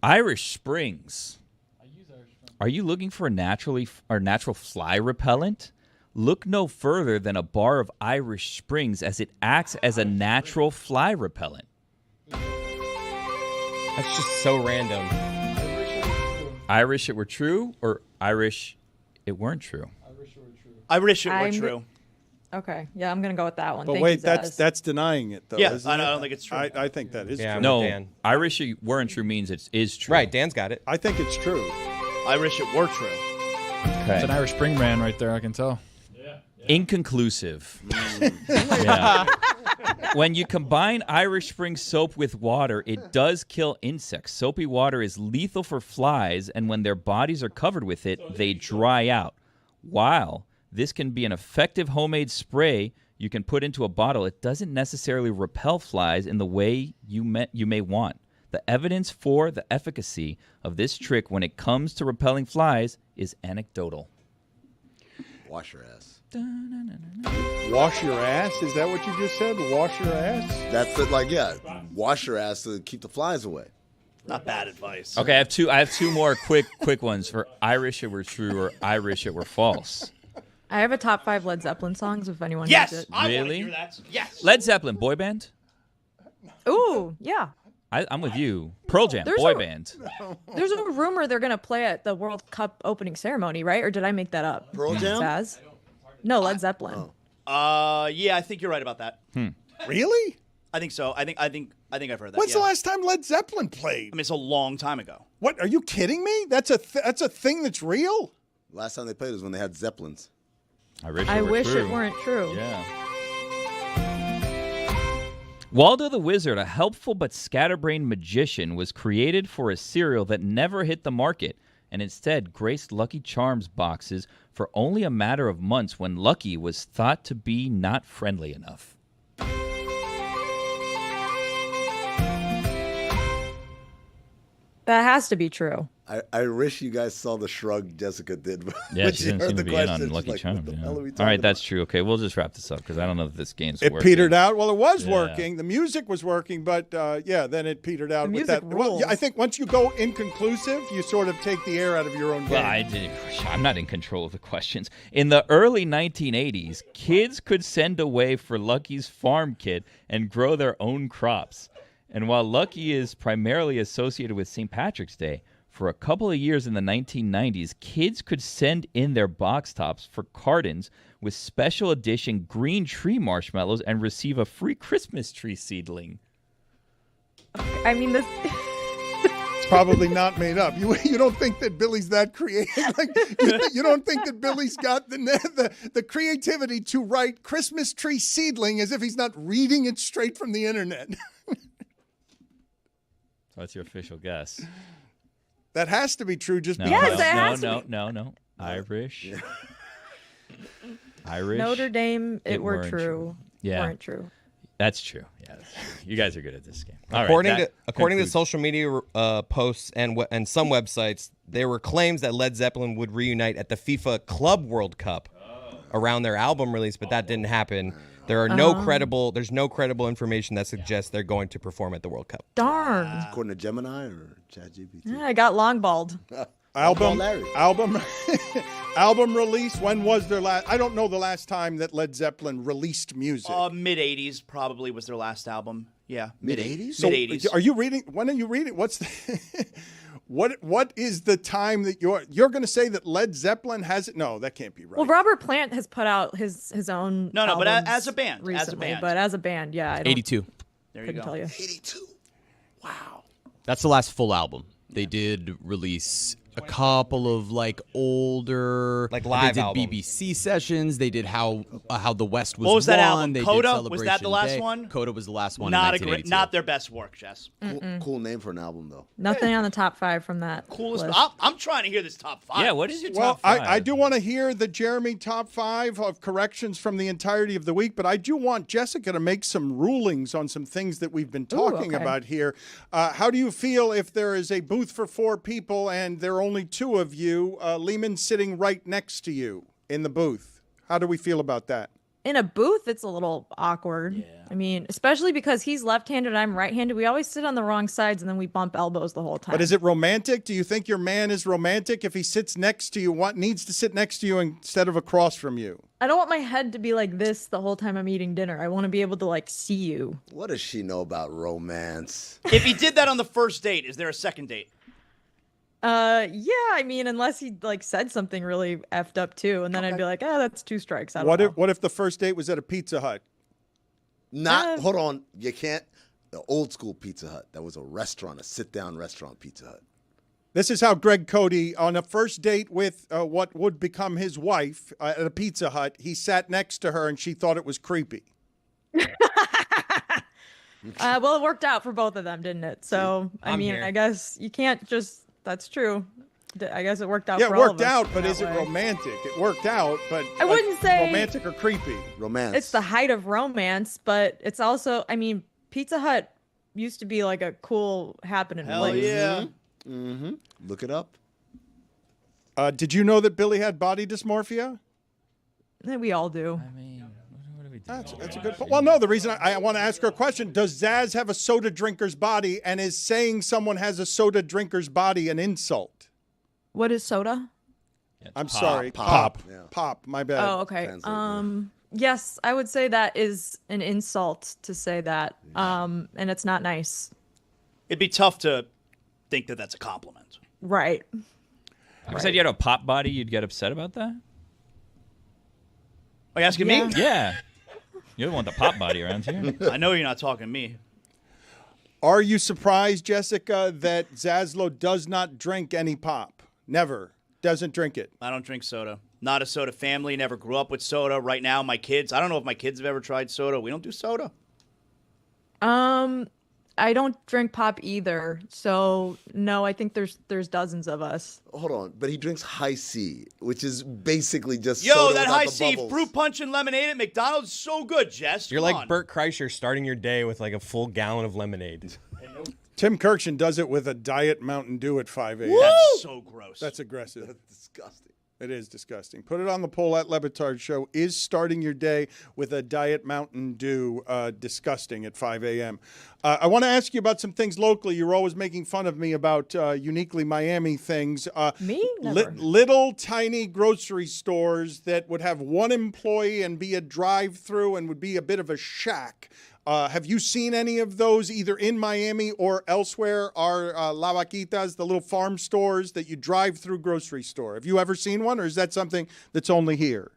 Irish Springs. Are you looking for a natural fly repellent? Look no further than a bar of Irish Springs, as it acts as a natural fly repellent. That's just so random. Irish it were true, or Irish it weren't true? I wish it were I'm- true. Okay, yeah, I'm gonna go with that one. But Thank wait, you, Zaz. that's denying it, though. Yeah, isn't I it? don't think it's true. I think that is Yeah, true. I'm No, with Dan. Irish it weren't true means it is true. Right, Dan's got it. I think it's true. I wish it were true. Okay. It's an Irish Spring man right there, I can tell. Inconclusive. Yeah. When you combine Irish Spring soap with water, it does kill insects. Soapy water is lethal for flies, and when their bodies are covered with it, they dry out. While this can be an effective homemade spray you can put into a bottle, it doesn't necessarily repel flies in the way you may want. The evidence for the efficacy of this trick when it comes to repelling flies is anecdotal. Wash your ass. Wash your ass? Is that what you just said? Wash your ass? That's it. Like, yeah, wash your ass to keep the flies away. Not bad advice. Okay, I have two more quick ones for Irish it were true or Irish it were false. I have a top 5 Led Zeppelin songs if anyone needs Yes, it. I want to Really? hear that. Yes. Led Zeppelin, boy band? Ooh, yeah. I'm with you. Pearl Jam, There's boy a- band. There's a rumor they're gonna play at the World Cup opening ceremony, right? Or did I make that up? Pearl Jam? Zaz? No, Led Zeppelin. Yeah, I think you're right about that. Really? I think so. I think I've heard that. When's yeah. the last time Led Zeppelin played? I mean, it's a long time ago. What? Are you kidding me? That's a thing that's real? Last time they played was when they had Zeppelins. I wish it weren't true. Yeah. Waldo the Wizard, a helpful but scatterbrained magician, was created for a cereal that never hit the market and instead graced Lucky Charms boxes for only a matter of months when Lucky was thought to be not friendly enough. That has to be true. I wish you guys saw the shrug Jessica did. Yeah, when she didn't heard seem the to be in on question. She's Lucky like, Charms. what the yeah. hell are we All talking right, about? that's true. Okay, we'll just wrap this up because I don't know if this game's It working. petered out. Well, it was Yeah. working. The music was working, but then it petered out The with music that. Well, yeah, I rules. think once you go inconclusive, you sort of take the air out of your own game. Well, I'm not in control of the questions. In the early 1980s, kids could send away for Lucky's farm kit and grow their own crops. And while Lucky is primarily associated with St. Patrick's Day, for a couple of years in the 1990s, kids could send in their box tops for cartons with special edition green tree marshmallows and receive a free Christmas tree seedling. I mean, this. It's probably not made up. You don't think that Billy's that creative? Like, you don't think that Billy's got the creativity to write Christmas tree seedling as if he's not reading it straight from the internet? That's your official guess. That has to be true just No, because. no. Irish. Irish. Notre Dame, it were weren't true. Yeah. Weren't true. That's true. Yeah, that's true. You guys are good at this game. All According right, to concludes- social media posts and some websites, there were claims that Led Zeppelin would reunite at the FIFA Club World Cup around their album release, but that didn't happen. There's no credible information that suggests they're going to perform at the World Cup. Darn. According to Gemini or ChatGPT. Yeah, I got longballed. Album release. When was their last? I don't know the last time that Led Zeppelin released music. Mid '80s probably was their last album. Yeah, Mid-80s? So Mid '80s. are you reading? When are you reading? What's the? What is the time that you're going to say that Led Zeppelin has it? No, that can't be right. Well, Robert Plant has put out his own. No, but albums as a band, recently, but as a band, yeah, I don't, 82. There you couldn't go. tell you. 82. That's the last full album. They did release a couple of like older, Like live They did albums. BBC sessions. They did how the West was. What was that won. album? They did Coda? Was that the Celebration last Day. one? Coda was the last one. Not in 1982. not their best work, Jess. Cool name for an album, though. Nothing on the top 5 from that. Coolest. list. I'm trying to hear this top 5. Yeah, what is your Well, top 5? I do want to hear the Jeremy top 5 of corrections from the entirety of the week, but I do want Jessica to make some rulings on some things that we've been talking okay. about here. How do you feel if there is a booth for 4 people and there are only 2 of you, Lehman sitting right next to you in the booth? How do we feel about that? In a booth, it's a little awkward. Yeah. I mean, especially because he's left-handed and I'm right-handed. We always sit on the wrong sides and then we bump elbows the whole time. But is it romantic? Do you think your man is romantic if he sits next to you? What needs to sit next to you instead of across from you? I don't want my head to be like this the whole time I'm eating dinner. I want to be able to like see you. What does she know about romance? If he did that on the first date, is there a second date? Yeah, I mean, unless he like said something really effed up too, and then I'd be like, that's 2 strikes. I don't know. What if the first date was at a Pizza Hut? Hold on. You can't. The old school Pizza Hut. That was a restaurant, a sit-down restaurant Pizza Hut. This is how Greg Cody, on a first date with what would become his wife at a Pizza Hut, he sat next to her and she thought it was creepy. Well, it worked out for both of them, didn't it? So, I I'm mean, here. I guess you can't just. That's true. I guess it worked out. Yeah, for it all worked of us out, in but that is it way. romantic? It worked out, but I wouldn't say romantic or creepy. Romance. It's the height of romance, but it's also. I mean, Pizza Hut used to be like a cool happening Hell place. yeah. Mm-hmm. Look it up. Did you know that Billy had body dysmorphia? We all do. I mean, what do we do? That's a good point. Well, no, the reason I want to ask her a question, does Zaz have a soda drinker's body, and is saying someone has a soda drinker's body an insult? What is soda? I'm sorry. Pop. Pop. Yeah. Pop. My bad. Oh, okay. Translate, yeah. Yes, I would say that is an insult to say that. And it's not nice. It'd be tough to think that that's a compliment. Right. If I said you had a pop body, you'd get upset about that? Are you asking me? Yeah. You don't want the pop body around here. I know you're not talking to me. Are you surprised, Jessica, that Zaslow does not drink any pop? Never. Doesn't drink it. I don't drink soda. Not a soda family. Never grew up with soda. Right now, my kids, I don't know if my kids have ever tried soda. We don't do soda. I don't drink pop either. So no, I think there's dozens of us. Hold on, but he drinks High C, which is basically just Yo, soda that without High the C bubbles. fruit punch and lemonade at McDonald's is so good, Jess. You're Come like on. Bert Kreischer starting your day with like a full gallon of lemonade. Tim Kirkshin does it with a Diet Mountain Dew at 5 a.m. That's so gross. That's aggressive. That's disgusting. It is disgusting. Put it on the poll at Le Batard Show. Is starting your day with a Diet Mountain Dew disgusting at 5 a.m.? I want to ask you about some things locally. You're always making fun of me about uniquely Miami things. Me? Never. Little tiny grocery stores that would have one employee and be a drive-through and would be a bit of a shack. Have you seen any of those either in Miami or elsewhere? Are La Vaquitas, the little farm stores that you drive through grocery store? Have you ever seen one, or is that something that's only here?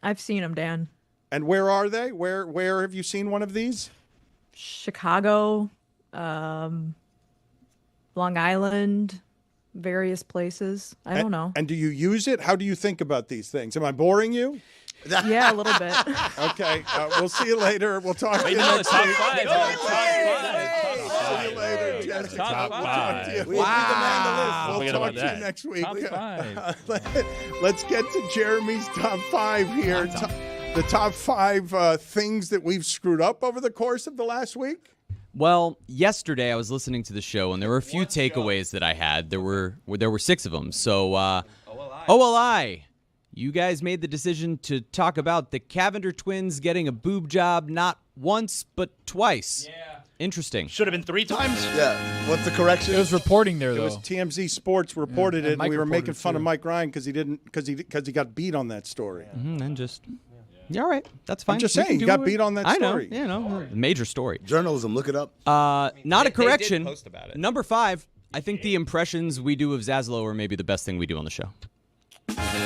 I've seen them, Dan. And where are they? Where have you seen one of these? Chicago, Long Island, various places. I don't know. And do you use it? How do you think about these things? Am I boring you? Yeah, a little bit. Okay, we'll see you later. We'll talk to you no, next top week. five. See you later, Jessica. Top We'll talk to you. five. We'll be the man to list. Forget We'll talk about to you that. next week. Top five. Let's get to Jeremy's top 5 here. The top 5 things that we've screwed up over the course of the last week. Well, yesterday I was listening to the show, and there were a few takeaways that I had. There were 6 of them. So, OLI. You guys made the decision to talk about the Cavender twins getting a boob job not once, but twice. Yeah. Interesting. Should have been 3 times. Yeah. What's the correction? It was reporting there, though. It was TMZ Sports reported it, and Mike we were making reported fun of too. Mike Ryan because he got beat on that story. And just, yeah, all right, that's fine. I'm just We can saying, do you got it. beat on that I know, story. major story. Journalism, look it up. Not a They did correction. post about it. Number 5, I think the impressions we do of Zaslow are maybe the best thing we do on the show.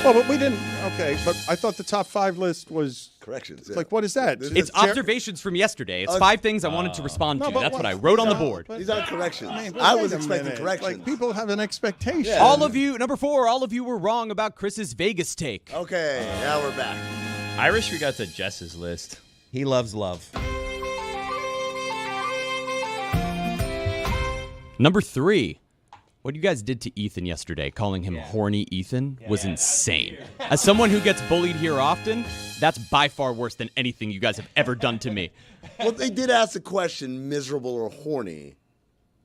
Well, but we didn't. Okay, but I thought the top 5 list was corrections. Like, what is that? It's observations from yesterday. It's 5 things I wanted to respond to. That's what I wrote on the board. These aren't corrections. I was expecting corrections. Like, people have an expectation. All of you, number 4, all of you were wrong about Chris's Vegas take. Okay, now we're back. I wish we got to Jess's list. He loves love. Number 3. What you guys did to Ethan yesterday, calling him horny Ethan, was insane. As someone who gets bullied here often, that's by far worse than anything you guys have ever done to me. Well, they did ask the question, miserable or horny,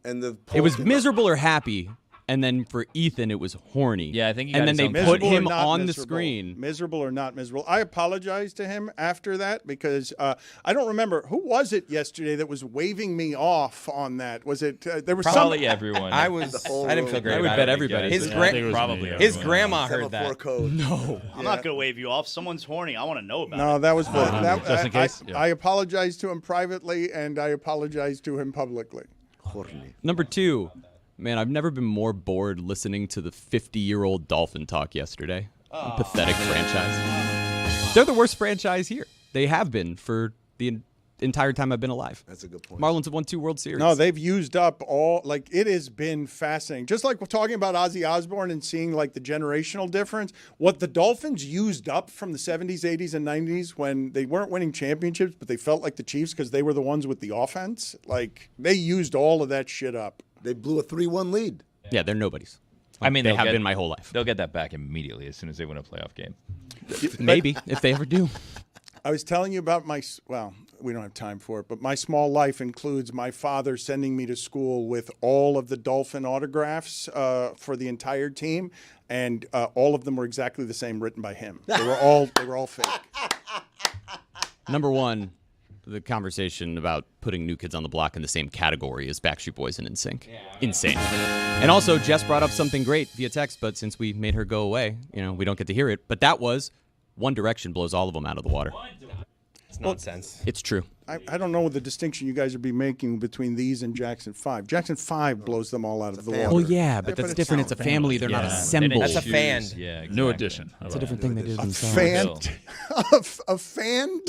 and it was miserable or happy, and then for Ethan it was horny. Yeah, I think he and got then they his own put him on the screen. Miserable or not miserable. I apologized to him after that because I don't remember who was it yesterday that was waving me off on that. Was it there was probably everyone? I didn't feel great. I would about bet it. everybody. His grandma heard that. No, I'm not gonna wave you off. Someone's horny. I want to know about it. No, that was just in case. I apologized to him privately and I apologized to him publicly. Horny. Number 2. Man, I've never been more bored listening to the 50-year-old Dolphin talk yesterday. Pathetic franchise. They're the worst franchise here. They have been for the entire time I've been alive. That's a good point. Marlins have won 2 World Series. No, they've used up all, like, it has been fascinating. Just like we're talking about Ozzy Osbourne and seeing, like, the generational difference, what the Dolphins used up from the 70s, 80s, and 90s when they weren't winning championships, but they felt like the Chiefs because they were the ones with the offense, like, they used all of that shit up. They blew a 3-1 lead. Yeah, they're nobodies. I mean, they have been my whole life. They'll get that back immediately as soon as they win a playoff game. Maybe, if they ever do. I was telling you about well, we don't have time for it, but my small life includes my father sending me to school with all of the Dolphin autographs for the entire team, and all of them were exactly the same, written by him. They were all fake. Number 1, the conversation about putting New Kids on the Block in the same category as Backstreet Boys and NSYNC. Insane. And also, Jess brought up something great via text, but since we made her go away, we don't get to hear it. But that was One Direction blows all of them out of the water. It's nonsense. It's true. I don't know the distinction you guys would be making between these and Jackson 5. Jackson 5 blows them all out of the water. Well, yeah, but that's different. It's a family. They're not assembled. That's a fan. Yeah, exactly. New edition. It's a different thing they did A themselves. fan? A fan?